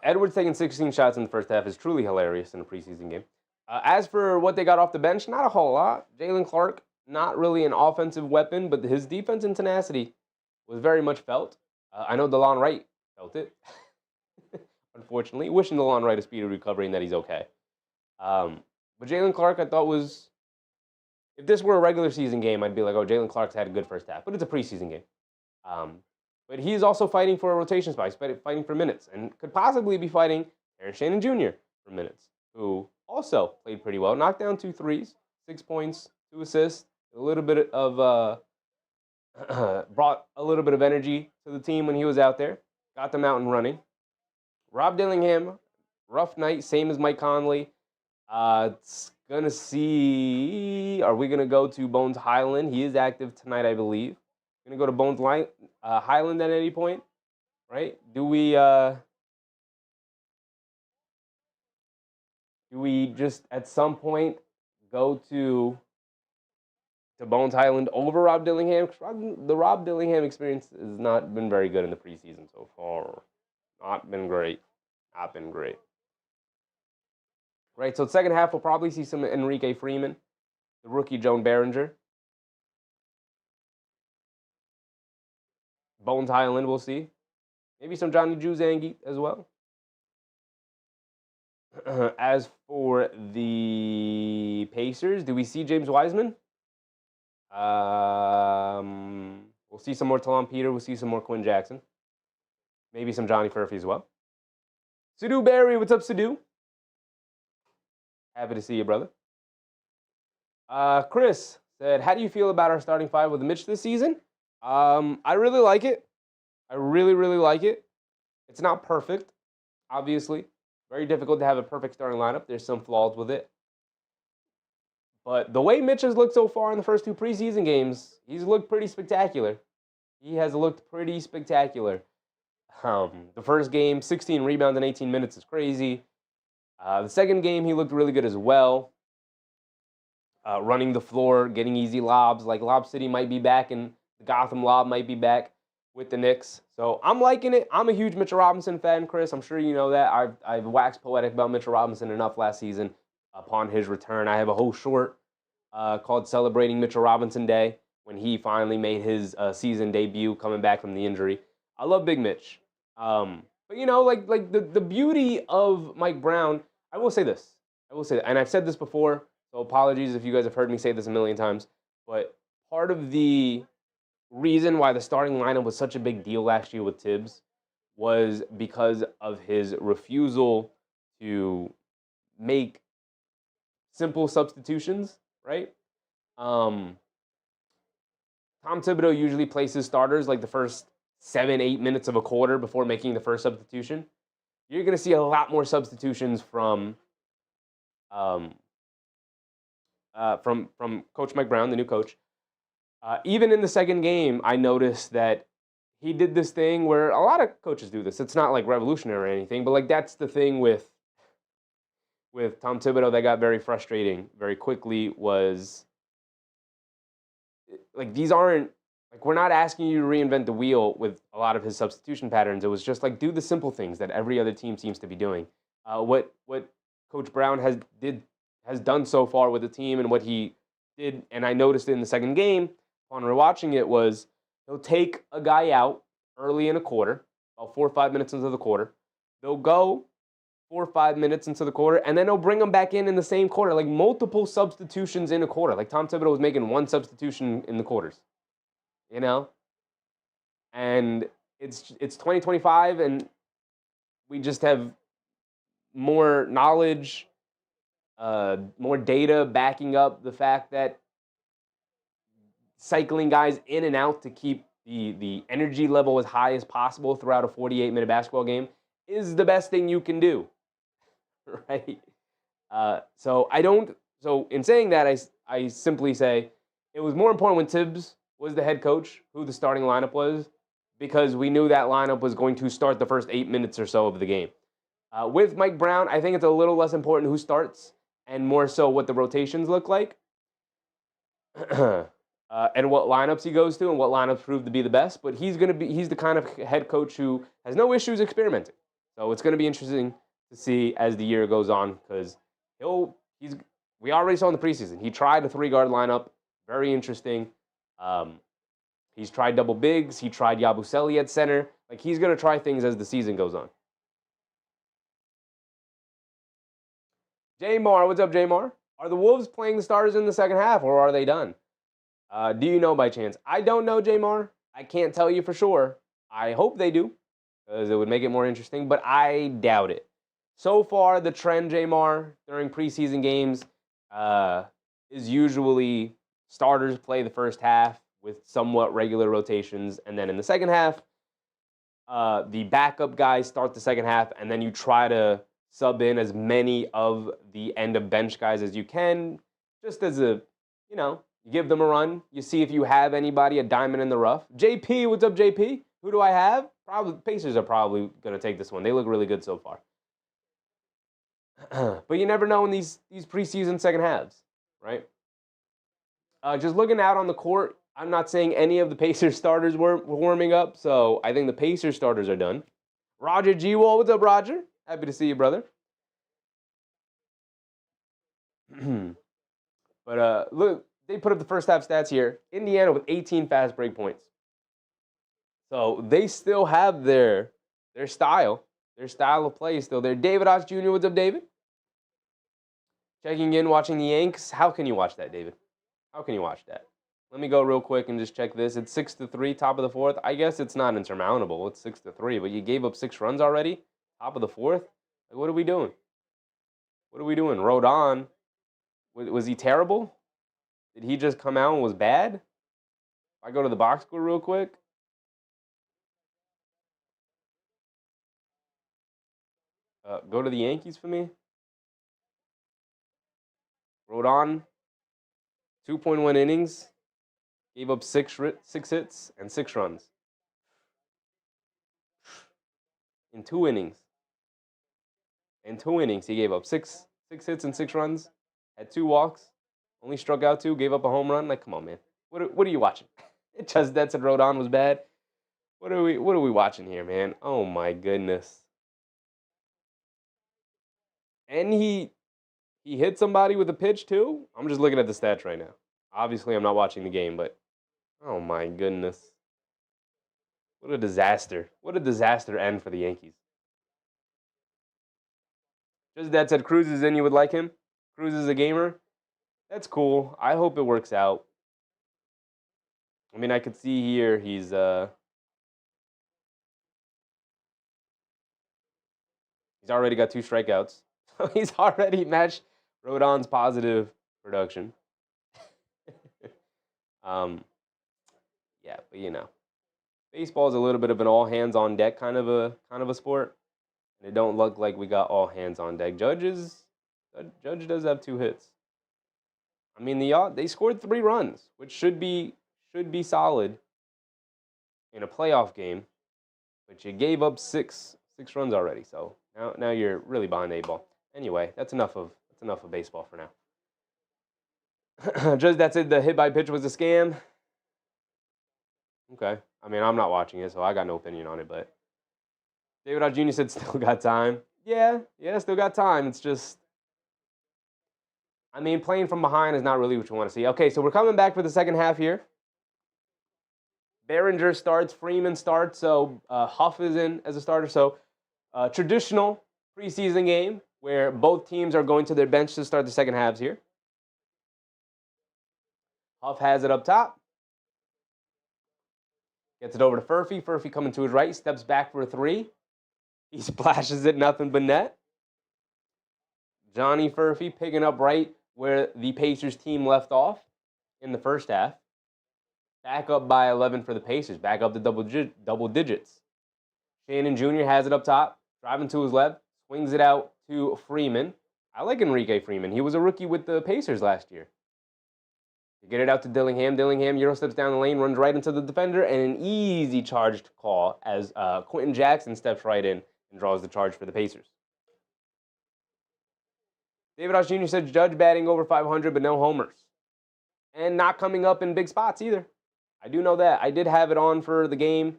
Edwards taking 16 shots in the first half is truly hilarious in a preseason game. As for what they got off the bench, not a whole lot. Jalen Clark, not really an offensive weapon, but his defense and tenacity was very much felt. I know DeLon Wright felt it, unfortunately. Wishing DeLon Wright a speedy recovery and that he's okay. But Jalen Clark, I thought was, if this were a regular season game, I'd be like, oh, Jalen Clark's had a good first half. But it's a preseason game. But he's also fighting for a rotation spot. He's fighting for minutes and could possibly be fighting Terrence Shannon Jr. for minutes, who also played pretty well. Knocked down 2 threes, 6 points, 2 assists, a little bit of brought a little bit of energy to the team when he was out there. Got them out and running. Rob Dillingham, rough night, same as Mike Conley. It's gonna see. Are we gonna go to Bones Highland? He is active tonight, I believe. Gonna go to Bones Highland at any point, right? Do we just at some point go to Bones Highland over Rob Dillingham? The Rob Dillingham experience has not been very good in the preseason so far. Not been great. Right right? So the second half, we'll probably see some Enrique Freeman, the rookie Joan Behringer. Bones Highland, we'll see. Maybe some Johnny Juzangi as well. As for the Pacers, do we see James Wiseman? We'll see some more Talon Peter. We'll see some more Quinn Jackson. Maybe some Johnny Furphy as well. Sadu Barry, what's up, Sadu? Happy to see you, brother. Chris said, how do you feel about our starting five with Mitch this season? I really like it. I really, really like it. It's not perfect, obviously. Very difficult to have a perfect starting lineup. There's some flaws with it. But the way Mitch has looked so far in the first two preseason games, he's looked pretty spectacular. He has looked pretty spectacular. The first game, 16 rebounds in 18 minutes is crazy. The second game, he looked really good as well. Running the floor, getting easy lobs. Like Lob City might be back, and the Gotham Lob might be back with the Knicks. So I'm liking it. I'm a huge Mitchell Robinson fan, Chris. I'm sure you know that. I've waxed poetic about Mitchell Robinson enough last season upon his return. I have a whole short called Celebrating Mitchell Robinson Day when he finally made his season debut coming back from the injury. I love Big Mitch. But, you know, like the beauty of Mike Brown, I will say this. And I've said this before, so apologies if you guys have heard me say this a million times, but part of the reason why the starting lineup was such a big deal last year with Tibbs was because of his refusal to make simple substitutions, right? Tom Thibodeau usually places starters like the first 7-8 minutes of a quarter before making the first substitution. You're going to see a lot more substitutions from Coach Mike Brown, the new coach. Even in the second game, I noticed that he did this thing where a lot of coaches do this. It's not like revolutionary or anything, but like that's the thing with Tom Thibodeau that got very frustrating very quickly was like these aren't like we're not asking you to reinvent the wheel with a lot of his substitution patterns. It was just like do the simple things that every other team seems to be doing. What Coach Brown has done so far with the team and what he did, and I noticed it in the second game upon rewatching it, was he'll take a guy out early in a quarter, about 4 or 5 minutes into the quarter. They'll go 4 or 5 minutes into the quarter, and then they'll bring them back in the same quarter, like multiple substitutions in a quarter. Like Tom Thibodeau was making one substitution in the quarters, you know? And it's 2025, and we just have more knowledge, more data backing up the fact that cycling guys in and out to keep the energy level as high as possible throughout a 48-minute basketball game is the best thing you can do, right? So in saying that, I simply say it was more important when Tibbs was the head coach who the starting lineup was, because we knew that lineup was going to start the first 8 minutes or so of the game. With Mike Brown, I think it's a little less important who starts and more so what the rotations look like. And what lineups he goes to and what lineups prove to be the best. But he's the kind of head coach who has no issues experimenting. So it's going to be interesting to see as the year goes on, because we already saw in the preseason, he tried a 3-guard lineup, very interesting. He's tried double bigs, he tried Yabusele at center. Like he's going to try things as the season goes on. Jamar, what's up, Jamar? Are the Wolves playing the starters in the second half, or are they done? Do you know by chance? I don't know, Jamar. I can't tell you for sure. I hope they do, because it would make it more interesting, but I doubt it. So far, the trend, Jamar, during preseason games is usually starters play the first half with somewhat regular rotations, and then in the second half, the backup guys start the second half, and then you try to sub in as many of the end of bench guys as you can, just as a, you give them a run. You see if you have anybody, a diamond in the rough. JP, what's up, JP? Who do I have? Probably Pacers are probably going to take this one. They look really good so far. But you never know in these preseason second halves, right? Just looking out on the court, I'm not saying any of the Pacers starters were warming up, so I think the Pacers starters are done. Roger G. Wall, what's up, Roger? Happy to see you, brother. But look, they put up the first half stats here. Indiana with 18 fast break points. So they still have their style of play still there. David Osh Jr., what's up, David? Checking in, watching the Yanks. How can you watch that, David? How can you watch that? Let me go real quick and just check this. It's 6-3, top of the fourth. I guess it's not insurmountable. It's 6-3, but you gave up 6 runs already, top of the fourth. Like, what are we doing? What are we doing? Rodon, was he terrible? Did he just come out and was bad? If I go to the box score real quick. Go to the Yankees for me. Rodon, 2.1 innings, gave up 6 hits and 6 runs. In 2 innings. In 2 innings, he gave up 6 hits and 6 runs, had 2 walks, only struck out 2, gave up a home run. Like, come on, man. What are you watching? It just that said Rodon was bad. What are we watching here, man? Oh my goodness. And he hit somebody with a pitch too? I'm just looking at the stats right now. Obviously, I'm not watching the game, but oh my goodness. What a disaster. What a disaster end for the Yankees. Just that said, Cruz is in. You would like him? Cruz is a gamer. That's cool. I hope it works out. I mean, I could see here he's already got 2 strikeouts. So he's already matched Rodon's positive production. Yeah, but you know, baseball is a little bit of an all hands on deck kind of a sport. And it don't look like we got all hands on deck. Judge does have 2 hits. I mean, they scored 3 runs, which should be solid in a playoff game, but you gave up 6 runs already. So now you're really behind the 8 ball. Anyway, that's enough of baseball for now. Just that's it. The hit by pitch was a scam. Okay. I mean, I'm not watching it, so I got no opinion on it. But David R. Jr. said still got time. Yeah, still got time. It's just, I mean, playing from behind is not really what you want to see. Okay, so we're coming back for the second half here. Behringer starts, Freeman starts, so Huff is in as a starter. So traditional preseason game where both teams are going to their bench to start the second halves here. Huff has it up top. Gets it over to Furphy. Furphy coming to his right, steps back for a 3. He splashes it, nothing but net. Johnny Furphy picking up right where the Pacers team left off in the first half. Back up by 11 for the Pacers. Back up to double digits. Shannon Jr. has it up top, driving to his left, swings it out to Freeman. I like Enrique Freeman. He was a rookie with the Pacers last year. You get it out to Dillingham. Dillingham Euro steps down the lane, runs right into the defender, and an easy charged call as Quentin Jackson steps right in and draws the charge for the Pacers. David Osh Jr. said Judge batting over 500, but no homers. And not coming up in big spots either. I do know that. I did have it on for the game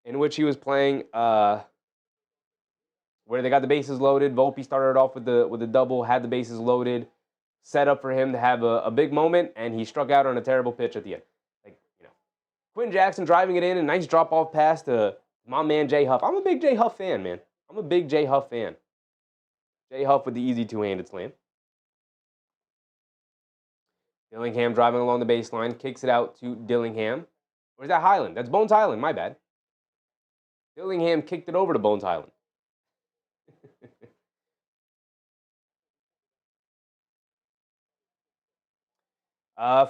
in which he was playing where they got the bases loaded. Volpe started off with the double, had the bases loaded, set up for him to have a big moment, and he struck out on a terrible pitch at the end. Quentin Jackson driving it in, a nice drop-off pass to my man Jay Huff. I'm a big Jay Huff fan, man. I'm a big Jay Huff fan. Jay Huff with the easy 2-handed slam. Dillingham driving along the baseline, kicks it out to Dillingham. Or is that Highland? That's Bones Highland, my bad. Dillingham kicked it over to Bones Highland.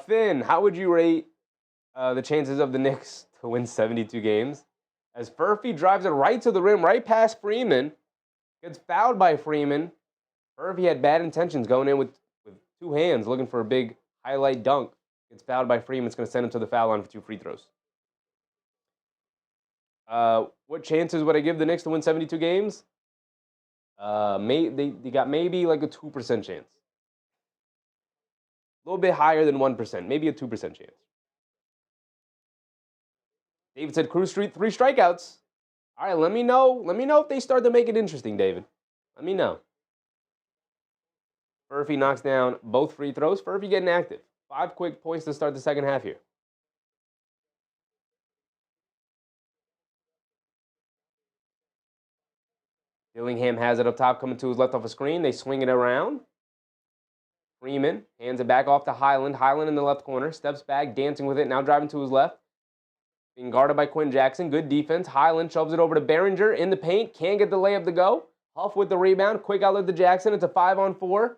Finn, how would you rate the chances of the Knicks to win 72 games? As Furphy drives it right to the rim, right past Freeman, gets fouled by Freeman. Furphy had bad intentions going in with 2 hands, looking for a big highlight dunk. Gets fouled by Freeman. It's going to send him to the foul line for 2 free throws. What chances would I give the Knicks to win 72 games? They got maybe like a 2% chance. A little bit higher than 1%, maybe a 2% chance. David said Cruz Street 3 strikeouts. All right, let me know. Let me know if they start to make it interesting, David. Let me know. Furphy knocks down both free throws. Furphy getting active. 5 quick points to start the second half here. Dillingham has it up top, coming to his left off a screen. They swing it around. Freeman hands it back off to Highland. Highland in the left corner. Steps back, dancing with it. Now driving to his left. Being guarded by Quinn Jackson. Good defense. Highland shoves it over to Behringer in the paint. Can't get the layup to go. Huff with the rebound. Quick outlet to Jackson. It's a 5-on-4.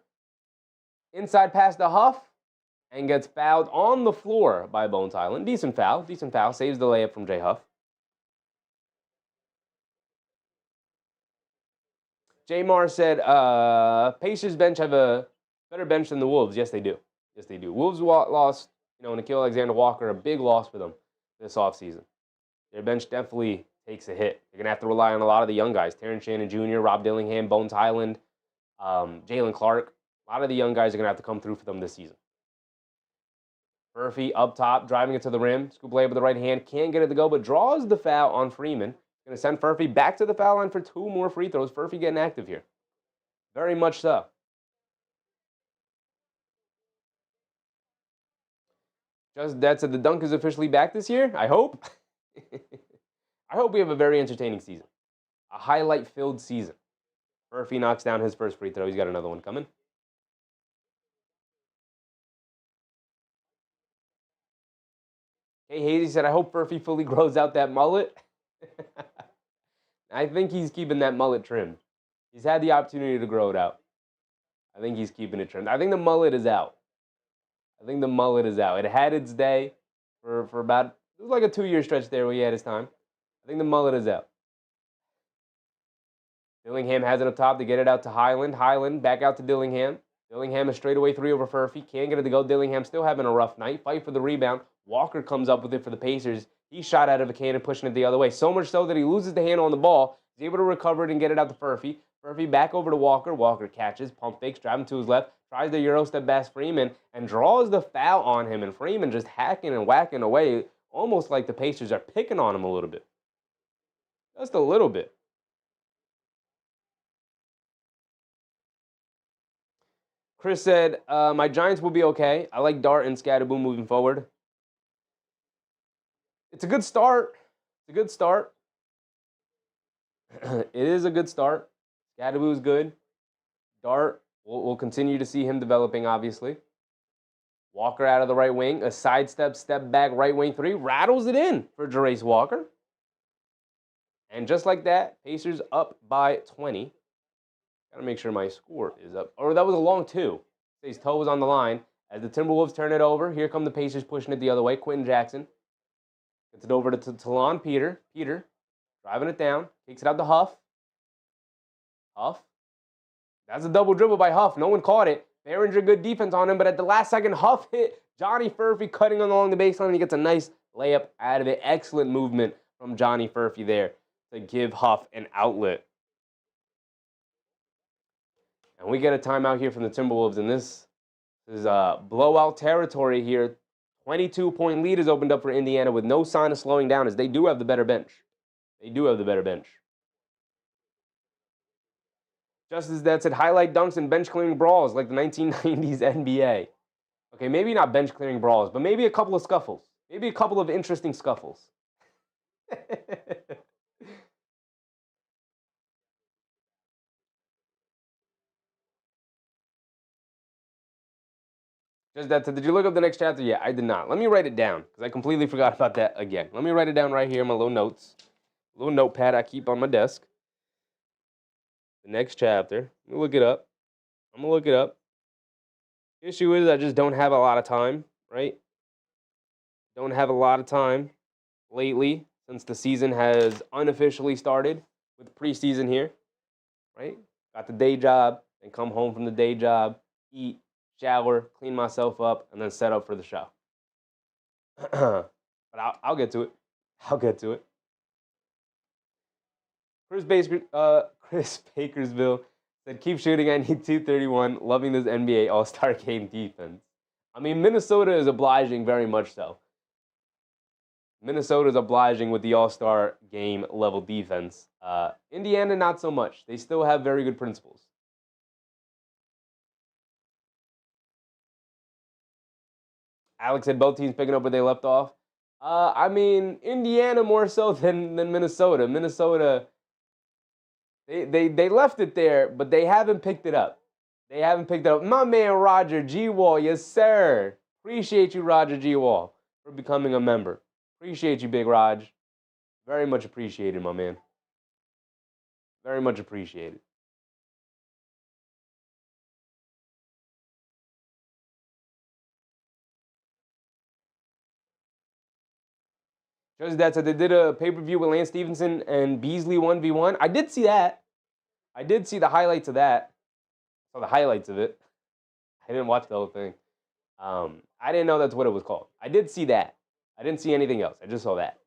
Inside pass to Huff. And gets fouled on the floor by Bones Highland. Decent foul. Decent foul. Saves the layup from Jay Huff. J. Mar said, Pacers bench have a better bench than the Wolves. Yes, they do. Yes, they do. Wolves lost, Nikhil Alexander-Walker, a big loss for them this offseason. Their bench definitely takes a hit. They're going to have to rely on a lot of the young guys. Terrence Shannon Jr., Rob Dillingham, Bones Highland, Jalen Clark. A lot of the young guys are going to have to come through for them this season. Murphy up top, driving it to the rim. Scoop layup with the right hand. Can't get it to go, but draws the foul on Freeman. Going to send Furphy back to the foul line for 2 more free throws. Furphy getting active here. Very much so. Just that said, the dunk is officially back this year. I hope. I hope we have a very entertaining season. A highlight-filled season. Furphy knocks down his first free throw. He's got another one coming. Hey, Hazy said, I hope Furphy fully grows out that mullet. I think he's keeping that mullet trimmed. He's had the opportunity to grow it out. I think he's keeping it trimmed. I think the mullet is out. It had its day for about, it was like a 2-year stretch there where he had his time. I think the mullet is out. Dillingham has it up top to get it out to Highland. Highland back out to Dillingham. Dillingham a straightaway 3 over Furphy. Can't get it to go. Dillingham still having a rough night. Fight for the rebound. Walker comes up with it for the Pacers. He shot out of a cannon, pushing it the other way. So much so that he loses the handle on the ball. He's able to recover it and get it out to Furphy. Furphy back over to Walker. Walker catches, pump fakes, driving to his left. Tries the Euro step past Freeman and draws the foul on him. And Freeman just hacking and whacking away, almost like the Pacers are picking on him a little bit. Just a little bit. Chris said, my Giants will be okay. I like Dart and Scatterboom moving forward. It's a good start. It is a good start. Scatterboo is good. Dart, we'll continue to see him developing, obviously. Walker out of the right wing. A sidestep, step back, right wing 3. Rattles it in for Jarace Walker. And just like that, Pacers up by 20. Gotta make sure my score is up. Or that was a long 2. His toe was on the line. As the Timberwolves turn it over, here come the Pacers pushing it the other way. Quentin Jackson gets it over to Talon Peter. Peter driving it down. Kicks it out to Huff. Huff. That's a double dribble by Huff. No one caught it. Behringer, good defense on him, but at the last second, Huff hit Johnny Furphy cutting along the baseline, and he gets a nice layup out of it. Excellent movement from Johnny Furphy there to give Huff an outlet. And we get a timeout here from the Timberwolves, and this is blowout territory here. 22-point lead is opened up for Indiana with no sign of slowing down, as they do have the better bench. Just as that said, highlight dunks and bench-clearing brawls like the 1990s NBA. Okay, maybe not bench-clearing brawls, but maybe a couple of scuffles. Maybe a couple of interesting scuffles. Just that said, did you look up the next chapter? Yeah, I did not. Let me write it down, because I completely forgot about that again. Let me write it down right here in my little notes. Little notepad I keep on my desk. The next chapter. Let me look it up. I'm going to look it up. The issue is I just don't have a lot of time, right? Don't have a lot of time lately since the season has unofficially started with preseason here, right? Got the day job, then come home from the day job, eat, shower, clean myself up, and then set up for the show. But I'll get to it. Chris Bakersville said, keep shooting, I need 231. Loving this NBA All-Star Game defense. I mean, Minnesota is obliging very much so. Minnesota is obliging with the All-Star Game level defense. Indiana, not so much. They still have very good principles. Alex said both teams picking up where they left off. I mean, Indiana more so than Minnesota. Minnesota, they left it there, but they haven't picked it up. They haven't picked it up. My man Roger G. Wall, yes sir. Appreciate you, Roger G. Wall, for becoming a member. Appreciate you, Big Raj. Very much appreciated, my man. Very much appreciated. Just that said, they did a pay-per-view with Lance Stevenson and Beasley 1v1. I did see that. I did see the highlights of that. Saw the highlights of it. I didn't watch the whole thing. I didn't know that's what it was called. I did see that. I didn't see anything else. I just saw that.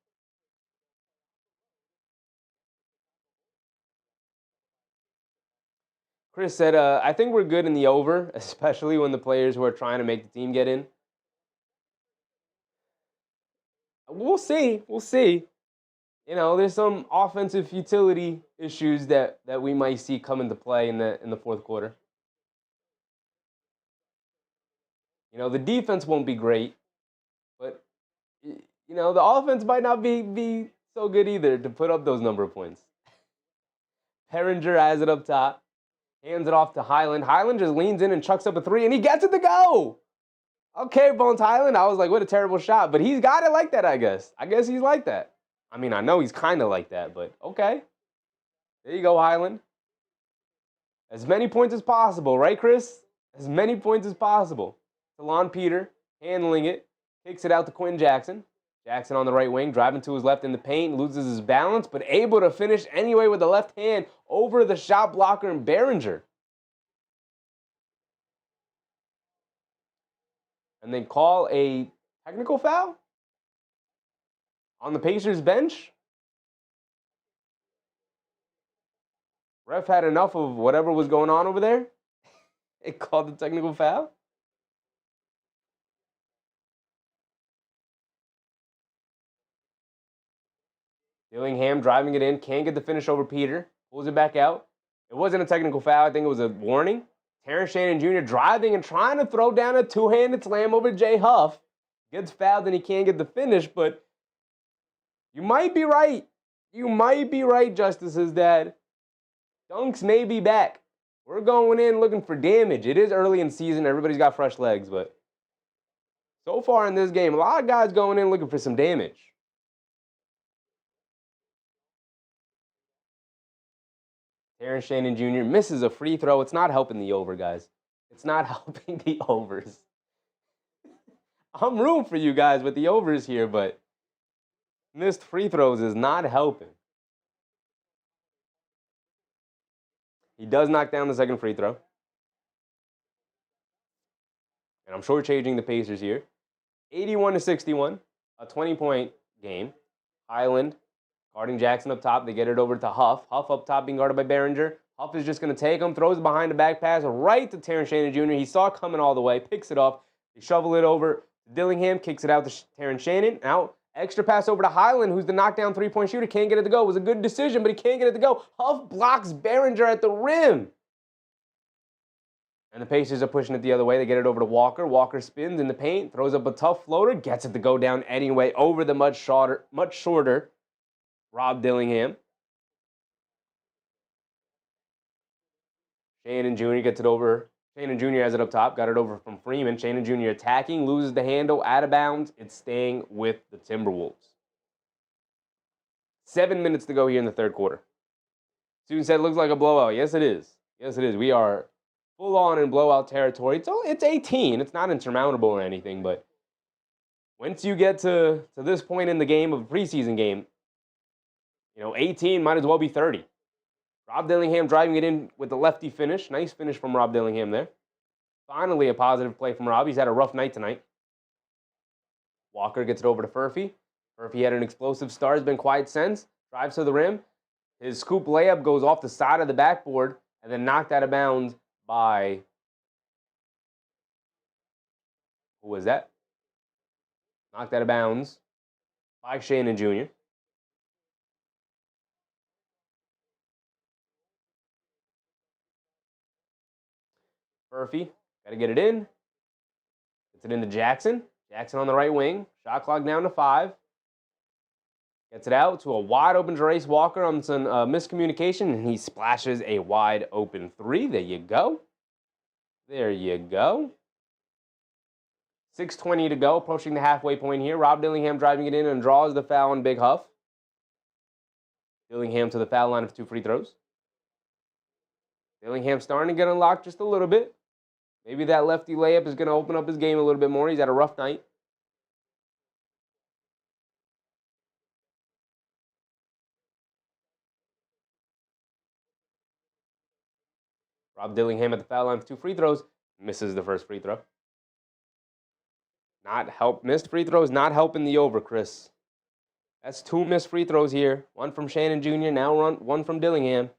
Chris said, I think we're good in the over, especially when the players who are trying to make the team get in. We'll see. We'll see. You know, there's some offensive futility issues that we might see come into play in the fourth quarter. You know, the defense won't be great, but you know, the offense might not be so good either to put up those number of points. Herringer has it up top, hands it off to Highland. Highland just leans in and chucks up a three, and he gets it to go. Okay, Bones Highland. I was like, what a terrible shot, but he's got it like that, I guess. I guess he's like that. I mean, I know he's kind of like that, but okay. There you go, Highland. As many points as possible, right, Chris? As many points as possible. Talon Peter handling it, kicks it out to Quinn Jackson. Jackson on the right wing, driving to his left in the paint, loses his balance, but able to finish anyway with the left hand over the shot blocker and Behringer. And then call a technical foul on the Pacers bench. Ref had enough of whatever was going on over there. It called the technical foul. Dillingham driving it in, can't get the finish over Peter, pulls it back out. It wasn't a technical foul, I think it was a warning. Terrence Shannon Jr. driving and trying to throw down a two-handed slam over Jay Huff. Gets fouled and he can't get the finish, but you might be right. You might be right, Justices, that Dunks may be back. We're going in looking for damage. It is early in the season. Everybody's got fresh legs, but so far in this game, a lot of guys going in looking for some damage. Terrence Shannon Jr. misses a free throw. It's not helping the over, guys. It's not helping the overs. I'm rooting for you guys with the overs here, but missed free throws is not helping. He does knock down the second free throw. And I'm shortchanging the Pacers here. 81-61, a 20-point game. Highland guarding Jackson up top. They get it over to Huff. Huff up top being guarded by Behringer. Huff is just going to take him, throws it behind the back pass right to Terrence Shannon Jr. He saw it coming all the way, picks it up. They shovel it over to Dillingham, kicks it out to Terrence Shannon. Now, extra pass over to Highland, who's the knockdown three-point shooter. Can't get it to go. It was a good decision, but he can't get it to go. Huff blocks Behringer at the rim. And the Pacers are pushing it the other way. They get it over to Walker. Walker spins in the paint, throws up a tough floater, gets it to go down anyway over the much shorter Rob Dillingham. Shannon Jr. gets it over. Shannon Jr. has it up top, got it over from Freeman. Shannon Jr. attacking, loses the handle, out of bounds. It's staying with the Timberwolves. 7 minutes to go here in the third quarter. Student said it looks like a blowout. Yes, it is. Yes, it is. We are full on in blowout territory. It's 18. It's not insurmountable or anything, but once you get to this point in the game of a preseason game, 18 might as well be 30. Rob Dillingham driving it in with the lefty finish. Nice finish from Rob Dillingham there. Finally, a positive play from Rob. He's had a rough night tonight. Walker gets it over to Furphy. Furphy had an explosive start. Has been quiet since. Drives to the rim. His scoop layup goes off the side of the backboard and then knocked out of bounds by... Who was that? Knocked out of bounds by Shannon Jr. Furphy, got to get it in. Gets it into Jackson. Jackson on the right wing. Shot clock down to 5. Gets it out to a wide open Jarace Walker on some miscommunication, and he splashes a wide open 3. There you go. There you go. 6:20 to go, approaching the halfway point here. Rob Dillingham driving it in and draws the foul on Big Huff. Dillingham to the foul line of 2 free throws. Dillingham starting to get unlocked just a little bit. Maybe that lefty layup is going to open up his game a little bit more. He's had a rough night. Rob Dillingham at the foul line for 2 free throws. Misses the first free throw. Missed free throws not helping the over, Chris. That's 2 missed free throws here. 1 from Shannon Jr., now 1 from Dillingham.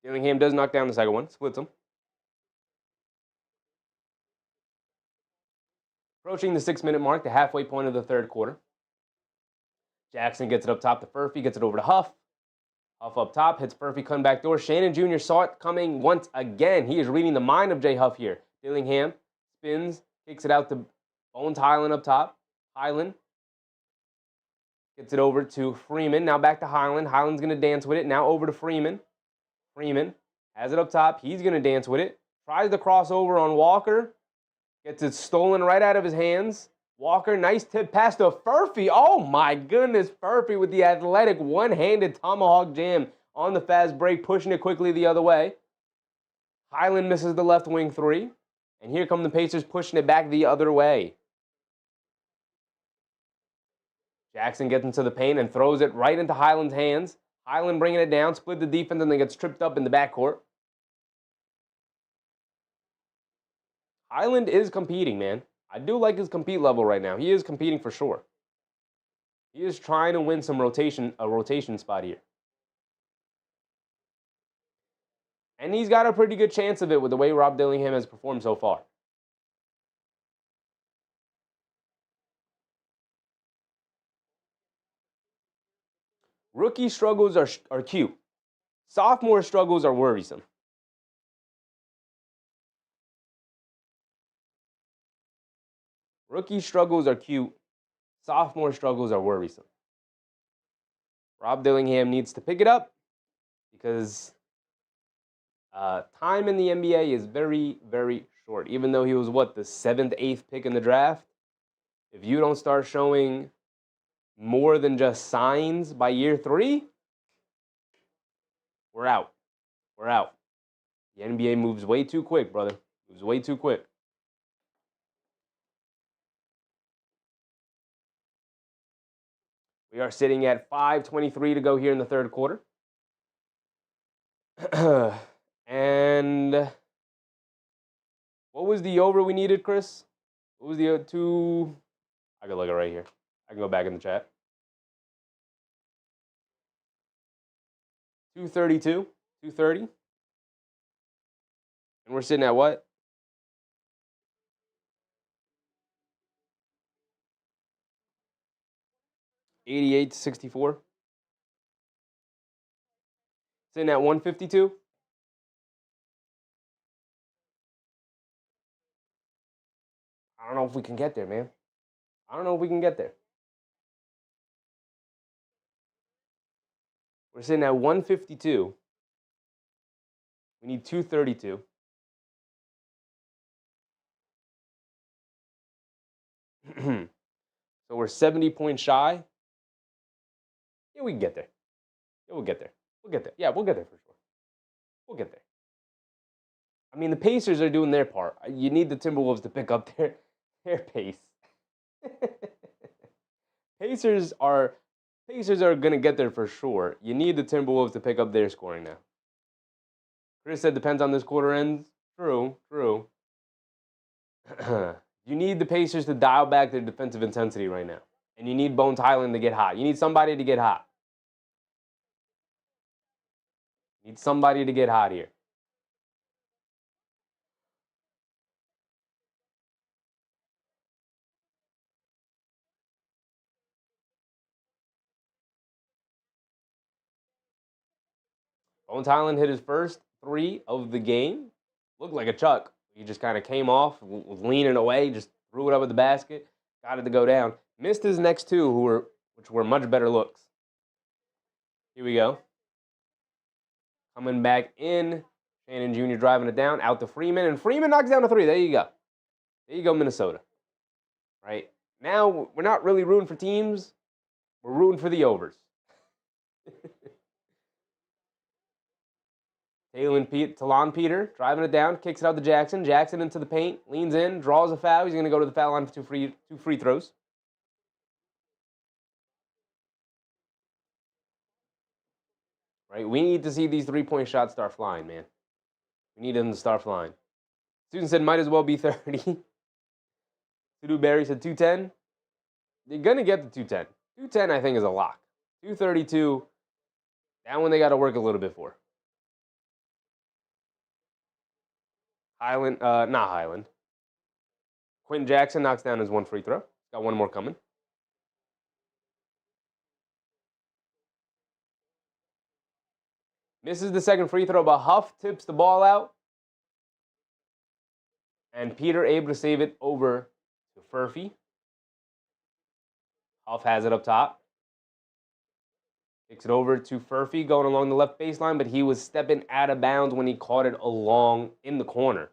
Dillingham does knock down the second one, splits them. Approaching the 6-minute mark, the halfway point of the third quarter. Jackson gets it up top to Furphy, gets it over to Huff. Huff up top, hits Furphy, come back door. Shannon Jr. saw it coming once again. He is reading the mind of J. Huff here. Dillingham spins, kicks it out to Bones Highland up top. Highland gets it over to Freeman. Now back to Highland. Highland's going to dance with it. Now over to Freeman. Freeman has it up top. He's going to dance with it. Tries the crossover on Walker. Gets it stolen right out of his hands. Walker, nice tip pass to Furphy. Oh my goodness, Furphy with the athletic one-handed tomahawk jam on the fast break, pushing it quickly the other way. Highland misses the left wing 3. And here come the Pacers pushing it back the other way. Jackson gets into the paint and throws it right into Highland's hands. Highland bringing it down, split the defense, and then gets tripped up in the backcourt. Highland is competing, man. I do like his compete level right now. He is competing for sure. He is trying to win a rotation spot here. And he's got a pretty good chance of it with the way Rob Dillingham has performed so far. Rookie struggles are cute. Sophomore struggles are worrisome. Rookie struggles are cute. Sophomore struggles are worrisome. Rob Dillingham needs to pick it up because time in the NBA is very, very short. Even though he was, the 7th, 8th pick in the draft, if you don't start showing more than just signs by year 3, we're out. We're out. The NBA moves way too quick, brother. Moves way too quick. We are sitting at 5:23 to go here in the third quarter. And what was the over we needed, Chris? What was the 2? I can look it right here. I can go back in the chat. 232, 230. And we're sitting at what? 88-64. Sitting at 152. I don't know if we can get there, man. I don't know if we can get there. We're sitting at 152. We need 232. So we're 70 points shy. Yeah, we can get there. Yeah, we'll get there. We'll get there. Yeah, we'll get there for sure. We'll get there. I mean, the Pacers are doing their part. You need the Timberwolves to pick up their pace. Pacers are going to get there for sure. You need the Timberwolves to pick up their scoring now. Chris said depends on this quarter ends. True, true. You need the Pacers to dial back their defensive intensity right now. And you need Bones Highland to get hot. You need somebody to get hot. You need somebody to get hot here. Bones Highland hit his first 3 of the game. Looked like a chuck. He just kind of came off, was leaning away, just threw it up at the basket, got it to go down. Missed his next 2, which were much better looks. Here we go. Coming back in. Shannon Jr. driving it down, out to Freeman, and Freeman knocks down a 3. There you go. There you go, Minnesota. Right? Now, we're not really rooting for teams. We're rooting for the overs. Talon Peter driving it down, kicks it out to Jackson. Jackson into the paint, leans in, draws a foul. He's going to go to the foul line for two free throws. Right? We need to see these three-point shots start flying, man. We need them to start flying. Student said might as well be 30. Sudu Barry said 210. They're going to get the 210. 210, I think, is a lock. 232, that one they got to work a little bit for. Not Highland. Quentin Jackson knocks down his 1 free throw. Got 1 more coming. Misses the second free throw, but Huff tips the ball out. And Peter able to save it over to Furphy. Huff has it up top. Kicks it over to Furphy going along the left baseline, but he was stepping out of bounds when he caught it along in the corner.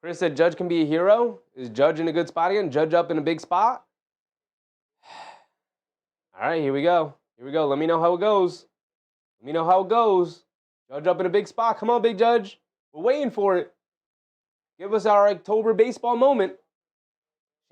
Chris said Judge can be a hero. Is Judge in a good spot again? Judge up in a big spot? All right, here we go. Here we go. Let me know how it goes. Let me know how it goes. Judge up in a big spot. Come on, big Judge. We're waiting for it. Give us our October baseball moment.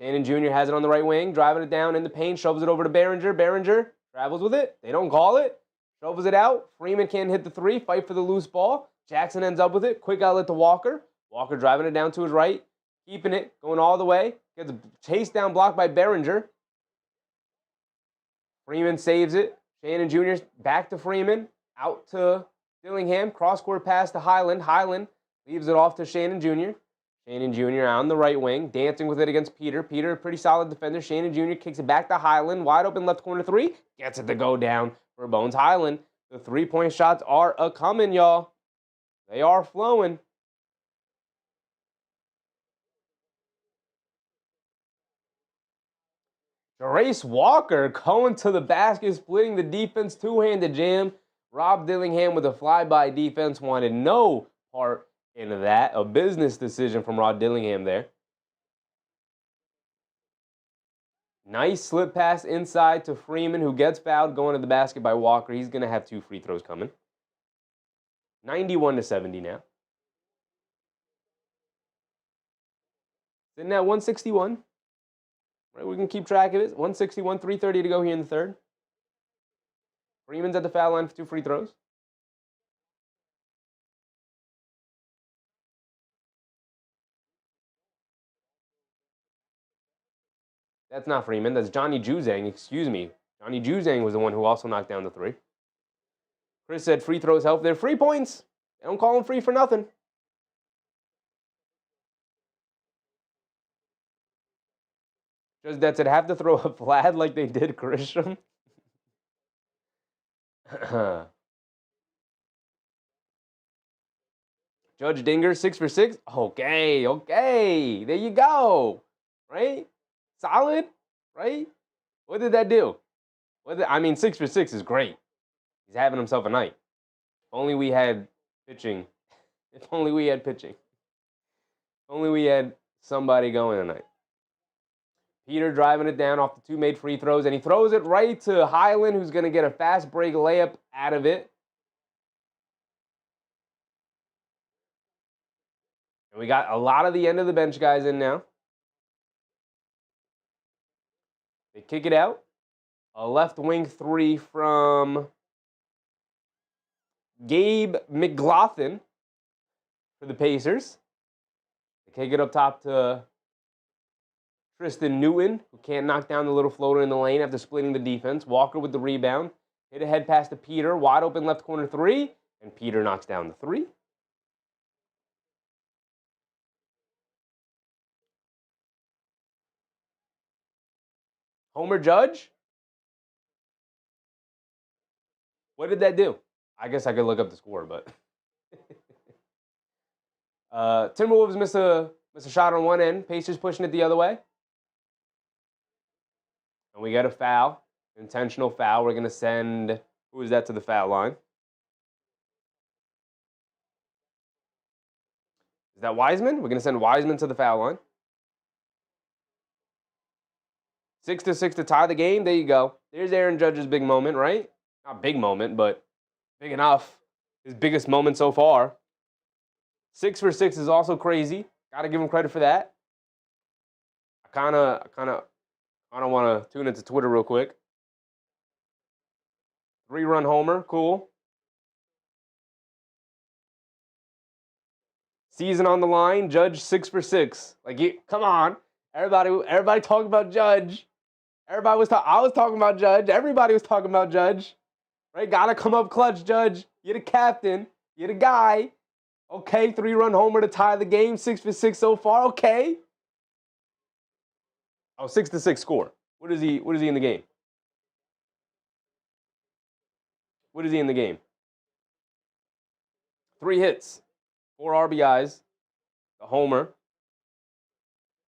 Shannon Jr. has it on the right wing, driving it down in the paint, shoves it over to Behringer. Behringer travels with it. They don't call it. Shovels it out. Freeman can't hit the 3. Fight for the loose ball. Jackson ends up with it. Quick outlet to Walker. Walker driving it down to his right. Keeping it. Going all the way. Gets a chase down block by Behringer. Freeman saves it. Shannon Jr. back to Freeman. Out to Dillingham. Cross-court pass to Highland. Highland leaves it off to Shannon Jr. Shannon Jr. on the right wing. Dancing with it against Peter. Peter, a pretty solid defender. Shannon Jr. kicks it back to Highland. Wide open left corner 3. Gets it to go down for Bones Highland. The 3-point shots are a-coming, y'all. They are flowing. Jarace Walker going to the basket, splitting the defense, two-handed jam. Rob Dillingham with a flyby defense, wanted no part in that. A business decision from Rob Dillingham there. Nice slip pass inside to Freeman, who gets fouled going to the basket by Walker. He's going to have 2 free throws coming. 91-70 now. Sitting at 161. Right, we can keep track of it. 161, 3:30 to go here in the third. Freeman's at the foul line for 2 free throws. That's not Freeman. That's Johnny Juzang. Excuse me. Johnny Juzang was the one who also knocked down the 3. Chris said free throws help. They're free points. They don't call them free for nothing. Just that said, have to throw a flat like they did Grisham. Judge Dinger, 6 for 6. Okay. There you go. Right? Solid, right? What did that do? 6 for 6 is great. He's having himself a night. If only we had pitching. If only we had pitching. If only we had somebody going tonight. Peter driving it down off the 2 made free throws, and he throws it right to Highland, who's going to get a fast break layup out of it. And we got a lot of the end of the bench guys in now. They kick it out. A left wing 3 from Gabe McLaughlin for the Pacers. They kick it up top to Tristan Newton, who can't knock down the little floater in the lane after splitting the defense. Walker with the rebound. Hit a head pass to Peter. Wide open left corner 3. And Peter knocks down the 3. Homer Judge? What did that do? I guess I could look up the score, but Timberwolves miss a shot on one end. Pacers pushing it the other way. And we get a foul. Intentional foul. We're going to send, who is that, to the foul line? Is that Wiseman? We're going to send Wiseman to the foul line. 6-6 to tie the game. There you go. There's Aaron Judge's big moment, right? Not big moment, but big enough. His biggest moment so far. 6 for 6 is also crazy. Got to give him credit for that. I kind of want to tune into Twitter real quick. 3-run homer, cool. Season on the line, Judge 6 for 6. Like, come on, everybody talking about Judge. I was talking about Judge. Everybody was talking about Judge. Right? Gotta come up clutch, Judge. You're the captain. You're the guy. Okay, 3-run homer to tie the game. 6 for 6 so far. Okay. Oh, 6-6 score. What is he in the game? What is he in the game? 3 hits, 4 RBIs, the homer.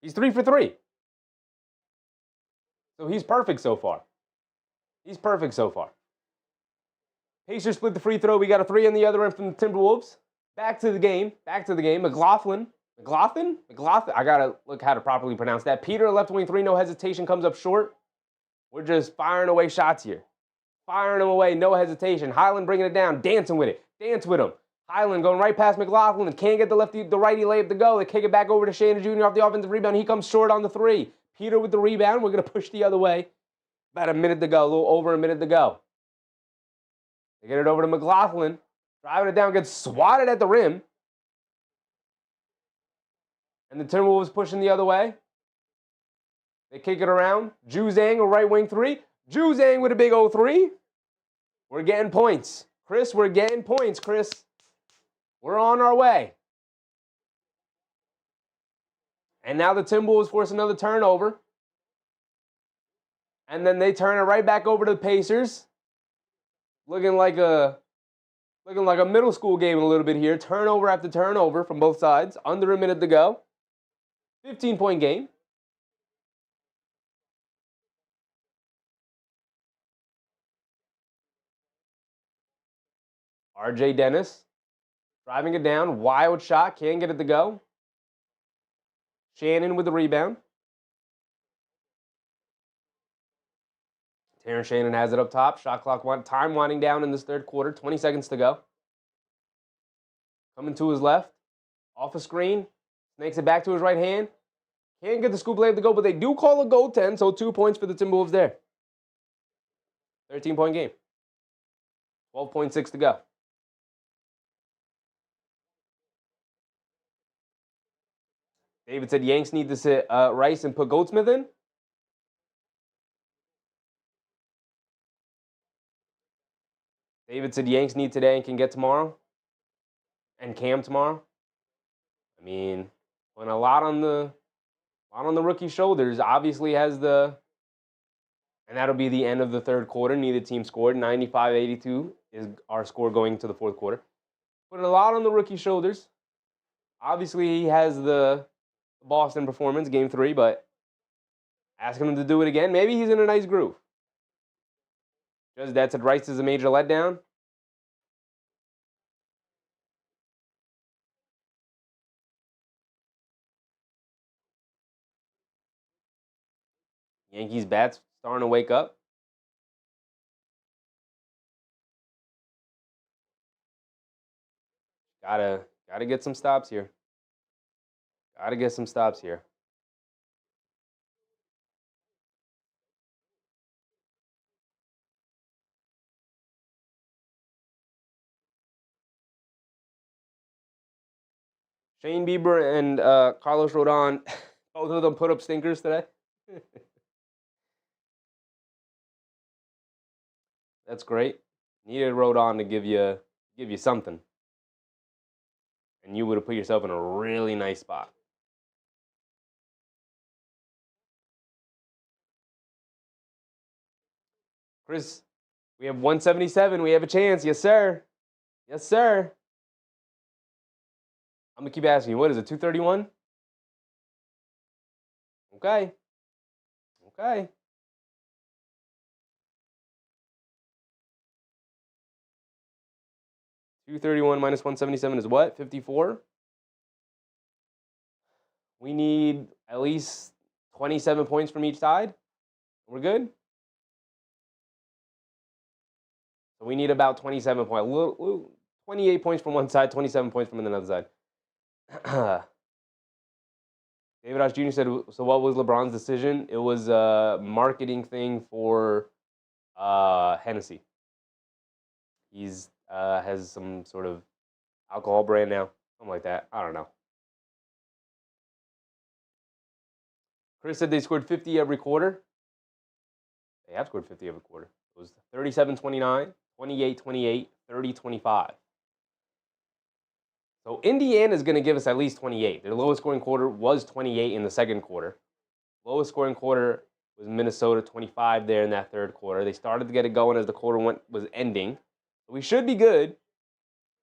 He's 3 for 3. So he's perfect so far. Pacers split the free throw. We got a 3 on the other end from the Timberwolves. Back to the game. McLaughlin. I got to look how to properly pronounce that. Peter, left wing 3, no hesitation, comes up short. We're just firing away shots here. Firing them away, no hesitation. Highland bringing it down, dancing with it. Dance with him. Highland going right past McLaughlin and can't get the righty layup to go. They kick it back over to Shannon Jr. off the offensive rebound. He comes short on the 3. Peter with the rebound. We're going to push the other way. About a minute to go, a little over a minute to go. They get it over to McLaughlin. Driving it down, gets swatted at the rim. And the Timberwolves pushing the other way. They kick it around. Juzang, a right wing 3. Juzang with a big 0-3. We're getting points. Chris, we're getting points, Chris. We're on our way. And now the Timberwolves force another turnover. And then they turn it right back over to the Pacers. Looking like a middle school game a little bit here. Turnover after turnover from both sides. Under a minute to go. 15-point game. RJ Dennis driving it down. Wild shot. Can't get it to go. Shannon with the rebound. Terrence Shannon has it up top. Shot clock time winding down in this third quarter. 20 seconds to go. Coming to his left. Off a screen. Snakes it back to his right hand. Can't get the scoop layup to go, but they do call a goaltend, so 2 points for the Timberwolves there. 13-point game. 12.6 to go. David said Yanks need to sit Rice and put Goldsmith in. David said Yanks need today and can get tomorrow. And Cam tomorrow. I mean, putting a lot on the rookie's shoulders. Obviously has and that'll be the end of the third quarter. Neither team scored. 95-82 is our score going to the fourth quarter. Putting a lot on the rookie's shoulders. Obviously, he has the Boston performance, game 3, but asking him to do it again, maybe he's in a nice groove. Just that said Rice is a major letdown. Yankees bats starting to wake up. Gotta get some stops here. Shane Bieber and Carlos Rodon, both of them put up stinkers today. That's great. Needed Rodon to give you give you something. And you would have put yourself in a really nice spot. Chris, we have 177. We have a chance. Yes, sir. Yes, sir. I'm going to keep asking you. What is it, 231? Okay. Okay. 231 minus 177 is what? 54? We need at least 27 points from each side. We're good? So we need about 27 points. 28 points from one side, 27 points from another side. David Osh Jr. said, so what was LeBron's decision? It was a marketing thing for Hennessy. He's has some sort of alcohol brand now. Something like that. I don't know. Chris said they scored 50 every quarter. They have scored 50 every quarter. It was 37-29, 28-28, 30-25. So Indiana's going to give us at least 28. Their lowest scoring quarter was 28 in the second quarter. Lowest scoring quarter was Minnesota, 25 there in that third quarter. They started to get it going as the quarter was ending. We should be good.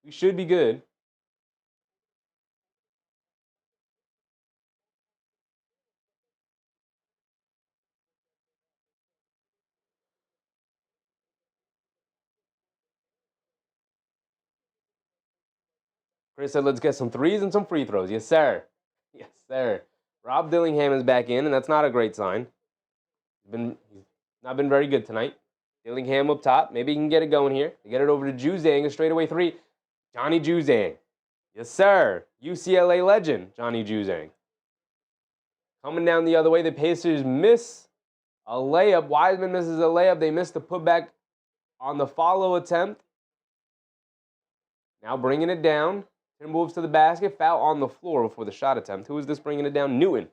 We should be good. Chris said, let's get some threes and some free throws. Yes, sir. Yes, sir. Rob Dillingham is back in, and that's not a great sign. He's not been very good tonight. Dillingham up top. Maybe he can get it going here. They get it over to Juzang, a straightaway three. Johnny Juzang. Yes, sir. UCLA legend, Johnny Juzang. Coming down the other way, the Pacers miss a layup. Wiseman misses a layup. They missed the putback on the follow attempt. Now bringing it down. Timberwolves to the basket. Foul on the floor before the shot attempt. Who is this bringing it down? Newton.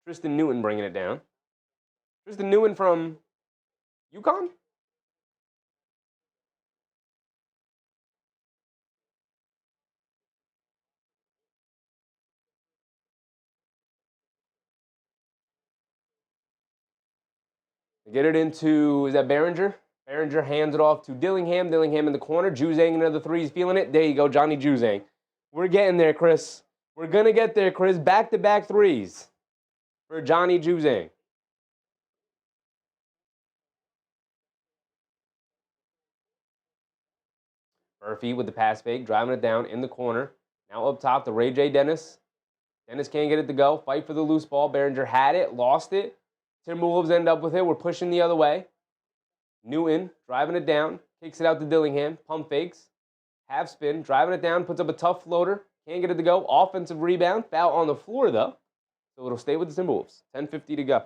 Tristan Newton bringing it down. Tristan Newton from UConn? They get it into, is that Behringer? Behringer hands it off to Dillingham. Dillingham in the corner. Juzang another three. He's feeling it. There you go, Johnny Juzang. We're getting there, Chris. We're going to get there, Chris. Back-to-back threes for Johnny Juzang. Murphy with the pass fake, driving it down in the corner. Now up top to Ray J. Dennis. Dennis can't get it to go. Fight for the loose ball. Behringer had it, lost it. Timberwolves end up with it. We're pushing the other way. Newton driving it down. Kicks it out to Dillingham. Pump fakes. Half spin. Driving it down. Puts up a tough floater. Can't get it to go. Offensive rebound. Foul on the floor, though. So it'll stay with the Timberwolves. 10:50 to go.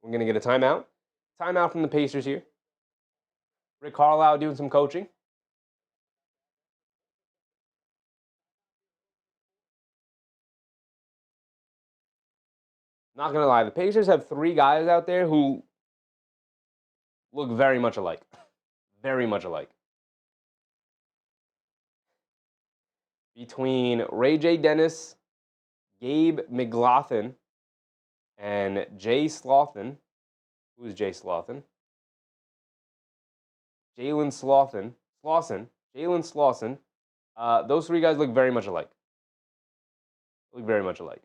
We're going to get a timeout. Timeout from the Pacers here. Rick Carlisle doing some coaching. Not going to lie, the Pacers have three guys out there who look very much alike. Very much alike. Between Ray J. Dennis, Gabe McLaughlin, and Jay Slaughton. Who is Jay Slaughton? Jalen Slaughton. Jalen Slaughton. Those three guys look very much alike. Look very much alike.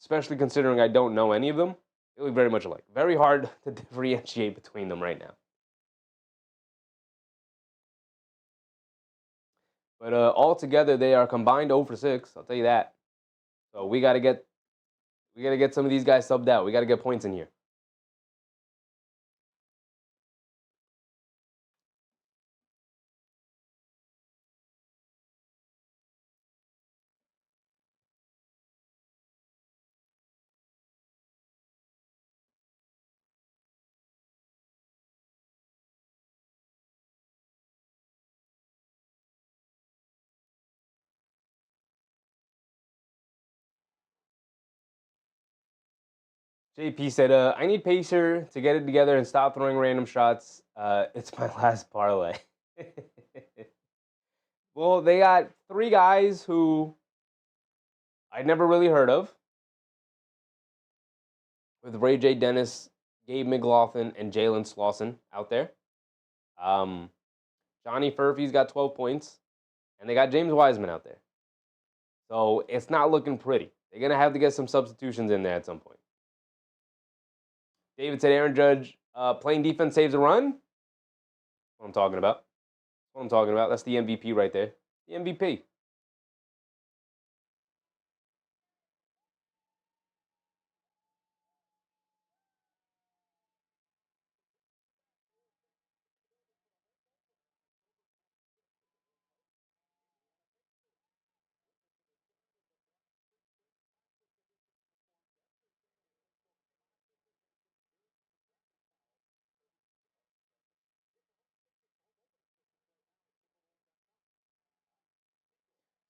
Especially considering I don't know any of them. They look very much alike. Very hard to differentiate between them right now. But altogether, they are combined 0 for 6. I'll tell you that. So we gotta get some of these guys subbed out. We gotta get points in here. JP said, I need Pacer to get it together and stop throwing random shots. It's my last parlay. Well, they got 3 guys who I'd never really heard of, with Ray J. Dennis, Gabe McLaughlin, and Jalen Slauson out there. Johnny Furphy's got 12 points, and they got James Wiseman out there. So it's not looking pretty. They're going to have to get some substitutions in there at some point. David said Aaron Judge playing defense saves a run. That's what I'm talking about. That's what I'm talking about. That's the MVP right there. The MVP.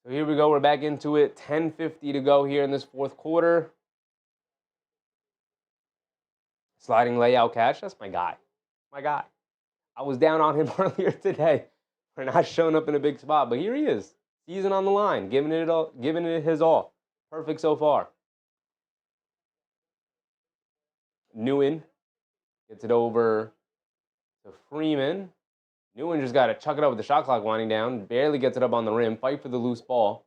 So here we go. We're back into it. 10:50 to go here in this fourth quarter. Sliding layout catch. That's my guy. My guy. I was down on him earlier today for not showing up in a big spot, but here he is. Season on the line, giving it his all. Perfect so far. Nguyen gets it over to Freeman. Nguyen just got to chuck it up with the shot clock winding down. Barely gets it up on the rim. Fight for the loose ball.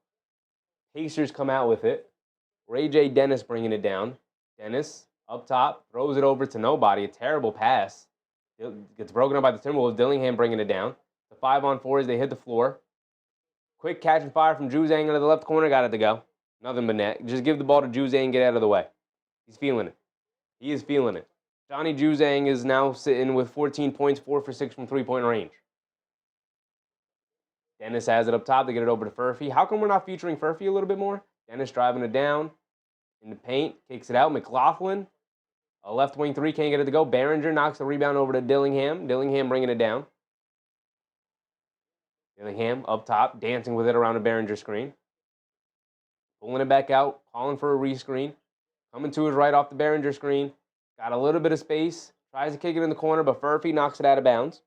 Pacers come out with it. Ray J. Dennis bringing it down. Dennis up top, throws it over to nobody. A terrible pass. It gets broken up by the Timberwolves. Dillingham bringing it down. The 5-on-4 as they hit the floor. Quick catch and fire from Juzang into the left corner. Got it to go. Nothing but net. Just give the ball to Juzang and get out of the way. He's feeling it. He is feeling it. Johnny Juzang is now sitting with 14 points, 4 for 6 from three-point range. Dennis has it up top. They get it over to Furphy. How come we're not featuring Furphy a little bit more? Dennis driving it down in the paint. Kicks it out. McLaughlin, a left wing 3, can't get it to go. Behringer knocks the rebound over to Dillingham. Dillingham bringing it down. Dillingham up top, dancing with it around a Behringer screen. Pulling it back out, calling for a rescreen. Coming to his right off the Behringer screen. Got a little bit of space. Tries to kick it in the corner, but Furphy knocks it out of bounds.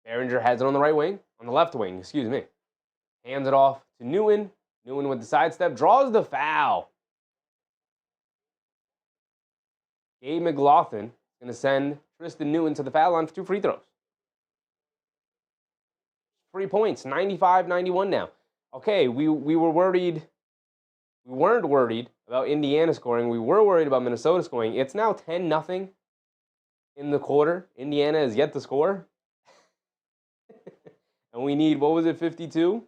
Behringer has it on the right wing, on the left wing, excuse me. Hands it off to Nguyen. Nguyen with the sidestep, draws the foul. Gabe McLaughlin is going to send Tristan Nguyen to the foul line for 2 free throws. 3 points, 95-91 now. Okay, we were worried. We weren't worried about Indiana scoring. We were worried about Minnesota scoring. It's now 10-0 in the quarter. Indiana has yet to score. And we need, what was it, 52?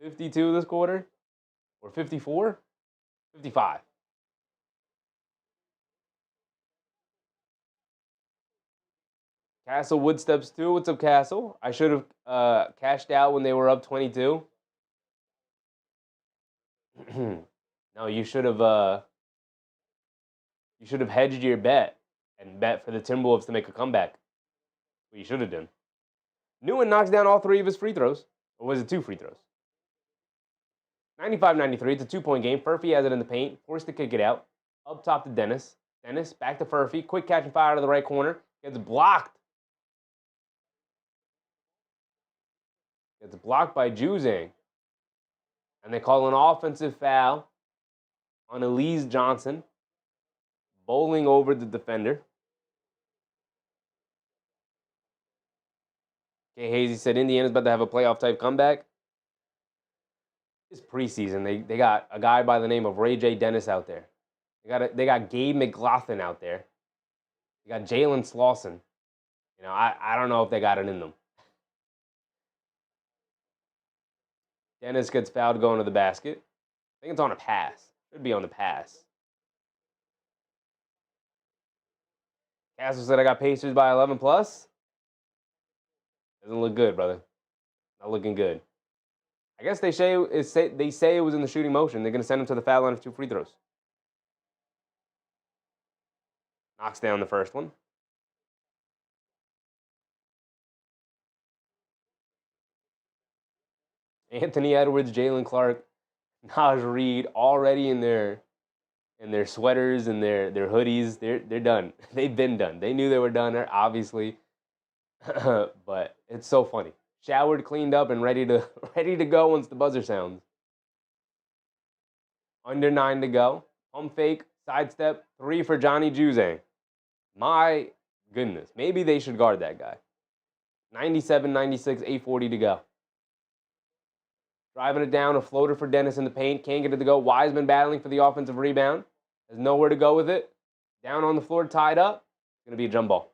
52 this quarter? Or 54? 55. Castle Woodsteps 2. What's up, Castle? I should have cashed out when they were up 22. No, you should have hedged your bet and bet for the Timberwolves to make a comeback. What you should have done. Nguyen knocks down all 3 of his free throws. Or was it 2 free throws? 95-93. It's a 2-point game. Furphy has it in the paint. Forced to kick it out. Up top to Dennis. Dennis back to Furphy. Quick catch and fire out of the right corner. Gets blocked. Gets blocked by Juzang. And they call an offensive foul on Elise Johnson. Bowling over the defender. Okay, Hazy said Indiana's about to have a playoff-type comeback. It's preseason. They got a guy by the name of Ray J. Dennis out there. They got Gabe McLaughlin out there. They got Jalen Slauson. You know, I don't know if they got it in them. Dennis gets fouled going to the basket. I think it's on a pass. Should be on the pass. Castle said I got Pacers by 11 plus. Doesn't look good, brother. Not looking good. I guess they say it was in the shooting motion. They're going to send him to the foul line of 2 free throws. Knocks down the first one. Anthony Edwards, Jalen Clark, Naj Reed already in their sweaters and their hoodies. They're done. They've been done. They knew they were done, obviously. But it's so funny. Showered, cleaned up, and ready to go once the buzzer sounds. Under 9 to go. Pump fake, sidestep, 3 for Johnny Juzang. My goodness. Maybe they should guard that guy. 97, 96, 8:40 to go. Driving it down, a floater for Dennis in the paint. Can't get it to go. Wiseman battling for the offensive rebound. Has nowhere to go with it. Down on the floor, tied up. It's going to be a jump ball.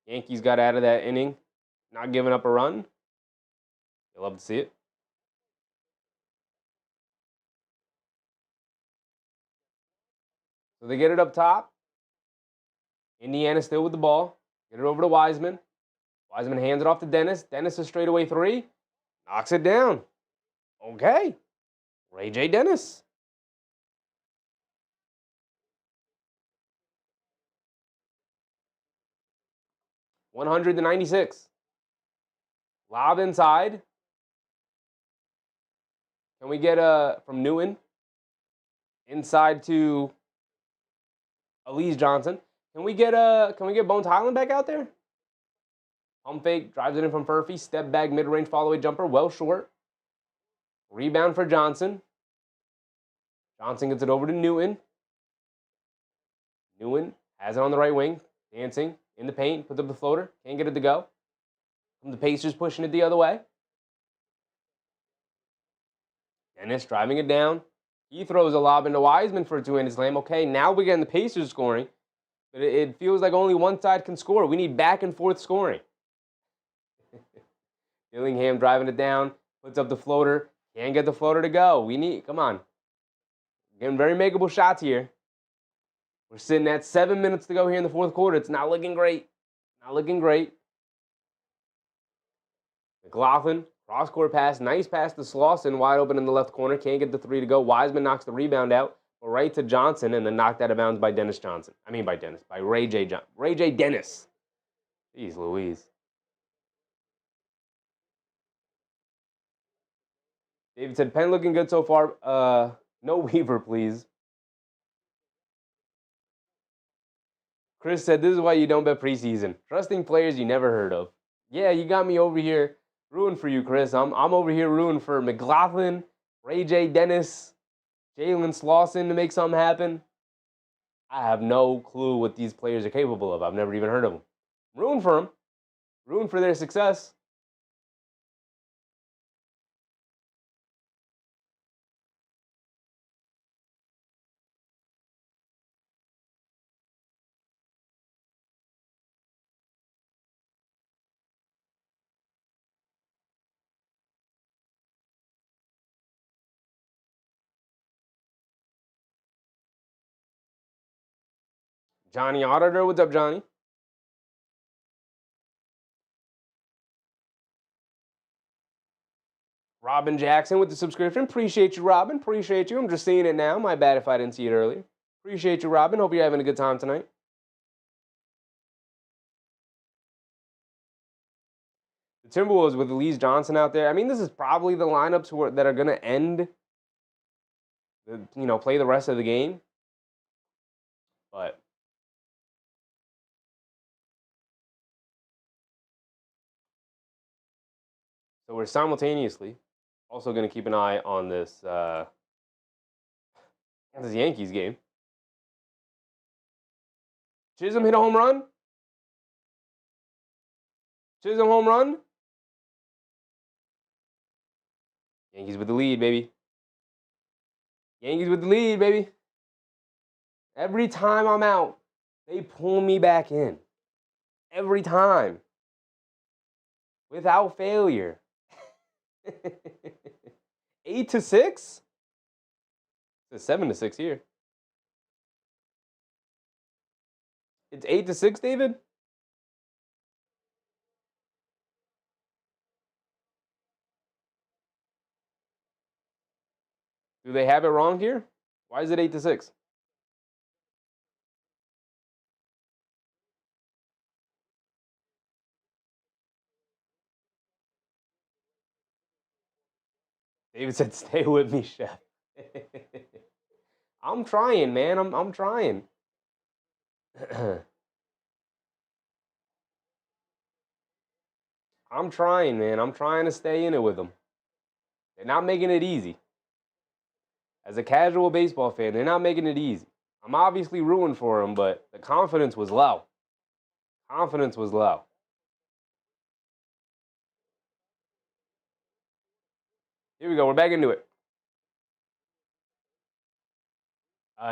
Yankees got out of that inning, not giving up a run. You'll love to see it. So they get it up top. Indiana still with the ball. Get it over to Wiseman. Wiseman hands it off to Dennis. Dennis is straightaway 3. Knocks it down. Okay. Ray J. Dennis. $196. Lob inside. Can we get from Newton inside to Elise Johnson? Can we get Bones Highland back out there? Pump fake, drives it in from Furphy. Step back, mid-range follow-away jumper, well short. Rebound for Johnson. Johnson gets it over to Newton. Newton has it on the right wing, dancing in the paint, puts up the floater, can't get it to go. From the Pacers pushing it the other way. Dennis driving it down. He throws a lob into Wiseman for a two-handed slam. Okay, now we're getting the Pacers scoring. But it feels like only one side can score. We need back and forth scoring. Dillingham driving it down, puts up the floater. Can't get the floater to go. Come on. Getting very makeable shots here. We're sitting at 7 minutes to go here in the fourth quarter. It's not looking great. Not looking great. McLaughlin, cross-court pass. Nice pass to Slauson, wide open in the left corner. Can't get the 3 to go. Wiseman knocks the rebound out. Right to Johnson, and then knocked out of bounds by Dennis Johnson. By Ray J. Dennis. Jeez Louise. David said, Penn looking good so far. No Weaver, please. Chris said, this is why you don't bet preseason. Trusting players you never heard of. Yeah, you got me over here rooting for you, Chris. I'm over here rooting for McLaughlin, Ray J. Dennis, Jalen Slauson to make something happen. I have no clue what these players are capable of. I've never even heard of them. Rooting for them. Rooting for their success. Johnny Auditor, what's up, Johnny? Robin Jackson with the subscription. Appreciate you, Robin. Appreciate you. I'm just seeing it now. My bad if I didn't see it earlier. Appreciate you, Robin. Hope you're having a good time tonight. The Timberwolves with Elise Johnson out there. I mean, this is probably the lineups that are going to end, play the rest of the game. But so we're simultaneously also going to keep an eye on this Yankees game. Chisholm hit a home run. Chisholm home run. Yankees with the lead, baby. Yankees with the lead, baby. Every time I'm out, they pull me back in. Every time. Without failure. 8-6? It's 7-6 here. It's 8-6, David? Do they have it wrong here? Why is it 8-6? David said, "Stay with me, chef." I'm trying, man. I'm trying. I'm trying, man. I'm trying to stay in it with them. They're not making it easy. As a casual baseball fan, they're not making it easy. I'm obviously rooting for them, but the confidence was low. Confidence was low. Here we go. We're back into it.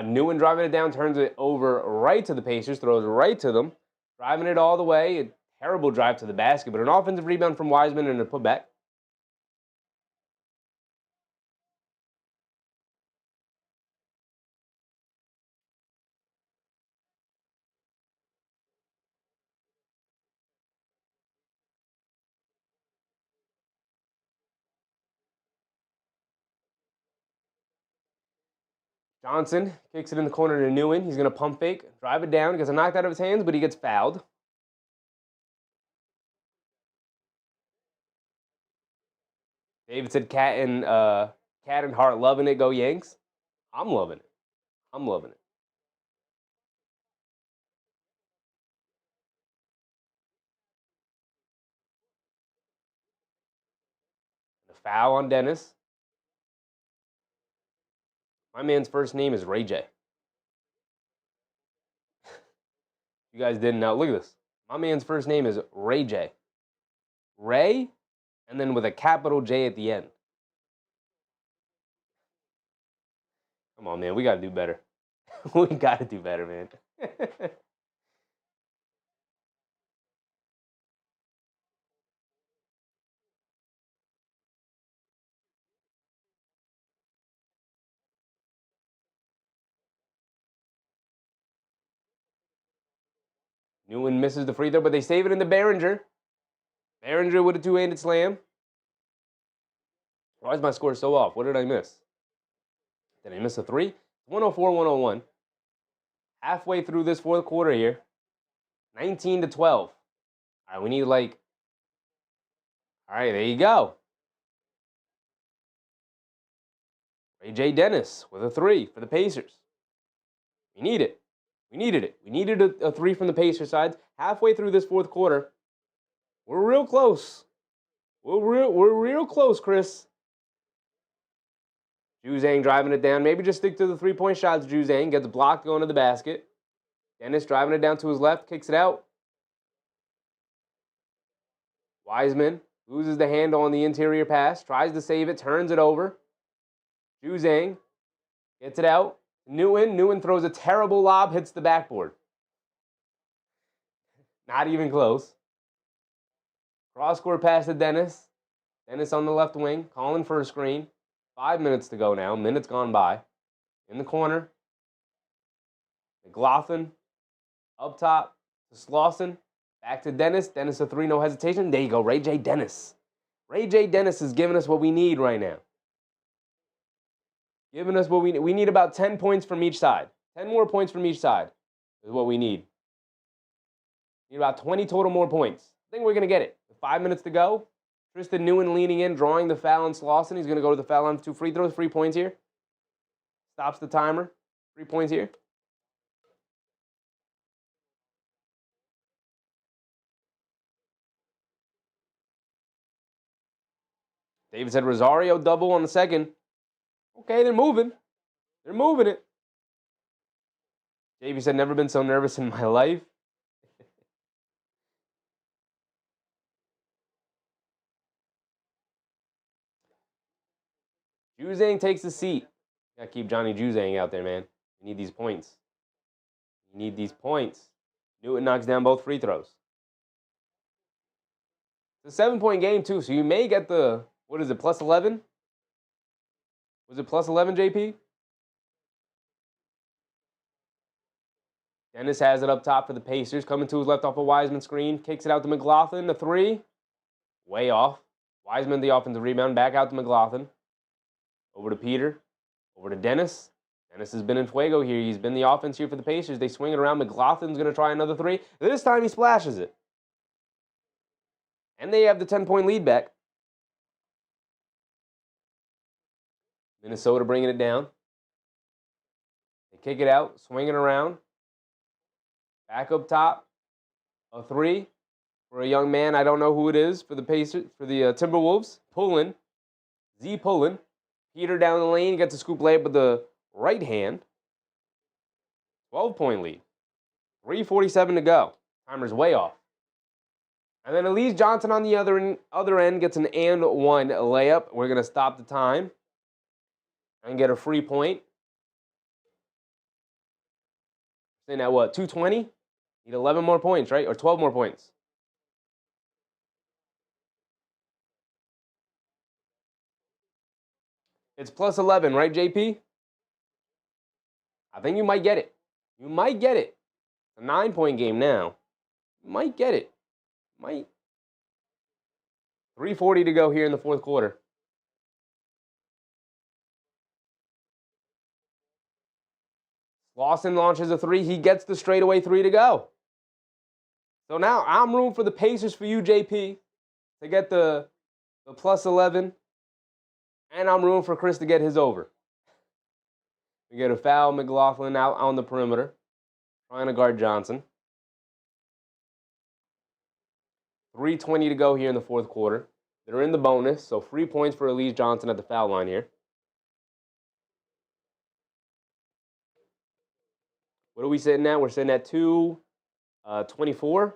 Newman driving it down, turns it over right to the Pacers, throws it right to them, driving it all the way. A terrible drive to the basket, but an offensive rebound from Wiseman and a putback. Johnson kicks it in the corner to Newman. He's going to pump fake, drive it down, gets it knocked out of his hands, but he gets fouled. David said Cat and Hart loving it. Go Yanks. I'm loving it. I'm loving it. The foul on Dennis. My man's first name is Ray J. You guys didn't know. Look at this. My man's first name is Ray J. Ray, and then with a capital J at the end. Come on, man. We got to do better. We got to do better, man. Newman misses the free throw, but they save it into Behringer. Behringer with a two-handed slam. Why is my score so off? What did I miss? Did I miss a three? 104-101. Halfway through this fourth quarter here. 19-12. All right, we need like... All right, there you go. Ray J. Dennis with a three for the Pacers. We need it. We needed it. We needed a three from the Pacers side. Halfway through this fourth quarter. We're real close. We're real close, Chris. Juzang driving it down. Maybe just stick to the three-point shots, Juzang. Gets blocked going to the basket. Dennis driving it down to his left. Kicks it out. Wiseman loses the handle on the interior pass. Tries to save it. Turns it over. Juzang gets it out. Newman throws a terrible lob. Hits the backboard. Not even close. Cross-court pass to Dennis. Dennis on the left wing. Calling for a screen. 5 minutes to go now. Minutes gone by. In the corner. McLaughlin. Up top to Slauson. Back to Dennis. Dennis a three, no hesitation. There you go, Ray J. Dennis. Ray J. Dennis is giving us what we need right now. Giving us what we need. We need about 10 points from each side. 10 more points from each side is what we need. We need about 20 total more points. I think we're going to get it. 5 minutes to go. Tristan Newman leaning in, drawing the foul on Slauson. He's going to go to the foul line for 2 free throws. 3 points here. Stops the timer. 3 points here. David said Rosario double on the second. Okay, they're moving. They're moving it. JV said, never been so nervous in my life. Juzang takes the seat. Gotta keep Johnny Juzang out there, man. We need these points. We need these points. Newton knocks down both free throws. It's a 7-point game, too, so you may get the, what is it, plus 11? Was it plus 11, JP? Dennis has it up top for the Pacers. Coming to his left off a Wiseman screen. Kicks it out to McLaughlin. The three. Way off. Wiseman the offensive rebound. Back out to McLaughlin. Over to Peter. Over to Dennis. Dennis has been in fuego here. He's been the offense here for the Pacers. They swing it around. McLaughlin's going to try another three. This time he splashes it. And they have the 10-point lead back. Minnesota bringing it down. They kick it out. Swing it around. Back up top. A three for a young man. I don't know who it is for the Pacers, for the Timberwolves. Pulling. Pulling. Peter down the lane. Gets a scoop layup with the right hand. 12-point lead. 3:47 to go. Timer's way off. And then Elise Johnson on the other end gets an and one layup. We're going to stop the time and get a free point. Sitting at what, 2:20? Need 11 more points, right? Or 12 more points. It's plus 11, right, JP? I think you might get it. You might get it. It's a 9-point game now. You might get it. Might. 3:40 to go here in the fourth quarter. Lawson launches a three. He gets the straightaway three to go. So now I'm rooting for the Pacers for you, JP, to get the plus 11. And I'm rooting for Chris to get his over. We get a foul. McLaughlin out on the perimeter, trying to guard Johnson. 3:20 to go here in the fourth quarter. They're in the bonus, so free points for Elise Johnson at the foul line here. What are we sitting at? We're sitting at 2:24.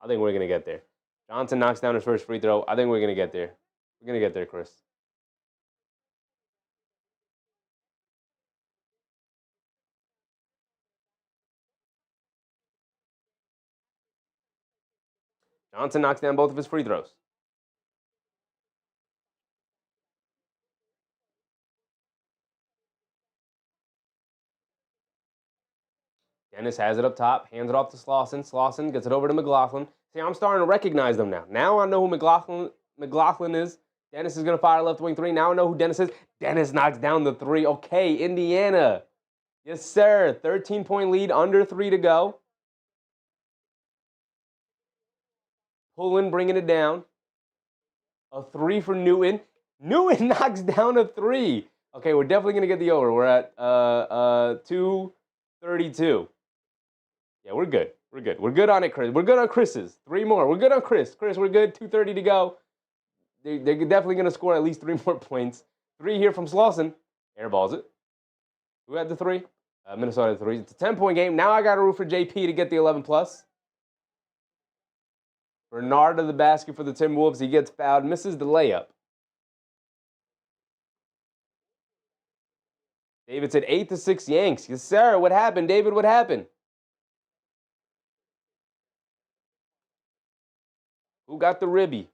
I think we're going to get there. Johnson knocks down his first free throw. I think we're going to get there. We're going to get there, Chris. Johnson knocks down both of his free throws. Dennis has it up top, hands it off to Slauson. Slauson gets it over to McLaughlin. See, I'm starting to recognize them now. Now I know who McLaughlin is. Dennis is going to fire left wing three. Now I know who Dennis is. Dennis knocks down the three. Okay, Indiana. Yes, sir. 13-point lead, under 3 to go. Pulling, bringing it down. A three for Newton. Newton knocks down a three. Okay, we're definitely going to get the over. We're at 2:32. Yeah, we're good. We're good. We're good on it, Chris. We're good on Chris's. 3 more. We're good on Chris. Chris, we're good. 2:30 to go. They're definitely going to score at least 3 more points. 3 here from Slauson. Airballs it. Who had the 3? Minnesota had the 3. It's a 10-point game. Now I got to root for JP to get the 11 plus. Bernard to the basket for the Timberwolves. He gets fouled. Misses the layup. David said 8-6 Yanks. Yes, sir. What happened, David? What happened? Who got the ribby?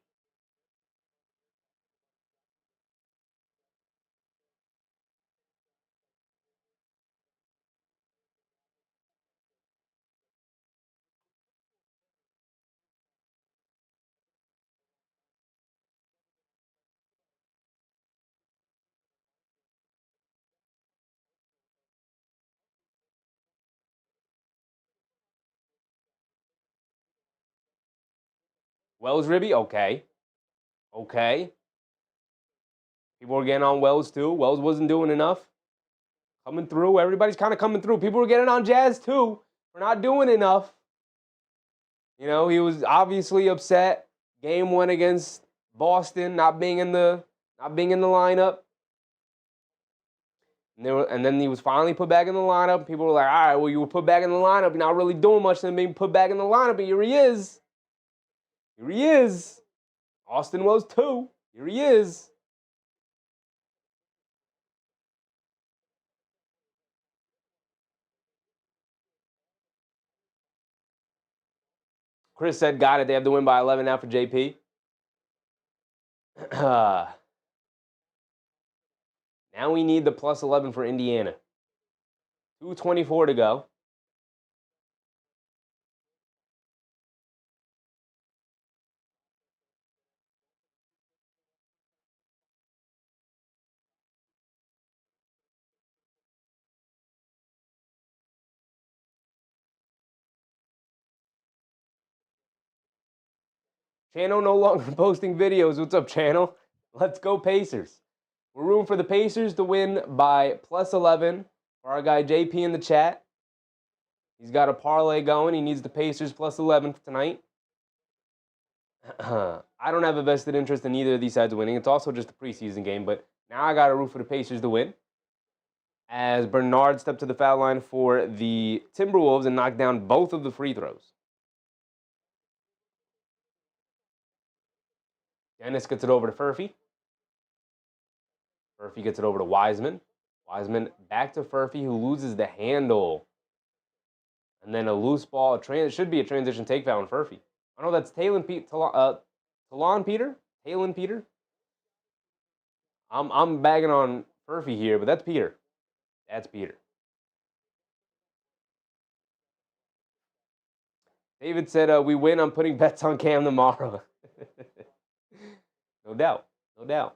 Wells ribby? Okay. Okay. People were getting on Wells too. Wells wasn't doing enough. Coming through. Everybody's kind of coming through. People were getting on Jazz too for not doing enough. You know, he was obviously upset. Game 1 against Boston, not being in the lineup. And then he was finally put back in the lineup. People were like, all right, well, you were put back in the lineup. You're not really doing much than being put back in the lineup. And here he is. Here he is. Austin was too. Here he is. Chris said, got it. They have to win by 11 now for JP. Now we need the plus 11 for Indiana. 2:24 to go. Channel no longer posting videos. What's up, Channel? Let's go Pacers. We're rooting for the Pacers to win by +11. For our guy JP in the chat. He's got a parlay going. He needs the Pacers +11 for tonight. I don't have a vested interest in either of these sides winning. It's also just a preseason game, but now I got to root for the Pacers to win. As Bernard stepped to the foul line for the Timberwolves and knocked down both of the free throws. Dennis gets it over to Furphy. Furphy gets it over to Wiseman. Wiseman back to Furphy, who loses the handle. And then a loose ball. It should be a transition take foul on Furphy. I know that's Talon Peter. I'm bagging on Furphy here, but that's Peter. That's Peter. David said, we win. I'm putting bets on Cam tomorrow. No doubt. No doubt.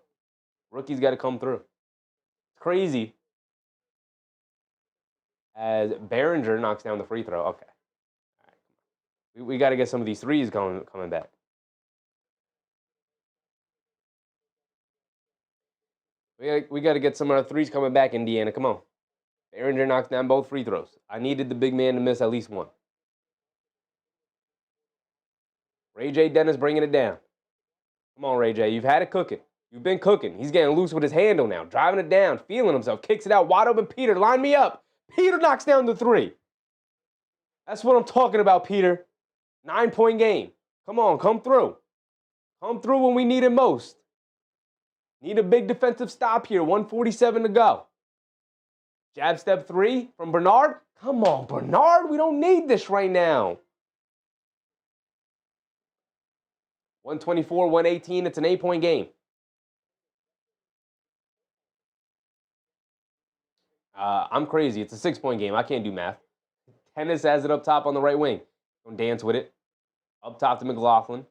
Rookie's got to come through. It's crazy. As Behringer knocks down the free throw. Okay. All right. We got to get some of these threes coming back. We got to get some of our threes coming back, Indiana. Come on. Behringer knocks down both free throws. I needed the big man to miss at least one. Ray J. Dennis bringing it down. Come on, Ray J. You've had it cooking. You've been cooking. He's getting loose with his handle now. Driving it down. Feeling himself. Kicks it out. Wide open. Peter, line me up. Peter knocks down the three. That's what I'm talking about, Peter. 9-point game. Come on. Come through. Come through when we need it most. Need a big defensive stop here. 1:47 to go. Jab step 3 from Bernard. Come on, Bernard. We don't need this right now. 124, 118. It's an 8-point game. I'm crazy. It's a 6-point game. I can't do math. Tennis has it up top on the right wing. Don't dance with it. Up top to McLaughlin.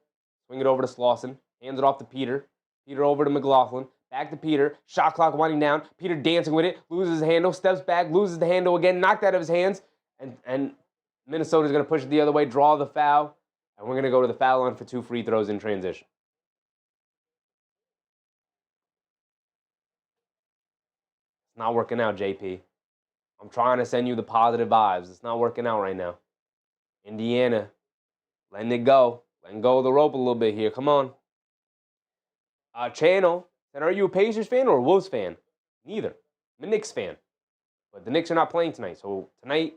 Swing it over to Slauson. Hands it off to Peter. Peter over to McLaughlin. Back to Peter. Shot clock winding down. Peter dancing with it. Loses the handle. Steps back. Loses the handle again. Knocked out of his hands. And Minnesota's going to push it the other way. Draw the foul. And we're going to go to the foul line for 2 free throws in transition. It's not working out, JP. I'm trying to send you the positive vibes. It's not working out right now. Indiana, letting it go. Letting go of the rope a little bit here. Come on. Channel, and are you a Pacers fan or a Wolves fan? Neither. I'm a Knicks fan. But the Knicks are not playing tonight. So tonight,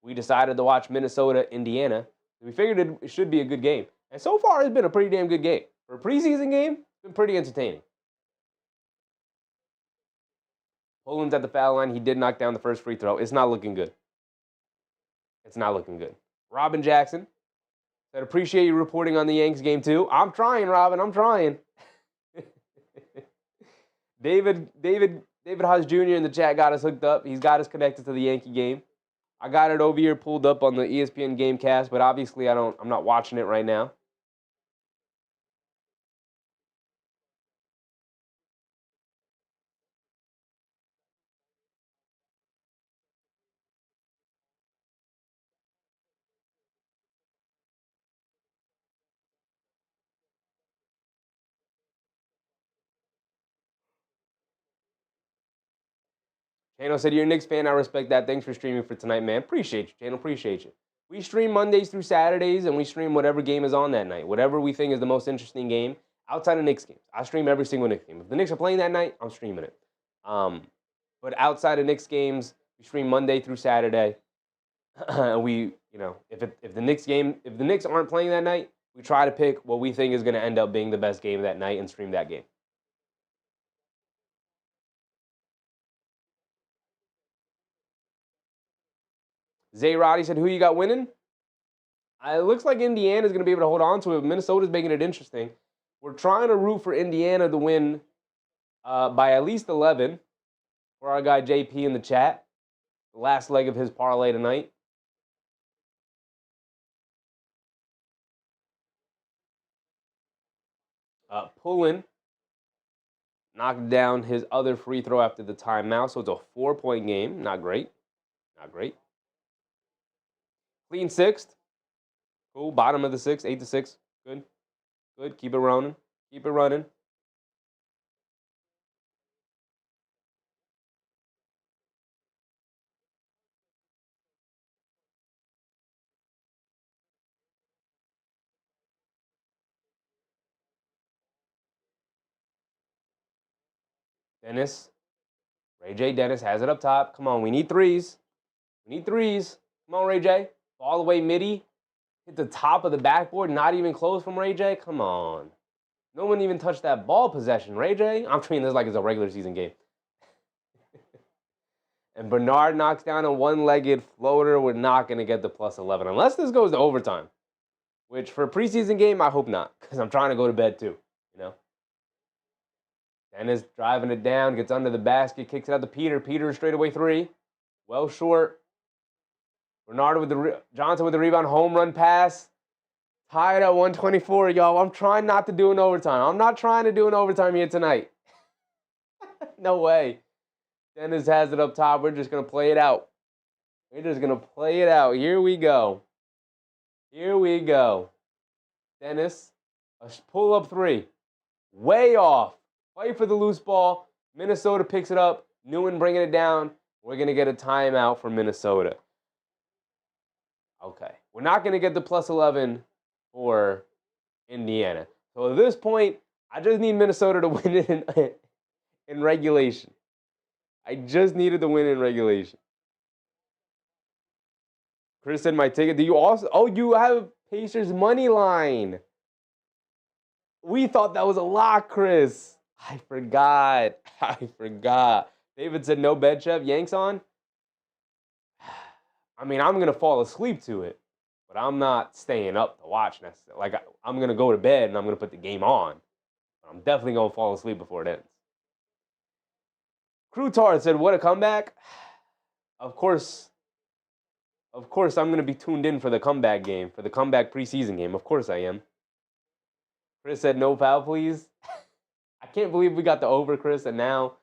we decided to watch Minnesota, Indiana. We figured it should be a good game. And so far, it's been a pretty damn good game. For a preseason game, it's been pretty entertaining. Poland's at the foul line. He did knock down the first free throw. It's not looking good. It's not looking good. Robin Jackson said, appreciate you reporting on the Yanks game too. I'm trying, Robin. I'm trying. David Haas Jr. in the chat got us hooked up. He's got us connected to the Yankee game. I got it over here pulled up on the ESPN Gamecast, but obviously I'm not watching it right now. Channel said, you're a Knicks fan. I respect that. Thanks for streaming for tonight, man. Appreciate you, Channel. Appreciate you. We stream Mondays through Saturdays, and we stream whatever game is on that night. Whatever we think is the most interesting game outside of Knicks games. I stream every single Knicks game. If the Knicks are playing that night, I'm streaming it. But outside of Knicks games, we stream Monday through Saturday. We, if the Knicks aren't playing that night, we try to pick what we think is going to end up being the best game that night and stream that game. Zay Roddy said, who you got winning? It looks like Indiana's going to be able to hold on to it. Minnesota's making it interesting. We're trying to root for Indiana to win by at least 11 for our guy JP in the chat. The last leg of his parlay tonight. Pullen knocked down his other free throw after the timeout, so it's a 4-point game. Not great. Not great. Clean 6th. Cool. Bottom of the 6th. 8-6. Good. Good. Keep it running. Keep it running. Dennis. Ray J. Dennis has it up top. Come on, we need threes. We need threes. Come on, Ray J. All the way midi. Hit the top of the backboard. Not even close from Ray J. Come on. No one even touched that ball possession. Ray J. I'm treating this like it's a regular season game. And Bernard knocks down a one-legged floater. We're not going to get the plus 11 unless this goes to overtime. Which, for a preseason game, I hope not. Because I'm trying to go to bed, too. You know? Dennis driving it down. Gets under the basket. Kicks it out to Peter. Peter straightaway three. Well short. Bernard with the Johnson with the rebound. Home run pass. Tied at 124, y'all. I'm trying not to do an overtime. I'm not trying to do an overtime here tonight. No way. Dennis has it up top. We're just going to play it out. We're just going to play it out. Here we go. Here we go. Dennis, a pull-up three. Way off. Fight for the loose ball. Minnesota picks it up. Newen bringing it down. We're going to get a timeout for Minnesota. Okay. We're not going to get the plus 11 for Indiana. So at this point, I just need Minnesota to win it in regulation. I just needed the win in regulation. Chris said my ticket. Do you also? Oh, you have Pacers money line. We thought that was a lock, Chris. I forgot. David said no bed, Chef. Yanks on. I mean, I'm gonna fall asleep to it, but I'm not staying up to watch necessarily. Like I'm gonna go to bed and I'm gonna put the game on. But I'm definitely gonna fall asleep before it ends. Crutard said, what a comeback. Of course, I'm going to be tuned in for the comeback game, for the comeback preseason game. Of course I am. Chris said, no foul, please. I can't believe we got the over, Chris, and now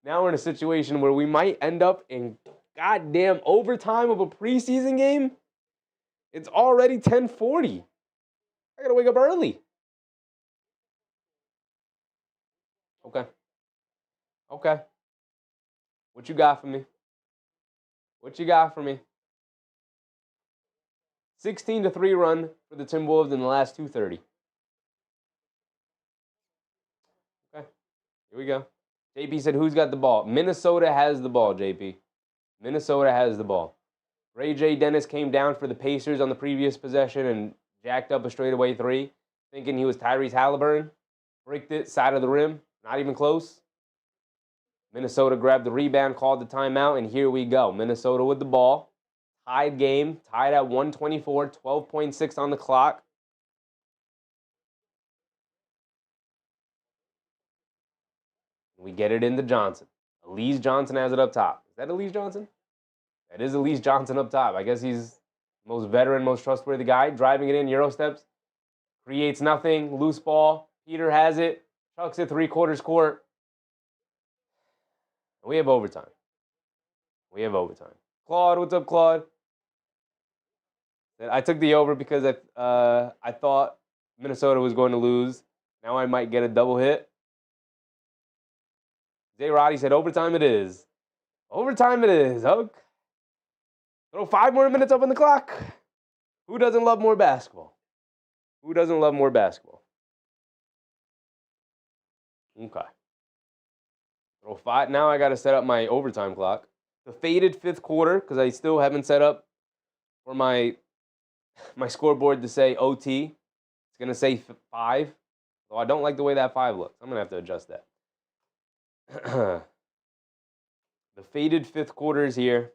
we're in a situation where we might end up in goddamn overtime of a preseason game. It's already 10:40. I got to wake up early. Okay. What you got for me? 16-3 run for the Timberwolves in the last 2:30. Okay, here we go. JP said, who's got the ball? Minnesota has the ball, JP. Minnesota has the ball. Ray J. Dennis came down for the Pacers on the previous possession and jacked up a straightaway three, thinking he was Tyrese Halliburton. Bricked it, side of the rim, not even close. Minnesota grabbed the rebound, called the timeout, and here we go. Minnesota with the ball. Tied game, tied at 124, 12.6 on the clock. We get it into Johnson. Elise Johnson has it up top. Is that Elise Johnson? That is Elise Johnson up top. I guess he's the most veteran, most trustworthy guy. Driving it in, Euro steps. Creates nothing, loose ball. Peter has it. Chucks it three-quarters court. We have overtime. Claude, what's up, Claude? I took the over because I thought Minnesota was going to lose. Now I might get a double hit. Zay Roddy said overtime it is. Okay. Throw 5 more minutes up on the clock. Who doesn't love more basketball? Okay. Throw 5. Now I got to set up my overtime clock. The faded 5th quarter, because I still haven't set up for my scoreboard to say OT. It's going to say 5. So I don't like the way that 5 looks. I'm going to have to adjust that. The faded 5th quarter is here.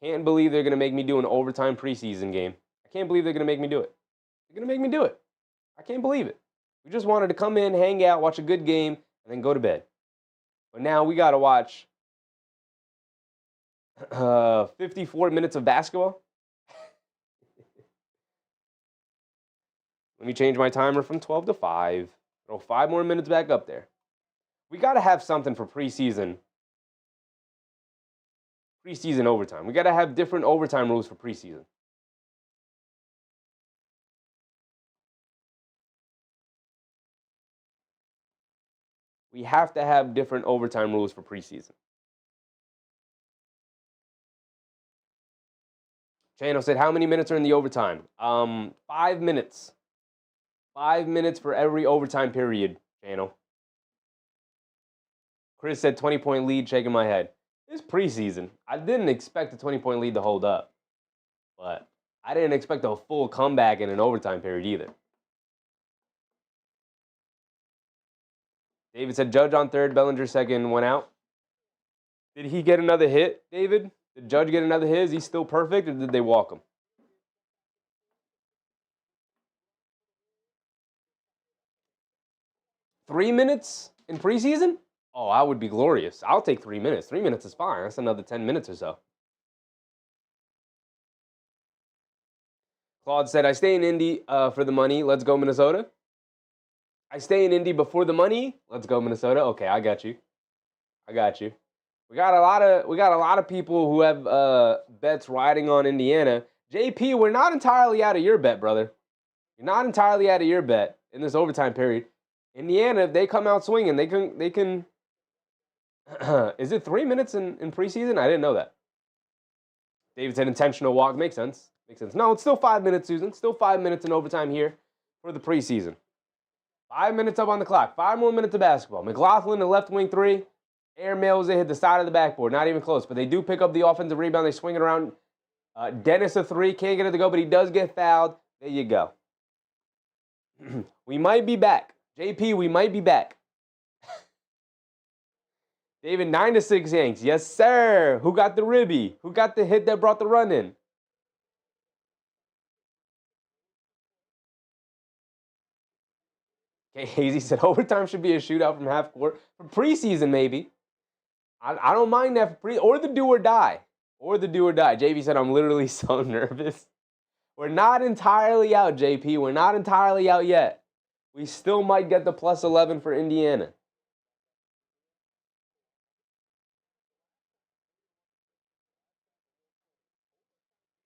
Can't believe they're going to make me do an overtime preseason game. I can't believe they're going to make me do it. I can't believe it. We just wanted to come in, hang out, watch a good game, and then go to bed. But now we got to watch 54 minutes of basketball. Let me change my timer from 12 to 5. Throw 5 more minutes back up there. We got to have something for preseason overtime. We got to have different overtime rules for preseason. We have to have different overtime rules for preseason. Chano said, how many minutes are in the overtime? 5 minutes. 5 minutes for every overtime period, Chano. Chris said 20-point lead, shaking my head. It's preseason. I didn't expect a 20-point lead to hold up. But I didn't expect a full comeback in an overtime period either. David said, Judge on third, Bellinger second, 1 out. Did he get another hit, David? Did Judge get another hit? Is he still perfect, or did they walk him? Three minutes in preseason? Oh, I would be glorious. I'll take 3 minutes. 3 minutes is fine. That's another 10 minutes or so. Claude said, I stay in Indy for the money. Let's go, Minnesota. I stay in Indy before the money. Let's go, Minnesota. Okay, I got you. I got you. We got a lot of people who have bets riding on Indiana. JP, we're not entirely out of your bet, brother. You're not entirely out of your bet in this overtime period. Indiana, if they come out swinging, they can. Is it 3 minutes in preseason? I didn't know that. David said intentional walk. Makes sense. Makes sense. No, it's still 5 minutes, Susan. Still 5 minutes in overtime here for the preseason. 5 minutes up on the clock. 5 more minutes of basketball. McLaughlin, the left wing three. Air mails it, hit the side of the backboard. Not even close. But they do pick up the offensive rebound. They swing it around. Dennis a three. Can't get it to go, but he does get fouled. There you go. We might be back. JP, we might be back. David, 9-6 Yanks. Yes, sir. Who got the ribby? Who got the hit that brought the run in? Okay, Hazy said overtime should be a shootout from half court. For preseason, maybe. I don't mind that for or the do or die. Or the do or die. JP said, I'm literally so nervous. We're not entirely out, JP. We're not entirely out yet. We still might get the plus 11 for Indiana.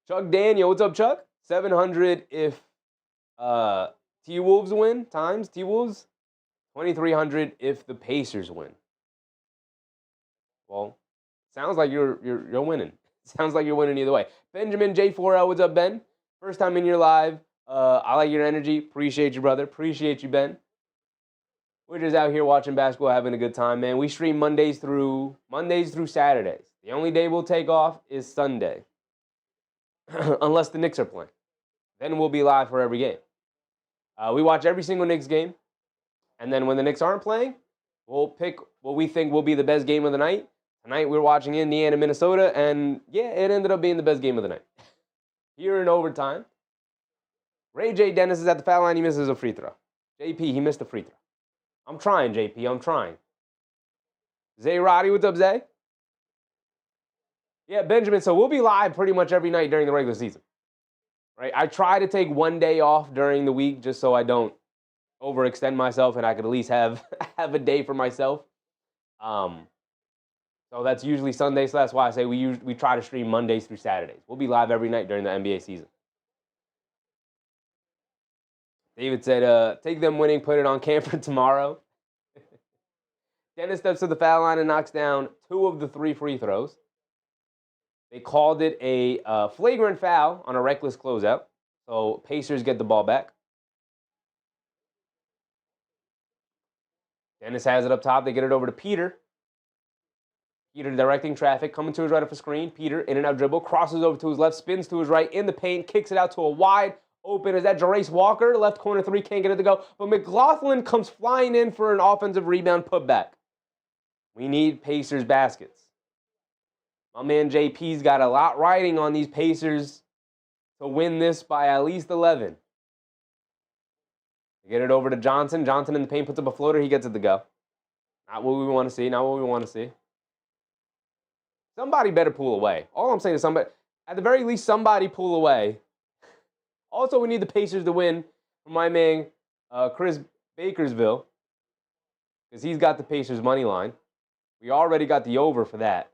Chuck Daniel, what's up, Chuck? 700 if T-Wolves win times T-Wolves. 2,300 if the Pacers win. Well, sounds like you're winning. Sounds like you're winning either way. Benjamin J4L, what's up, Ben? First time in your live. I like your energy. Appreciate you, brother. Appreciate you, Ben. We're just out here watching basketball, having a good time, man. We stream Mondays through Saturdays. The only day we'll take off is Sunday. Unless the Knicks are playing. Then we'll be live for every game. We watch every single Knicks game. And then when the Knicks aren't playing, we'll pick what we think will be the best game of the night. Tonight we're watching Indiana, Minnesota, and yeah, it ended up being the best game of the night. Here in overtime. Ray J. Dennis is at the foul line. He misses a free throw. JP, he missed a free throw. I'm trying, JP. I'm trying. Zay Roddy, what's up, Zay? Yeah, Benjamin, so we'll be live pretty much every night during the regular season. Right? I try to take one day off during the week just so I don't overextend myself and I could at least have a day for myself. So that's usually Sunday, so that's why I say we try to stream Mondays through Saturdays. We'll be live every night during the NBA season. David said, take them winning, put it on camera tomorrow. Dennis steps to the foul line and knocks down 2 of the 3 free throws. They called it a flagrant foul on a reckless closeout. So Pacers get the ball back. Dennis has it up top. They get it over to Peter. Peter directing traffic, coming to his right off a screen. Peter, in and out dribble, crosses over to his left, spins to his right, in the paint, kicks it out to a wide open. Is that Jarace Walker? Left corner 3, can't get it to go. But McLaughlin comes flying in for an offensive rebound putback. We need Pacers baskets. My man JP's got a lot riding on these Pacers to win this by at least 11. They get it over to Johnson. Johnson in the paint puts up a floater. He gets it to go. Not what we want to see. Not what we want to see. Somebody better pull away. All I'm saying is somebody, at the very least, somebody pull away. Also, we need the Pacers to win for my man Chris Bakersville because he's got the Pacers money line. We already got the over for that.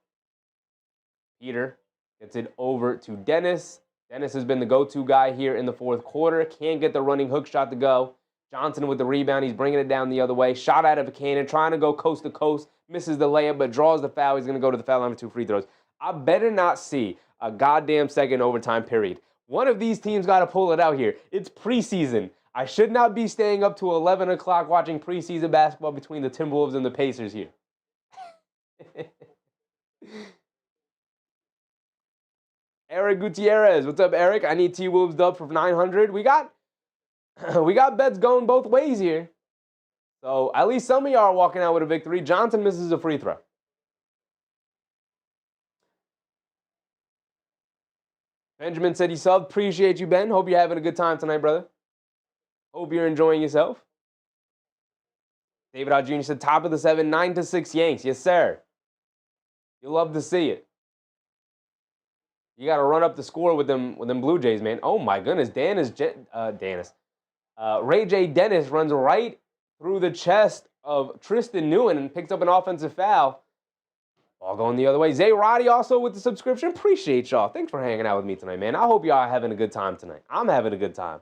Peter gets it over to Dennis. Dennis has been the go-to guy here in the fourth quarter. Can't get the running hook shot to go. Johnson with the rebound. He's bringing it down the other way. Shot out of a cannon, trying to go coast to coast. Misses the layup, but draws the foul. He's going to go to the foul line for 2 free throws. I better not see a goddamn second overtime period. One of these teams got to pull it out here. It's preseason. I should not be staying up to 11 o'clock watching preseason basketball between the Timberwolves and the Pacers here. Eric Gutierrez. What's up, Eric? I need T-Wolves dub for 900. We got bets going both ways here. So at least some of y'all are walking out with a victory. Johnson misses a free throw. Benjamin said he subbed. Appreciate you, Ben. Hope you're having a good time tonight, brother. Hope you're enjoying yourself. David Hott Jr. said top of the 7, 9-6 Yanks. Yes, sir. You'll love to see it. You got to run up the score with them Blue Jays, man. Oh, my goodness. Ray J. Dennis runs right through the chest of Tristan Newton and picks up an offensive foul. All going the other way. Zay Roddy also with the subscription. Appreciate y'all. Thanks for hanging out with me tonight, man. I hope y'all are having a good time tonight. I'm having a good time.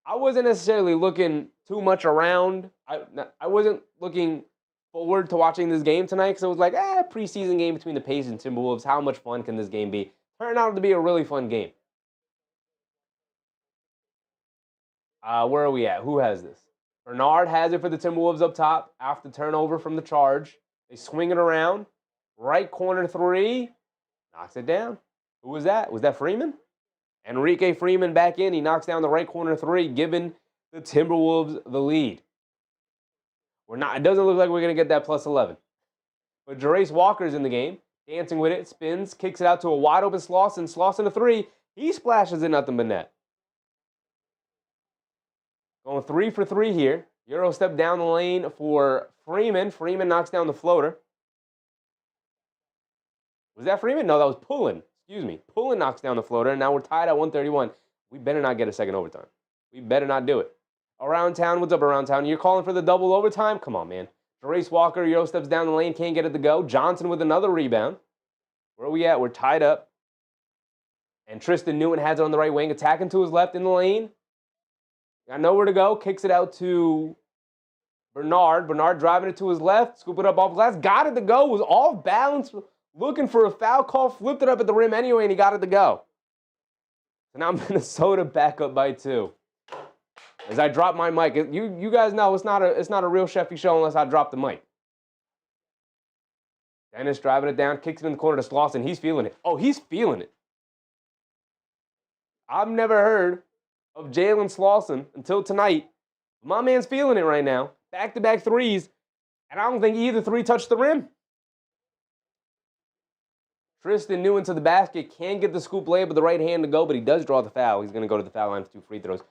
I wasn't necessarily looking too much around. I wasn't looking forward to watching this game tonight because it was like, preseason game between the Pacers and Timberwolves. How much fun can this game be? Turned out to be a really fun game. Where are we at? Who has this? Bernard has it for the Timberwolves up top after turnover from the charge. They swing it around. Right corner 3. Knocks it down. Who was that? Was that Freeman? Enrique Freeman back in. He knocks down the right corner 3, giving the Timberwolves the lead. It doesn't look like we're going to get that plus 11. But Jarace Walker's in the game. Dancing with it. Spins. Kicks it out to a wide open Slauson. Slauson a 3. He splashes it nothing but net. Going 3 for 3 here. Euro step down the lane for Freeman. Freeman knocks down the floater. Was that Freeman? No, that was Pullen. Excuse me. Pullen knocks down the floater, and now we're tied at 131. We better not get a second overtime. We better not do it. Around town, what's up around town? You're calling for the double overtime? Come on, man. Jarace Walker, Euro steps down the lane, can't get it to go. Johnson with another rebound. Where are we at? We're tied up. And Tristan Newton has it on the right wing, attacking to his left in the lane. Got nowhere to go. Kicks it out to Bernard. Bernard driving it to his left. Scoop it up off glass. Got it to go. Was off balance. Looking for a foul call. Flipped it up at the rim anyway, and he got it to go. So now Minnesota back up by 2. As I drop my mic. You guys know it's not a real Sheffy show unless I drop the mic. Dennis driving it down. Kicks it in the corner to Slauson. He's feeling it. Oh, he's feeling it. I've never heard of Jalen Slauson until tonight. My man's feeling it right now. Back-to-back threes, and I don't think either 3 touched the rim. Tristan Newton to the basket. Can't get the scoop layup with the right hand to go, but he does draw the foul. He's going to go to the foul line for 2 free throws.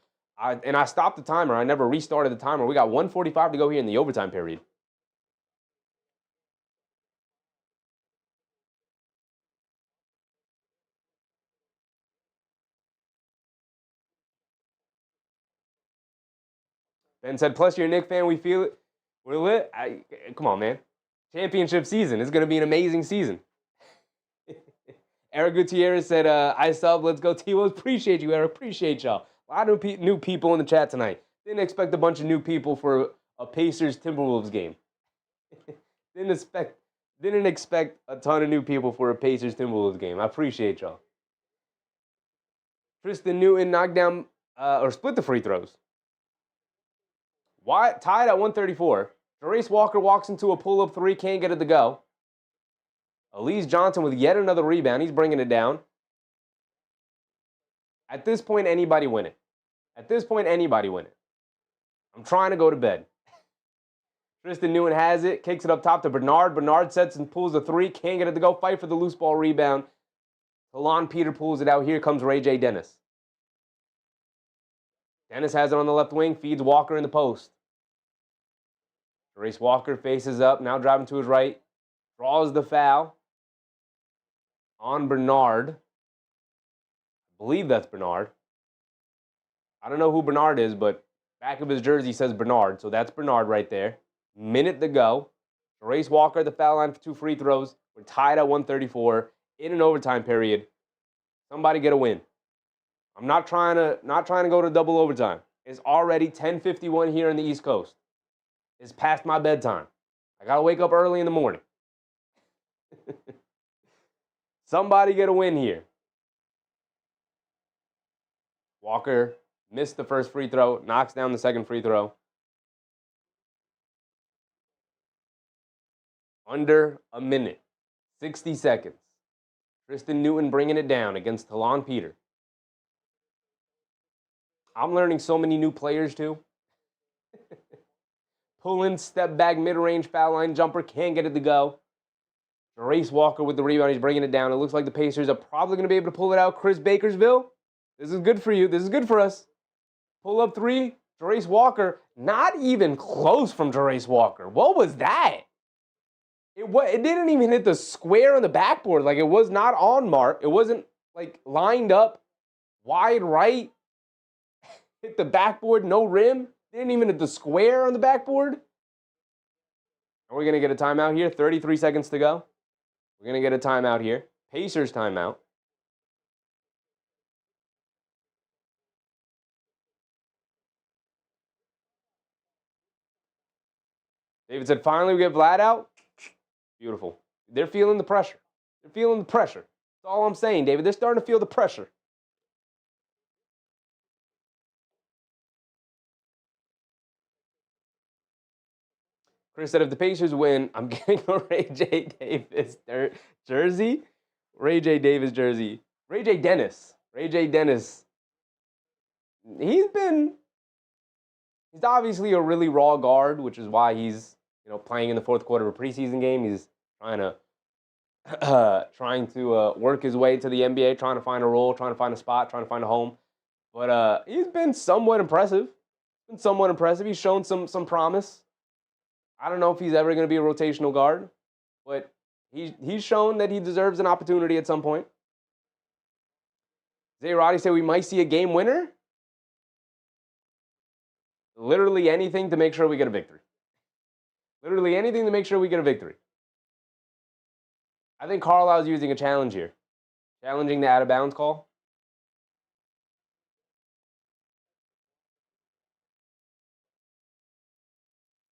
And I stopped the timer. I never restarted the timer. We got 1:45 to go here in the overtime period. Ben said, plus you're a Knicks fan, we feel it. We're lit. Come on, man. Championship season. It's going to be an amazing season. Eric Gutierrez said, I sub, let's go T-Wolves. Appreciate you, Eric. Appreciate y'all. A lot of new people in the chat tonight. Didn't expect a bunch of new people for a Pacers-Timberwolves game. Didn't expect a ton of new people for a Pacers-Timberwolves game. I appreciate y'all. Tristan Newton knocked down, or split the free throws. Tied at 134. Jarace Walker walks into a pull-up 3, can't get it to go. Elise Johnson with yet another rebound. He's bringing it down. At this point, anybody win it. At this point, anybody win it. I'm trying to go to bed. Tristan Newton has it. Kicks it up top to Bernard. Bernard sets and pulls a 3. Can't get it to go. Fight for the loose ball rebound. Talon Peter pulls it out. Here comes Ray J. Dennis. Dennis has it on the left wing. Feeds Walker in the post. Jarace Walker faces up. Now driving to his right. Draws the foul on Bernard. I believe that's Bernard. I don't know who Bernard is, but back of his jersey says Bernard, so that's Bernard right there. Minute to go. Jarace Walker at the foul line for 2 free throws. We're tied at 134 in an overtime period. Somebody get a win. I'm not trying to go to double overtime. It's already 10:51 here in the East Coast. It's past my bedtime. I got to wake up early in the morning. Somebody get a win here. Walker missed the first free throw, knocks down the second free throw. Under a minute, 60 seconds. Tristan Newton bringing it down against Talon Peter. I'm learning so many new players too. Pull in, step back, mid-range, foul line jumper, can't get it to go. Jarace Walker with the rebound, he's bringing it down. It looks like the Pacers are probably going to be able to pull it out. Chris Bakersville, this is good for you. This is good for us. Pull up three, Jarace Walker. Not even close from Jarace Walker. What was that? It didn't even hit the square on the backboard. Like, it was not on mark. It wasn't, like, lined up wide right. Hit the backboard, no rim. Didn't even hit the square on the backboard. Are we going to get a timeout here? 33 seconds to go. We're going to get a timeout here. Pacers timeout. David said, finally we get Vlad out. Beautiful. They're feeling the pressure. They're feeling the pressure. That's all I'm saying, David. They're starting to feel the pressure. Chris said, if the Pacers win, I'm getting a Ray J. Davis jersey. Ray J. Davis jersey. Ray J. Dennis. Ray J. Dennis. He's obviously a really raw guard, which is why he's, playing in the fourth quarter of a preseason game. He's trying to work his way to the NBA, trying to find a role, trying to find a spot, trying to find a home. But he's been somewhat impressive. He's shown some promise. I don't know if he's ever going to be a rotational guard, but he's shown that he deserves an opportunity at some point. Zay Roddy said we might see a game winner. Literally anything to make sure we get a victory. Literally anything to make sure we get a victory. I think Carlisle's using a challenge here. Challenging the out-of-bounds call.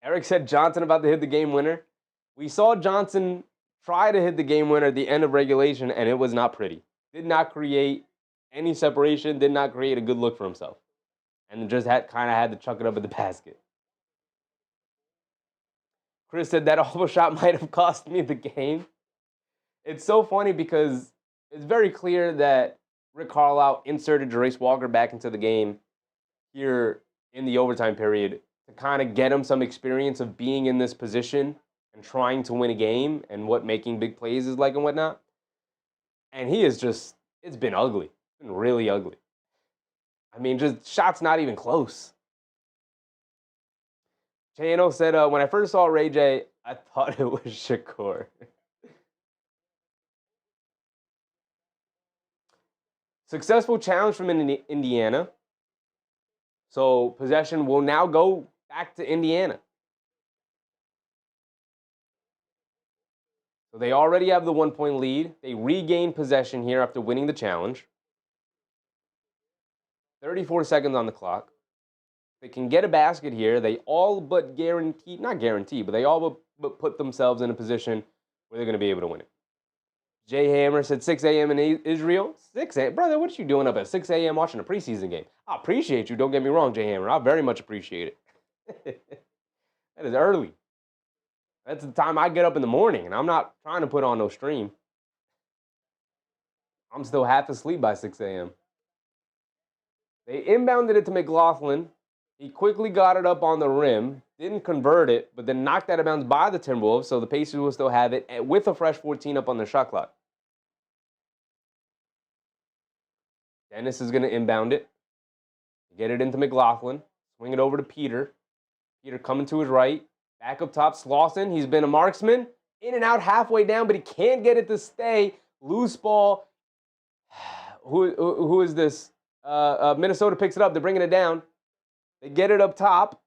Eric said Johnson about to hit the game winner. We saw Johnson try to hit the game winner at the end of regulation, and it was not pretty. Did not create any separation, did not create a good look for himself. And just had to chuck it up at the basket. Chris said that elbow shot might have cost me the game. It's so funny because it's very clear that Rick Carlisle inserted Jarace Walker back into the game here in the overtime period to kind of get him some experience of being in this position and trying to win a game and what making big plays is like and whatnot. And he is just, it's been ugly. It's been really ugly. I mean, just shots not even close. Chano said, when I first saw Ray J, I thought it was Shakur. Successful challenge from Indiana. So possession will now go back to Indiana. So they already have the 1-point lead. They regain possession here after winning the challenge. 34 seconds on the clock. They can get a basket here. They all but guarantee, not guarantee, but they all but put themselves in a position where they're going to be able to win it. Jay Hammer said 6 a.m. in Israel. 6 a.m. Brother, what are you doing up at 6 a.m. watching a preseason game? I appreciate you. Don't get me wrong, Jay Hammer. I very much appreciate it. That is early. That's the time I get up in the morning, and I'm not trying to put on no stream. I'm still half asleep by 6 a.m. They inbounded it to McLaughlin. He quickly got it up on the rim, didn't convert it, but then knocked out of bounds by the Timberwolves, so the Pacers will still have it with a fresh 14 up on the shot clock. Dennis is going to inbound it. Get it into McLaughlin. Swing it over to Peter. Peter coming to his right. Back up top, Slauson. He's been a marksman. In and out halfway down, but he can't get it to stay. Loose ball. Who is this? Minnesota picks it up. They're bringing it down. They get it up top.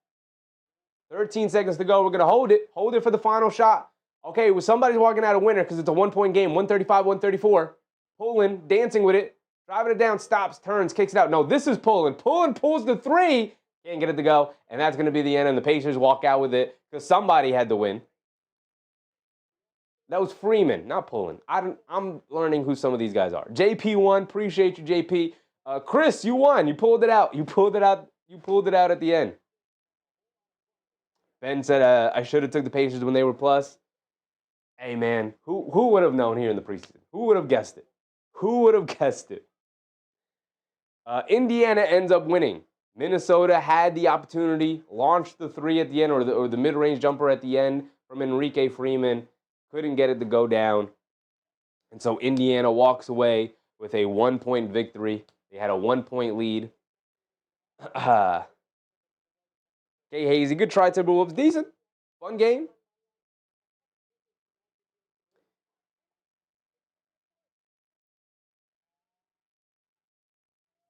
13 seconds to go. We're going to hold it. Hold it for the final shot. Okay, well, somebody's walking out a winner because it's a 1-point game. 135-134. Pulling, dancing with it. Driving it down, stops, turns, kicks it out. No, this is Pulling. Pulling pulls the three. Can't get it to go, and that's going to be the end, and the Pacers walk out with it because somebody had to win. That was Freeman, not Pullen. I'm learning who some of these guys are. JP won. Appreciate you, JP. Chris, you won. You pulled it out. You pulled it out at the end. Ben said I should have took the Pacers when they were plus. Hey, man, who would have known here in the preseason? Who would have guessed it? Who would have guessed it? Indiana ends up winning. Minnesota had the opportunity, launched the three at the end, or the mid-range jumper at the end from Enrique Freeman. Couldn't get it to go down. And so Indiana walks away with a 1-point victory. They had a 1-point lead. Okay, Hazy, good try, Timberwolves. Decent. Fun game.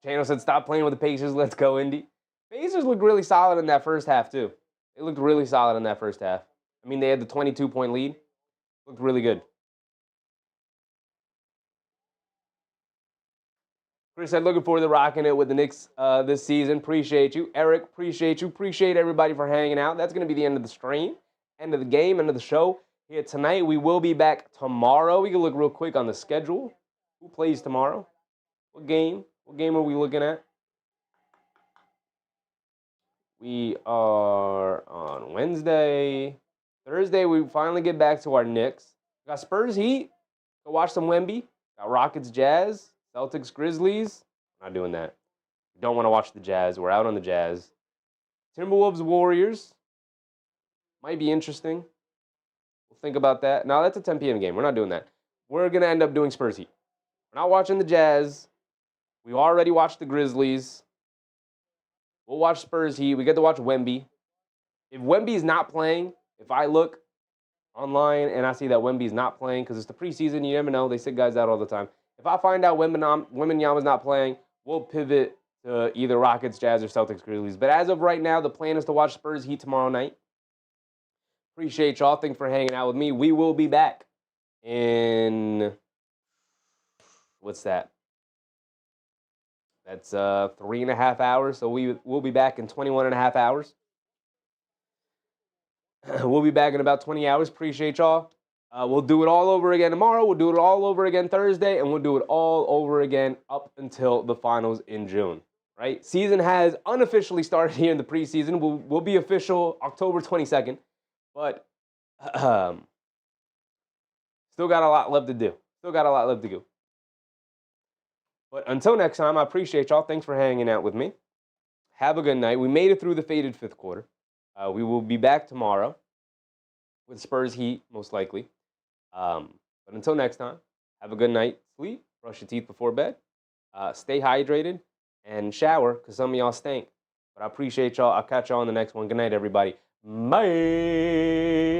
Channel said, stop playing with the Pacers. Let's go, Indy. Pacers looked really solid in that first half, too. They looked really solid in that first half. I mean, they had the 22-point lead. Looked really good. Chris said, looking forward to rocking it with the Knicks this season. Appreciate you. Eric, appreciate you. Appreciate everybody for hanging out. That's going to be the end of the stream, end of the game, end of the show. Here tonight, we will be back tomorrow. We can look real quick on the schedule. Who plays tomorrow? What game? What game are we looking at? We are on Wednesday. Thursday, we finally get back to our Knicks. We got Spurs Heat. Go watch some Wemby. Got Rockets Jazz. Celtics Grizzlies. Not doing that. We don't want to watch the Jazz. We're out on the Jazz. Timberwolves Warriors. Might be interesting. We'll think about that. No, that's a 10 p.m. game. We're not doing that. We're going to end up doing Spurs Heat. We're not watching the Jazz. We already watched the Grizzlies. We'll watch Spurs Heat. We get to watch Wemby. If Wemby's not playing, if I look online and I see that Wemby's not playing, because it's the preseason, you never know. They sit guys out all the time. If I find out Wembanyama's not playing, we'll pivot to either Rockets, Jazz, or Celtics, Grizzlies. But as of right now, the plan is to watch Spurs Heat tomorrow night. Appreciate y'all. Thanks for hanging out with me. We will be back in, what's that? That's 3.5 hours. So we'll be back in 21.5 hours. We'll be back in about 20 hours. Appreciate y'all. We'll do it all over again tomorrow. We'll do it all over again Thursday. And we'll do it all over again up until the finals in June. Right? Season has unofficially started here in the preseason. We'll be official October 22nd. But still got a lot left to do. But until next time, I appreciate y'all. Thanks for hanging out with me. Have a good night. We made it through the faded fifth quarter. We will be back tomorrow with Spurs Heat, most likely. But until next time, have a good night. Sleep. Brush your teeth before bed. Stay hydrated. And shower, because some of y'all stink. But I appreciate y'all. I'll catch y'all on the next one. Good night, everybody. Bye.